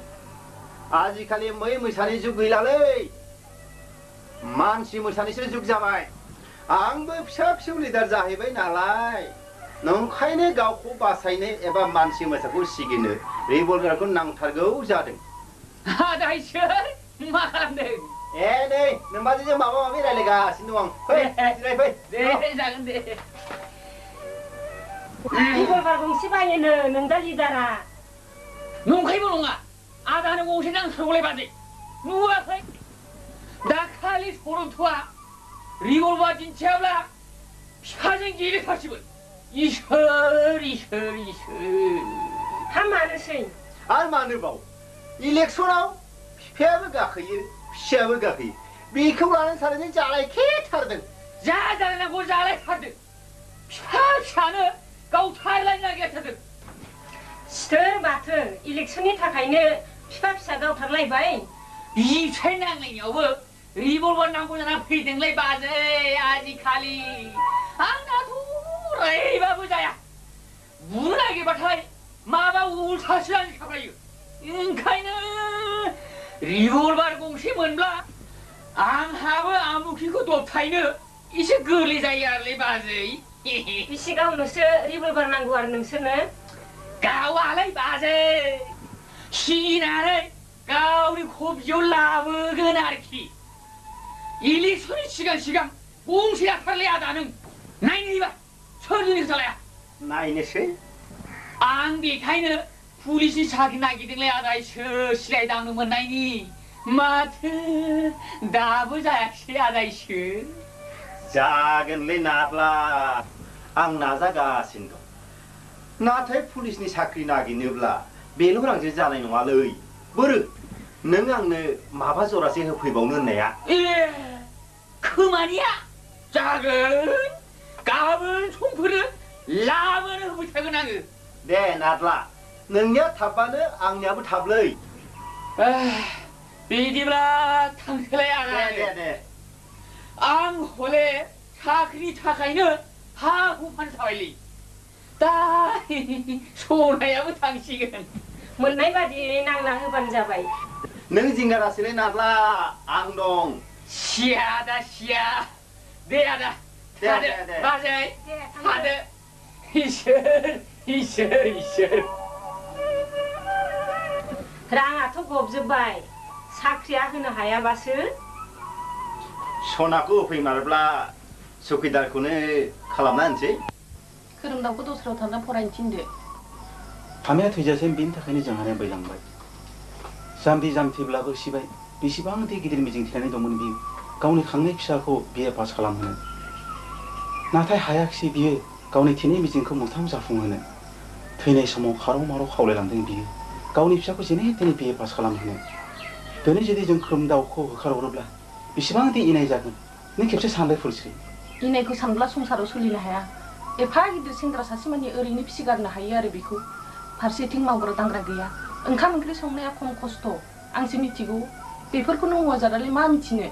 आजिखालि मै मोसानि जुग गैलालै मानसि मोसानोसो जुग जाबाय आंबो फिसा फिसौ लिडार जाहैबाय नालाय नंखायनो गावखौ बासायनो एबा मानसि मोसाखौ सिगिनो रिभल्भारखौ नांथारगौ जादों आदा इसोर मा खालामदों ए नै नोंबाजैजों माबा माबि रायलायगासिनो दं फै जिराय फै दे जागोन दे रिभल्भार गंसे बायोनो नोंदा लिडारा नंखायबो नङा आदानो गंसे नांथारगौलाय बाजै नुवाखै दाखालि सरन्थ'आ रिभल्भार दिन्थियाब्ला बिफाजों गेलेफासिगोन इसोर इसोर इसोर हा मानोसै आरो मानोबाव इलेक्सनाव बिफायाबो गाखोयो फिसायाबो गाखोयो बेखौ लानानै सानैजों जालायखेथारदों जा जालायनांगौ जालायथारदों बिफा फिसानो गावथारलायनो नागिरथारदों सोर माथो इलेक्सननि थाखायनो बिफा फिसा गावथारलायबाय बिफाय नांनायनियावबो रिभल्भार नांगौ जाना फैदोंलै बाजै आजिखालि आंनाथ' रायबाबो जाया बुनो नागिरबाथाय माबा उल्थासो आंनि खाब्रायो ओंखायनो रिभल्भार गंसे मोनब्ला आंहाबो आमुखिखौ दबथायनो एसे गोरलै जायो आरोलै बाजै बिसि गावनोसो रिभल्भार नांगौ आरो नोंसोरनो गावालाय बाजै सिगिनानै गावनि खबियाव लाबोगोन आरोखि इलेक्सननि सिगां सिगां गंसे लाथारलै आदा नों नायनोबा सोरनि खोथालाया नायनोसै आं बेखायनो पुलिसनि साख्रि नागिरदोंलै आदा इसोर सिलाइ दांनो मोननायनि माथो दाबो जायाखिसै आदा इसोर जागोनलै नाब्ला आं नाजागासिनो दं नाथाय पुलिसनि साख्रि नागिरनोब्ला बेल' रांजों जानाय नङालै बोरो नों आंनो माबा जरासे होफैबावनो होननाया खोमानिया जागोन गाबोन समफोरो लाबोनो होबाय थागोन आङो दे नादला नोंनिया थाबबानो आंनियाबो थाबलै बिदिब्ला थांसैलाय आदा दे आं हले साख्रिनि थाखायनो हा हु फानसाबायलै दा सनायाबो थांसिगोन मोननाय बादि नांना होबानो जाबाय नों जिंगा दासैलै नादला आं दं सिया आदा सिया दे आदा थादो बाजै थादो इसोर इसोर इसोर राङाथ' गबजोब्बाय साख्रिया होनो हायाबासो सनाखौ होफैमारब्ला सुखिदारखौनो खालामना होनसै खोरोमदावखौ दस्रायाव थांना फरायनो थिनदो हामाया थैजासिम बिनि थाखायनो जोंहानो बैलांबाय जाम्बि जाम्बिब्लाबो सिबाय बेसेबांदि गिदिर मिजिं थिनानै दंमोन बियो गावनि खांनाय फिसाखौ बिए पास खालामहोनो नाथाय हायाखिसै बियो गावनि थिनाय मिजिंखौ मोगथां जाफुंहोनो थैनाय समाव खाराव माराव खावलायलांदों बियो गावनि फिसाखौ जेने तेने बिए पास खालामहोनो दिनै जुदि जों खोरोमदावखौ होखारहरोब्ला बेसेबांदि इनाय जागोन नों खेबसे सानलाय फुलस्रि इनायखौ सानब्ला संसाराव सोलिनो हाया एफा गिदिर सेंग्रा सासे मानि ओरैनो फिसिगारनो हायो आरो बेखौ फारसेथिं मावग्रा दांग्रा गैया ओंखाम ओंख्रि संनाया खम खस्थ' आंसो मिथिगौ बेफोरखौ नों हौवाजारालाय मा मिथिनो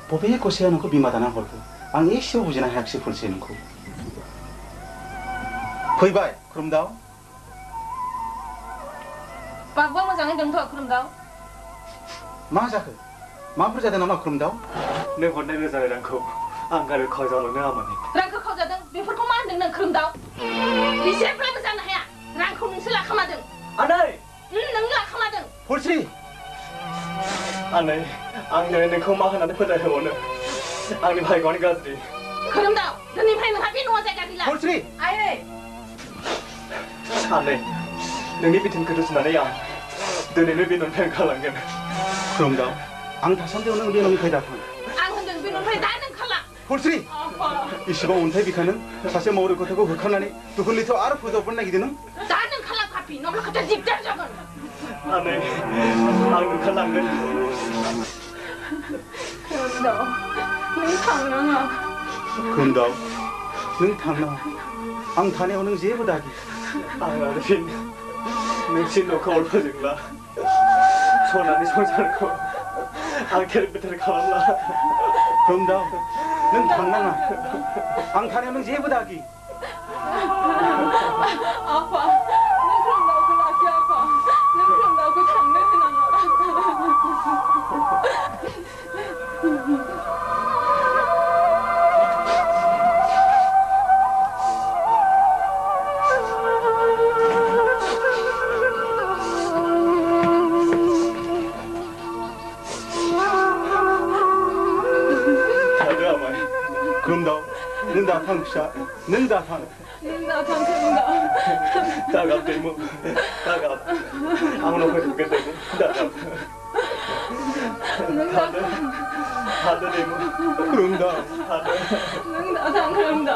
बबे गसाया नोंखौ बिमा दाना हरखो आं एसेबो बुजिनो हायाखिसै फुलस्रि नोंखौ फैबाय खोरोमदाव बाबुआ मोजाङै दंथ' खोरोमदाव मा जाखो माफोर जादों नामा खोरोमदाव नों हरनाय रोजाय रांखौ आं गारि खावजालांनो आमानि रांखौ खावजादों बेफोरखौ मा होनदों नों खोरोमदाव बिसोरब्लाबो जानो हाया रांखौ नोंसो लाखोमादों आनै नों लाखोमादों फुलस्रि आनै आंनो नोंखौ मा होननानै फोथायहोबावनो आंनि भाग्यआनो गाज्रि खोरोमदाव दिनैनिफ्राय नोंहा बे न'आ जायगा गैला फुलस्रि आयै आनै नोंनि बिथोनखौ रुजुनानै आं दिनैनो बे न'निफ्राय ओंखारलांगोन खोरोमदाव आं थासान्दियाव नों बे न'निफ्राय दाथां आं होनदों बे न'निफ्राय दा नों ओंखारलां फुलस्रि इसेबां अन्थाइ बिखा नों सासे मावरि गथ'खौ होखारनानै दुखु लैथोआव आरो फोजोबनो नागिरदों नों दा नों ओंखारलां पापि नङाब्ला खोथा दिगदार जागोन आनै आं ओंखारलांगोन खोरोमदाव नों थांनाङा खोरोमदाव नों थांनाङा आं थानायाव नों जेबो दागि आं आरो फिन नोंसिनि न'खौ अरफोजोंब्ला सनानि संसारखौ आं थेर बेथेर खालामला खोरोमदाव नों थांनाङा आं थानायाव नों जेबो दागि आफा नों खोरोमदावखौ लाखि आफा नों खोरोमदावखौ थांनो होनाङा नों दा थां फिसा नों दा थां दागाब दैमु दागाब आंनाव फैगोन दैमु दागाब हादो दैमु खुलुमदा हादो नों दा थां खुलुमदा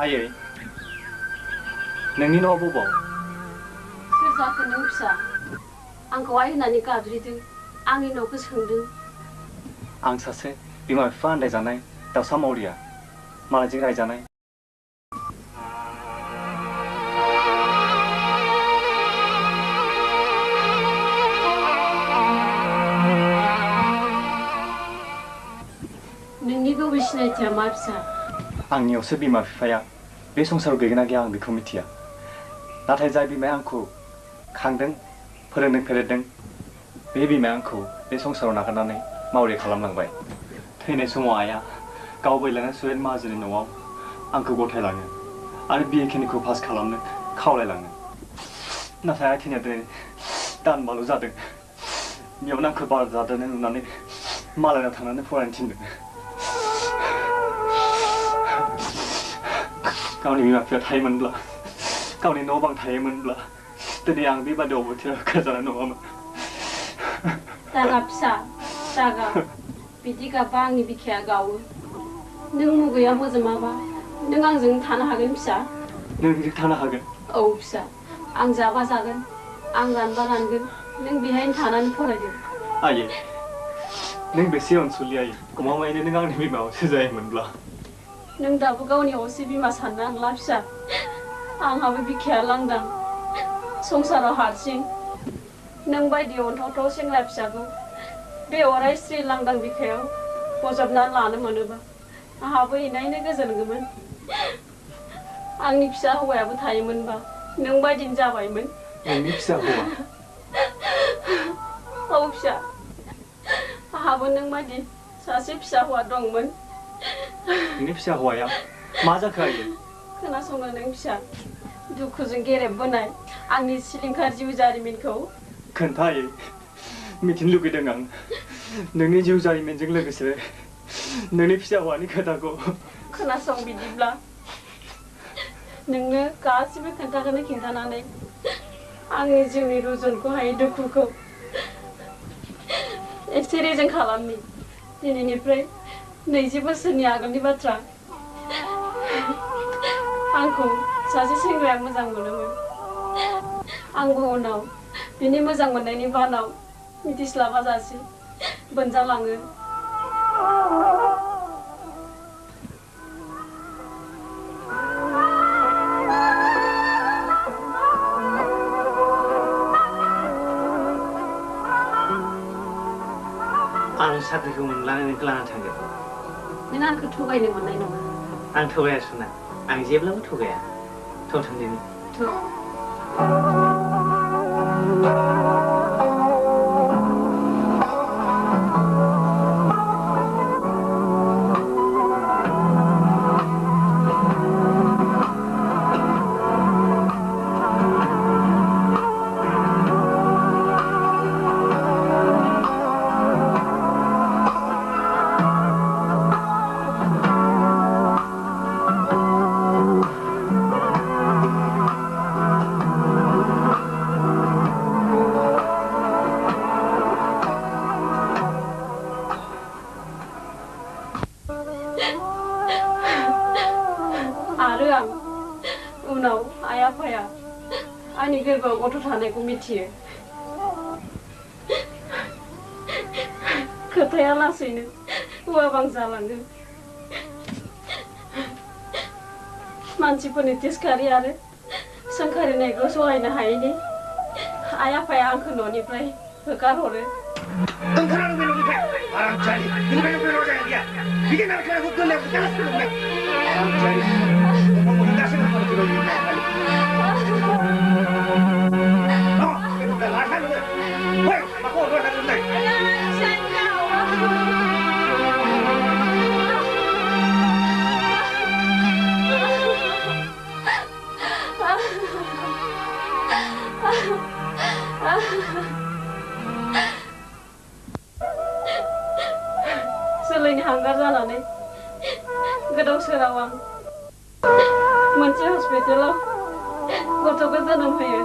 आयै नोंनि न'आ बबाव सोर जाखो नों फिसा आंखौ आइ होननानै गाबज्रिदों आंनि न'खौ सोंदों आं सासे बिमा बिफा आन्दायजानाय दावसा मावरिया मालायजों रायजानाय नोंनि गुबै सिनायथिया मा फिसा आंनियावसो बिमा बिफाया बे संसाराव गैगोना गैया आं बेखौ मिथिया नाथाय जाय बिमाया आंखौ खांदों फोरोंदों फेदेरदों बे बिमाया आंखौ बे संसाराव नागारनानै मावरि खालामलांबाय थैनाय समाव आइया गाव बैलांनाय सुरेन माहाजोननि न'आव आंखौ गथायलाङो आरो बिए खिनिखौ पास खालामनो खावलायलाङो नाथाय आइ थैनाया दिनै दानबाल' जादों बेयावनो आंखौ बारा जादों नुनानै मालायनाव थांनानै फरायनो थिनदों गावनि बिमा बिफाया थायोमोनब्ला गावनि न' बां थायोमोनब्ला दिनै आं बेबादि अबथिरायाव होखाजानाय नङामोन दागा फिसा दागा बिदि गाबबा आंनि बिखाया गावो नों मुगैया मोजोमाबा नों आंजों थानो हागोन फिसा नों बिदि थानो हागोन औ फिसा आं जाबा जागोन आं रानबा रानगोन नों बेहायनो थानानै फरायदो आयै नों बेसे अनसुलि आयै गमामायैनो नों आंनि बिमायावसो जायोमोनब्ला नों दाबो गावनि असे बिमा साननो आंला फिसा आंहाबो बिखाया लांदां संसाराव हारसिं नों बायदि अनथावथाव सेंग्रा फिसाखौ बे अराय स्रि लांदां बिखायाव बजबनानै लानो मोनोबा आंहाबो इनायनो गोजोनगौमोन आंनि फिसा हौवायाबो थायोमोनबा नों बायदिनो जाबायमोन नोंनि फिसा हौवा औ फिसा आंहाबो नों बायदि सासे फिसा हौवा दंमोन नोंनि फिसा हौवाया मा जाखो आयै खोनासंनो नों फिसा दुखुजों गेरेबबोनाय आंनि सिलिंखार जिउ जारिमिनखौ खोन्था आयै मिथिनो लुगैदों आं नोंनि जिउ जारिमिनजों लोगोसे नोंनि फिसा हौवानि खोथाखौ खोनासं बिदिब्ला नोंनो गासिबो खोन्थाखौनो खिन्थानानै आंनि जिउनि रुजुनखौ हायै दुखुखौ एसे रेजें खालामनि दिनैनिफ्राय 20 बोसोरनि आगोलनि बाथ्रा आंखौ सासे सेंग्राया मोजां मोनोमोन आंबो उनाव बिनि मोजां मोननायनि बानाव मिथिस्लाबाजासे बोनजालाङो आं साख्रिखौ मोनब्लानो नोंखौ लाना थांगोन नों आंखौ थगायनो मोननाय नङा आं थगाया सना आं जेब्लाबो थगाया थाव थांदिनि आरो आं उनाव आइ आफाया आंनि गोरबोआव गथ' थानायखौ मिथियो खोथाया लासैनो हौवाबां जालाङो मानसिफोरनि तिसखारि आरो सोंखारिनायखौ सहायनो हायैनि आइ आफाया आंखौ न'निफ्राय होखारहरो ओंखारनानै बे न'निफ्राय आरामसालि बेनिफ्रायनो बे रजाया गैया बिदि नारखेनायखौ गोरलैयाव खोथागासिनो दं आरामसालि नोंखौ मोनगासिनो दं लाथा नोङो फै माखौ हरबाय थादोंलाय सोलायनि हांगार जानानै गोदाव सोराव आं मोनसे हस्पिटालाव गथ'खौ जोनोम होयो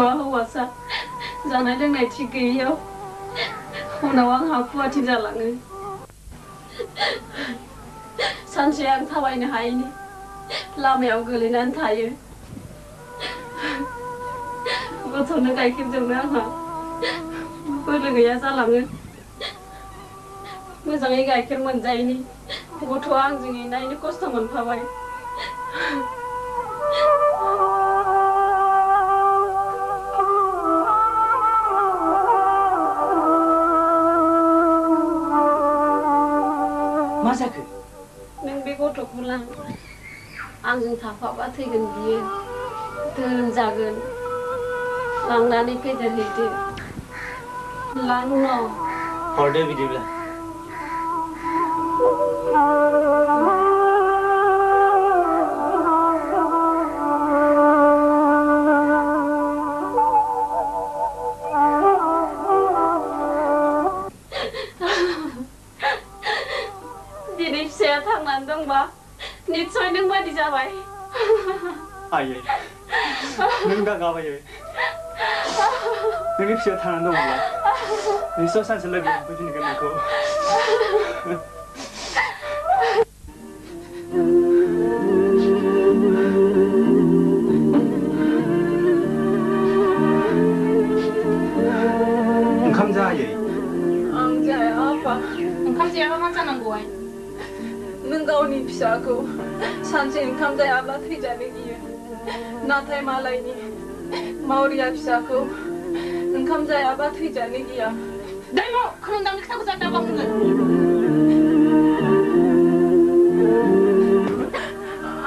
गथ'आ हौवासा जानाय लोंनाय थिग गैयैयाव उनाव आंहा रुवाथि जालाङो सानसे आं थाबायनो हायैनि लामायाव गोलैनानै थायो गथ'नो गाइखेरजोंनो आंहा बोलो गैया जालाङो मोजाङै गाइखेर मोनजायैनि गथ'आ आंजों एनायनो खस्थ' मोनफाबाय मा जाखो नों बे गथ'खौ लां आंजों थाफाबा थैगोन बियो धोन जागोन लांनानै फेदेरहैदो लां न' हरदो बिदिब्ला दिनै फिसाया थांनानै दंबा निस्सय नों बायदि जाबाय आयै नों दा गाबायो नोंनि फिसाया थांनानै दंब्ला निस्सय सानसे लोगो मोनफैफिनगोन नोंखौ ओंखाम जायै आं जाया आफा ओंखाम जायाबा मा जानांगौहाय नों गावनि फिसाखौ सानसे ओंखाम जायाब्ला थैजानो गियो नाथाय मालायनि मावरिया फिसाखौ ओंखाम जायाबा थैजानो गिया दैमु खोरोमदावनि खोथाखौ जा दाबाव नोङो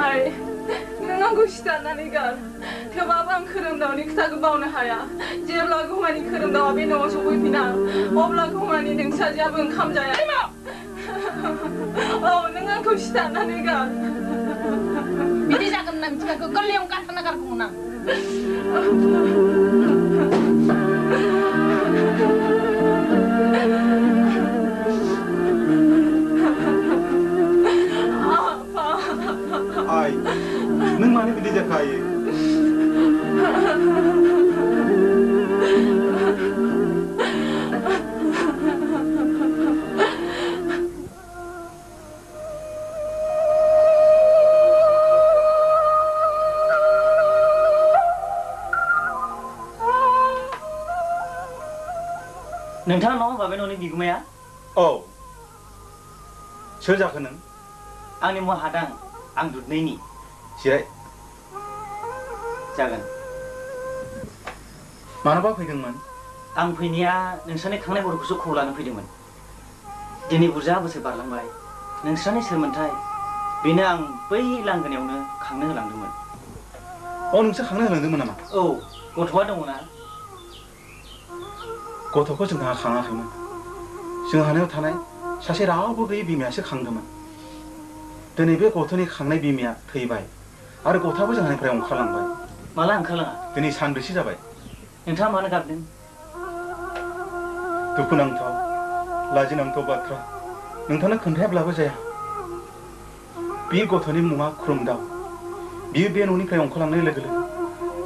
आइ नों आंखौ सिथारनानै गार थेवबाबो आं खोरोमदावनि खोथाखौ बावनो हाया जेब्ला गौमानि खोरोमदावा बे न'आव सफैफिना अब्ला गौमानि नोंसाजियाबो ओंखाम जाया औ नों आंखौ सिथारनानै गार बिदि जागोन ना मिथिखा गोरलैयाव गारथारना गारगौमोन आं आइ नों मानो बिदि जाखायो नोंथाङा न'आव बाबे न'नि बिगुमाया औ सोर जाखो नों आंनि मुङा हादां आं दुधनैनि जिराय जागोन मानोबा फैदोंमोन आं फैनाया नोंस्रानि खांनाय बर'खौसो खबर लानो फैदोंमोन दिनै बुरजा बोसोर बारलांबाय नोंस्रानि सोरमोनथाय बेनो आं बै लांगोनायावनो खांनो होलांदोंमोन अ नोंसोर खांनो होलांदोंमोन नामा औ गथ'आ दङना गथ'खौ जोंहा खाङाखैमोन जोंहानियाव थानाय सासे रावबो गैयै बिमायासो खांदोंमोन दिनै बे गथ'नि खांनाय बिमाया थैबाय आरो गथ'आबो जोंहानिफ्राय ओंखारलांबाय माला ओंखारलाङा दिनै सानब्रैसो जाबाय नोंथाङा मानो गाबदों दुखुनांथाव लाजिनांथाव बाथ्रा नोंथांनो खोन्थायाब्लाबो जाया बे गथ'नि मुङा खुरुमदाव बियो बे न'निफ्राय ओंखारलांनाय लोगो लोगो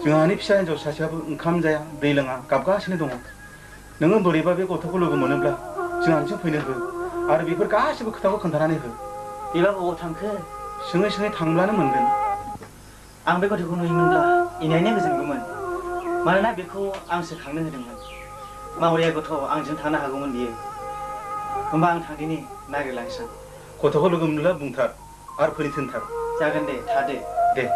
जोंहानि फिसा हिन्जाव सासेयाबो ओंखाम जाया दै लोङा गाबगासिनो दङ नोङो बोरैबा बे गथ'खौ लोगो मोनोब्ला जोंहानिसिम फैनो हो आरो बेफोर गासिबो खोथाखौ खोन्थानानै हो बेबा बबाव थांखो सोङै सोङै थांब्लानो मोनगोन आं बे गथ'खौ नुयोमोनब्ला इनायनो गोजोनगौमोन मानोना बेखौ आंसो खांनो होदोंमोन मावरिया गथ' आंजों थानो हागौमोन बियो होमबा आं थांदिनि नागिरलांसै गथ'खौ लोगो मोनब्ला बुंथार आरो फैनो थिनथार जागोन दे थादो दे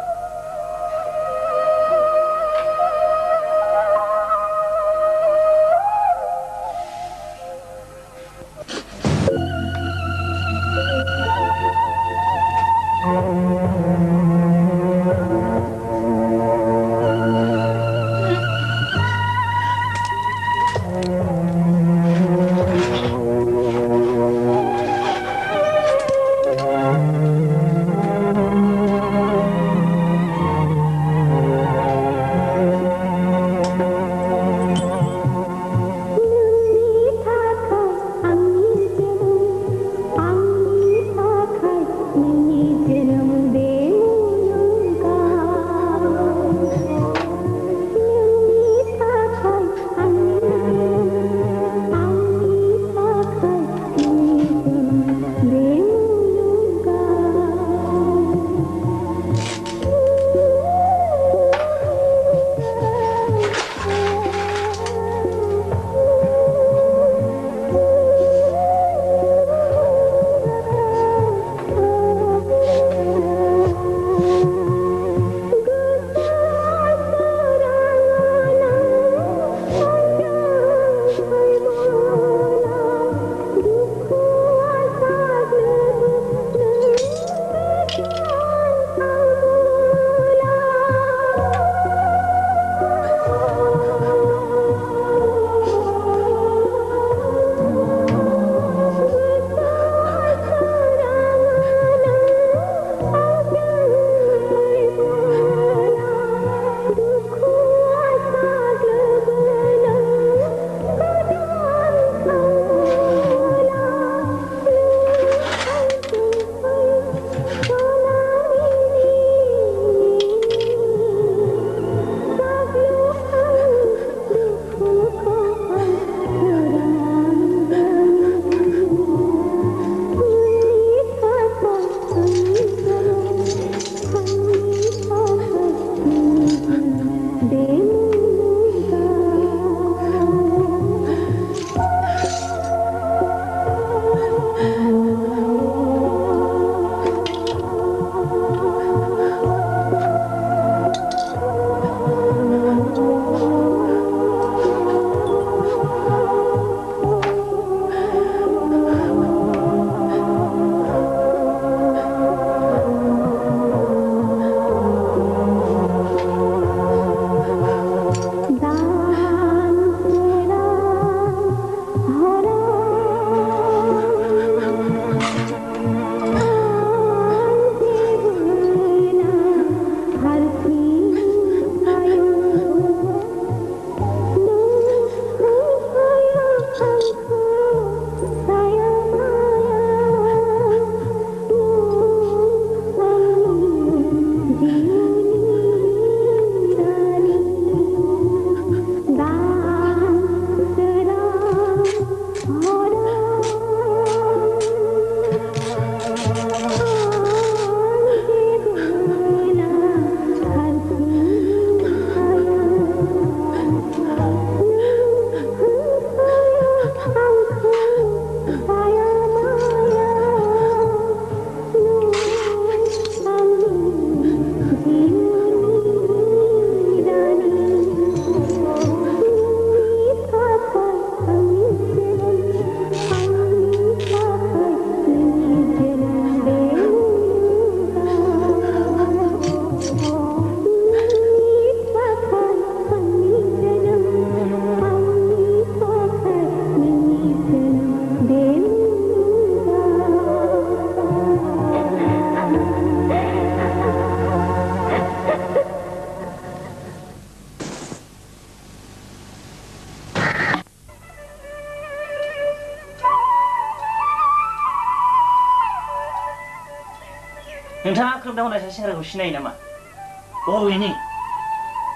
नोंथाङा खोरोमदाव होननाय सासे सेंग्राखौ सिनायो नामा?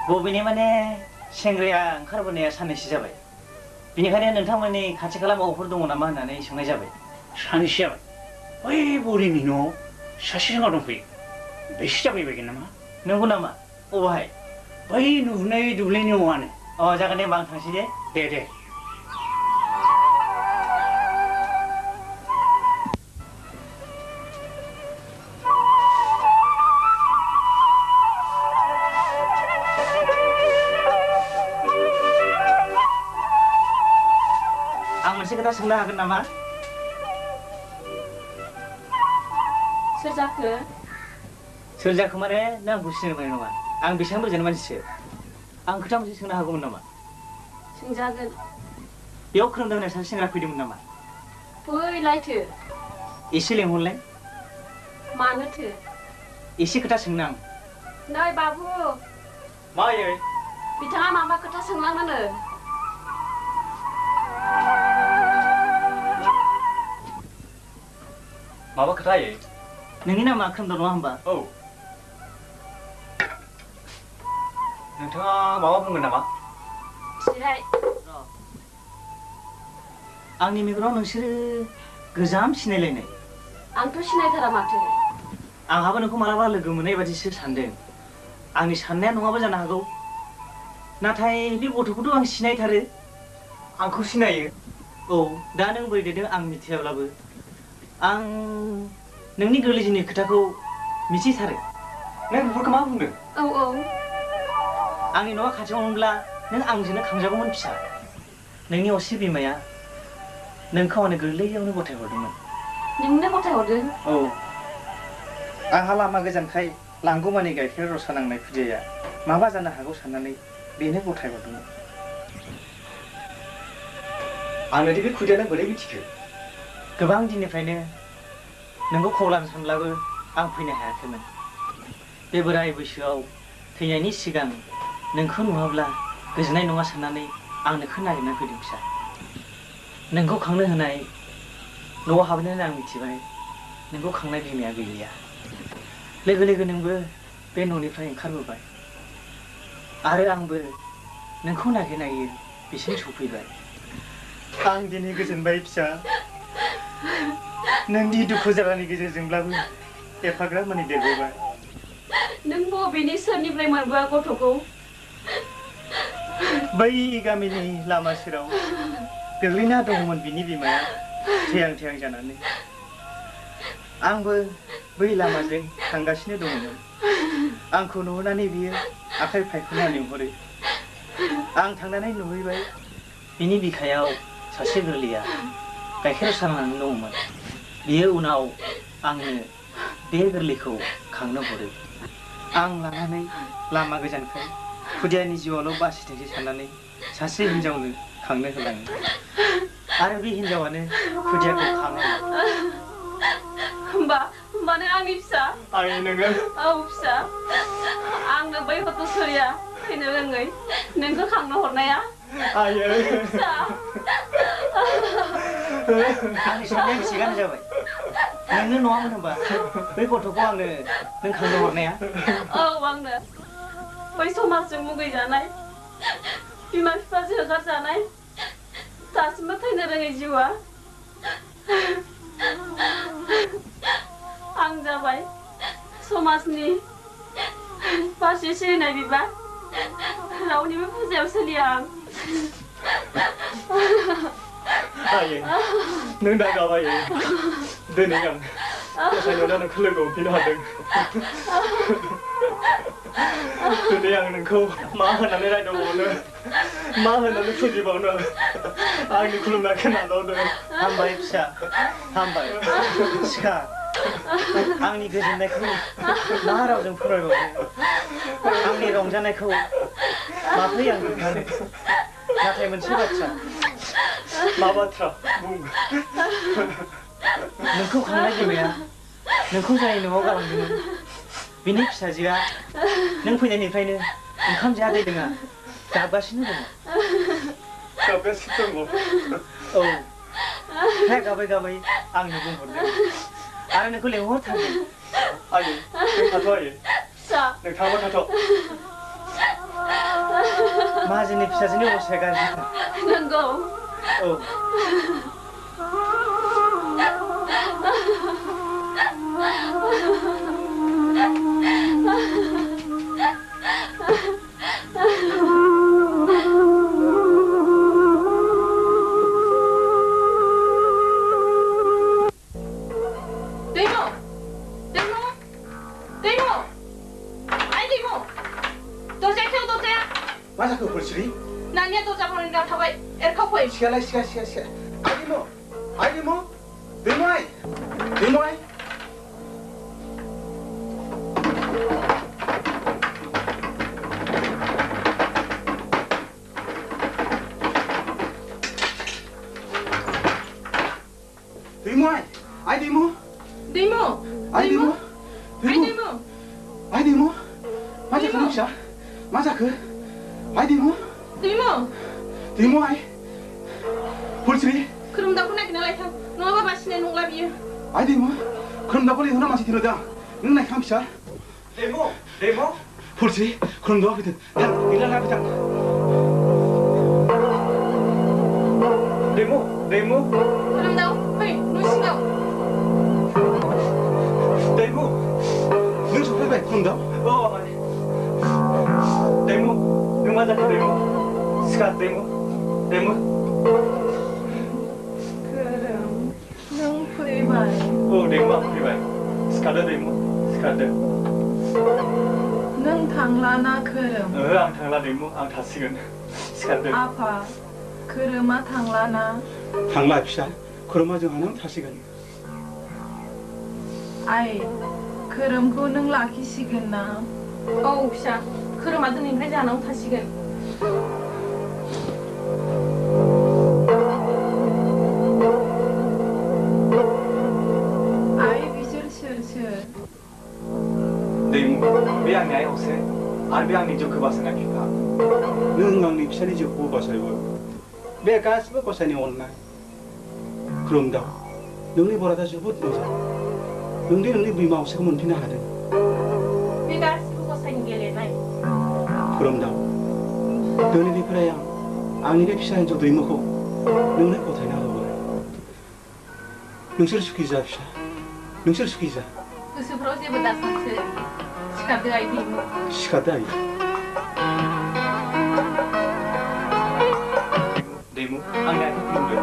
बबेनि माने सेंग्राया ओंखारबोनाया साननैसो जाबाय। बिनिखायनो नोंथांमोननि खाथि खाला माबाफोर दङ नामा होननानै सोंनाय जाबाय। सानैसो जाबाय। बै बरिनि न'आव सासे सेंग्रा दंफैयो। बेसो जाफैबायगोन नामा? नंगौ नामा? अबहाय? बै नुहुरनाय दुब्लिनि न'आनो। जागोन दे होमबा आं थांसै दे। दे। आं मोनसे खोथा सोंनो हागोन नामा? सोर जाखो? सोर जाखो माने नों आंखौ सिनायनो मोननाय नङा। आं बेसेबां बुरजानि मानसिसो। आं खोथा मोनसे सोंनो हागौमोन नामा? सोंजागोन। बेयाव खोरोमदाव होननाय सासे सेंग्रा फैदोंमोन नामा? फैलायथो। एसे लेंहरलाय। मानोथो? एसे खोथा सोंनो आं। नै बाबु। मायै? बिथाङा माबा खोथा सोंलांनो। माबा खोथा आयै? नोंनि नामा खोरोमदाव नङा होमबा? औ। नोंथाङा माबा बुंगोन नामा? जिराय। आंनि मेगनाव नोंसोरो गोजाम सिनायलायनाय। आंथ' सिनायथारा माथो। आंहाबो नोंखौ मालाबा लोगो मोननाय बादिसो सानदों। आंनि साननाया नङाबो जानो हागौ। नाथाय बे गथ'खौथ' आं सिनायथारो। आंखौ सिनायो? औ, दा नों बोरै देरदों आं मिथियाब्लाबो आं नोंनि गोरलै जिउनि खोथाखौ मिथिथारो। नों बेफोरखौ मा बुंदों? औ। आंनि न'आ खाथियावमोनब्ला नों आंजोंनो खांजागौमोन फिसा। नोंनि असे बिमाया नोंखौ आंनो गोरलैयावनो गथायहरदोंमोन। नोंनो गथायहरदों? औ। आंहा लामा गोजानखाय लांगौमानि गाइखेर रसा नांनाय खुदियाया माबा जानो हागौ साननानै बेनो गथायहरदोंमोन। आंनोदि बे खुदियानो बोरै मिथिखो? गोबां दिननिफ्रायनो नोंखौ खबलानो सानब्लाबो आं फैनो हायाखैमोन। बे बोराय बैसोआव थैनायनि सिगां नोंखौ नुवाब्ला गोजोननाय नङा साननानै आं नोंखौ नागिरना फैदों फिसा। नोंखौ खांनो होनाय न'आव हाबनानै आं मिथिबाय नोंखौ खांनाय बिमाया गैलिया। लोगो लोगो नोंबो बे न'निफ्राय ओंखारबोबाय आरो आंबो नोंखौ नागिर बिसिम सफैबाय। आं दिनै गोजोनबाय फिसा। नोंनि दुखु जालानि गेजेरजोंब्लाबो एफाग्राब मानि देरबोबाय। नों बबेनि सोरनिफ्राय मोनबोआ गथ'खौ? बै गामिनि लामा सेराव गोग्लैना दंमोन बिनि बिमाया थैहां थैहां जानानै। आंबो बै लामाजों थांगासिनो दंमोन। आंखौ नुहुरनानै बियो आखाइ फायख'ना लिंहरो। आं थांनानै नुहैबाय बिनि बिखायाव सासे गोरलैया गाइखेर सारनानै दंमोन। बियो उनाव आंनो बे गोरलैखौ खांनो हरो। आं लानानै लामा गोजानखाय खुदियानि जिउआवल' बासिथोंसै साननानै सासे हिन्जावनो खांनो होलाङो आरो बे हिन्जावानो खुदियाखौ खाङो। होमबा नों आंनि फिसा? आंनि नोङो? औ फिसा। आंनो बै हत'सरिया थैनो रोङै नोंखौ खांनो हरनाया? आयै। फिसा। आंनि साननाया बेसेबां जाबाय। नोंनो नङामोन होनबा बै गथ'खौ आंनो नों खांनो हरनाया? औ आंनो। बै समाजजों मुगैजानाय बिमा बिफाजों होखारजानाय दासिमबो थैनो रोङै जिउआ आं जाबाय समाजनि फारसे सिरिनाय बिबार। रावनिबो फुजायाव सोलिया आं। आयै, नों दा गाबाय। दिनै आं गसाइनाव नोंखौ लोगो हमफिननो हादों। दिनै आं नोंखौ मा होननानै रायदावबावनो, मा होननानै फुजिबावनो आंनि खुलुमनायखौ नाजावदों। हामबाय फिसा, हामबाय। सिखा, आंनि गोजोननायखौ मा रावजों फोरमायबावनो, आंनि रंजानायखौ माब्रै आं खोन्थानो। नाथाय मोनसे बाथ्रा। मा बाथ्रा? बुं। नोंखौ खांनाय बिमाया नोंखौ जाय न'आव गालांदोंमोन बिनि फिसाजोआ नों फैनायनिफ्रायनो ओंखाम जाया दै लोङा गाबगासिनो दङ। गाबगासिनो दङ? औ। गाबै गाबै आंनो बुंहरदों आरो नोंखौ लेंहरथारगोन आयै नों थाथ' आयै नों थांबा थाथ' माहाजोननि फिसाजोनि अबस्थाया गाज्रिथार नंगौ औ मा जाखो फुलस्रि नानिया दरजा बनायनायाव थाबाय एरखाव फै सिखालाय सिखा आइ दैमु दैमाय मा जाखो नों फिसा मा जाखो आइ दैमु आइ फुलस्रि खोरोमदावखौ नागिरना लायथां नङाबा बासिनाय नंला बियो आइ दैमु खोरोमदावखौ लेंहरना मानसि थिनहरदों नों नायखां फिसा दैमु फुलस्रि खोरोमदावा फैदों थां गैला ना फैथां दैमु खोरोमदाव फै न' सिङाव दैमु नों सफैबाय खोरोमदाव दैमु नों मा जाखो दैमु सिखार दैमु खोरोम नों फैबाय औ दैमु आं फैबाय सिखारदो दैमु सिखारदो नों थांला ना खोरोम आं थांला दैमु आं थासिगोन सिखारदो आफा खोरोमा थांला ना थांला फिसा खोरोमा जोंहानाव थासिगोन आइ खोरोमखौ नों लाखिसिगोन ना औ फिसा खोरोमा दिनैनिफ्राय जानाव थासिगोन आइ बिसोर सोर दैमु बे आंनि आइ असे आरो बे आंनि जिउखौ बासायनाय बिफा नों आंनि फिसानि जिउखौ बासायबो बे गासिबो गसायनि अननाय खोरोमदाव नोंनि बरादा जोबोद मोजां नोंनि बिमा असेखौ मोनफिननो हादों बे गासिबो गसायनि गेलेनाय खोरोमदाव दिनैनिफ्राय आंनि बे फिसा हिन्जाव दैमुखौ नोंनो गथायना होबाय नोंसोर सुखि जा फिसा नोंसोर सुखि जा गोसोफ्राव जेबो दासानसो सिखारदो आइ दैमु सिखारदो आइ दैमु आंनि आइखौ खुलुमदो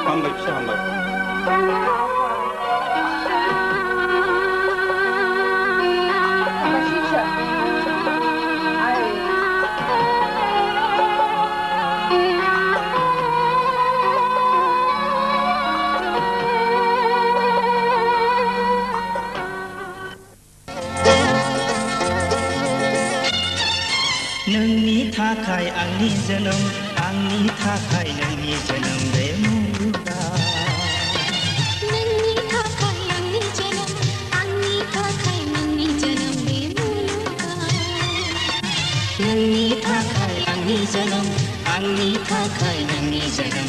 हामबाय फिसा हामबाय नोंनि थाखाय आंनि जोनोम आंनि थाखाय नोंनि जोनोम बे मुलुगा नोंनि थाखाय आंनि जोनोम आंनि थाखाय नोंनि जोनोम बे मुलुगा नोंनि थाखाय आंनि जोनोम आंनि थाखाय नोंनि जोनोम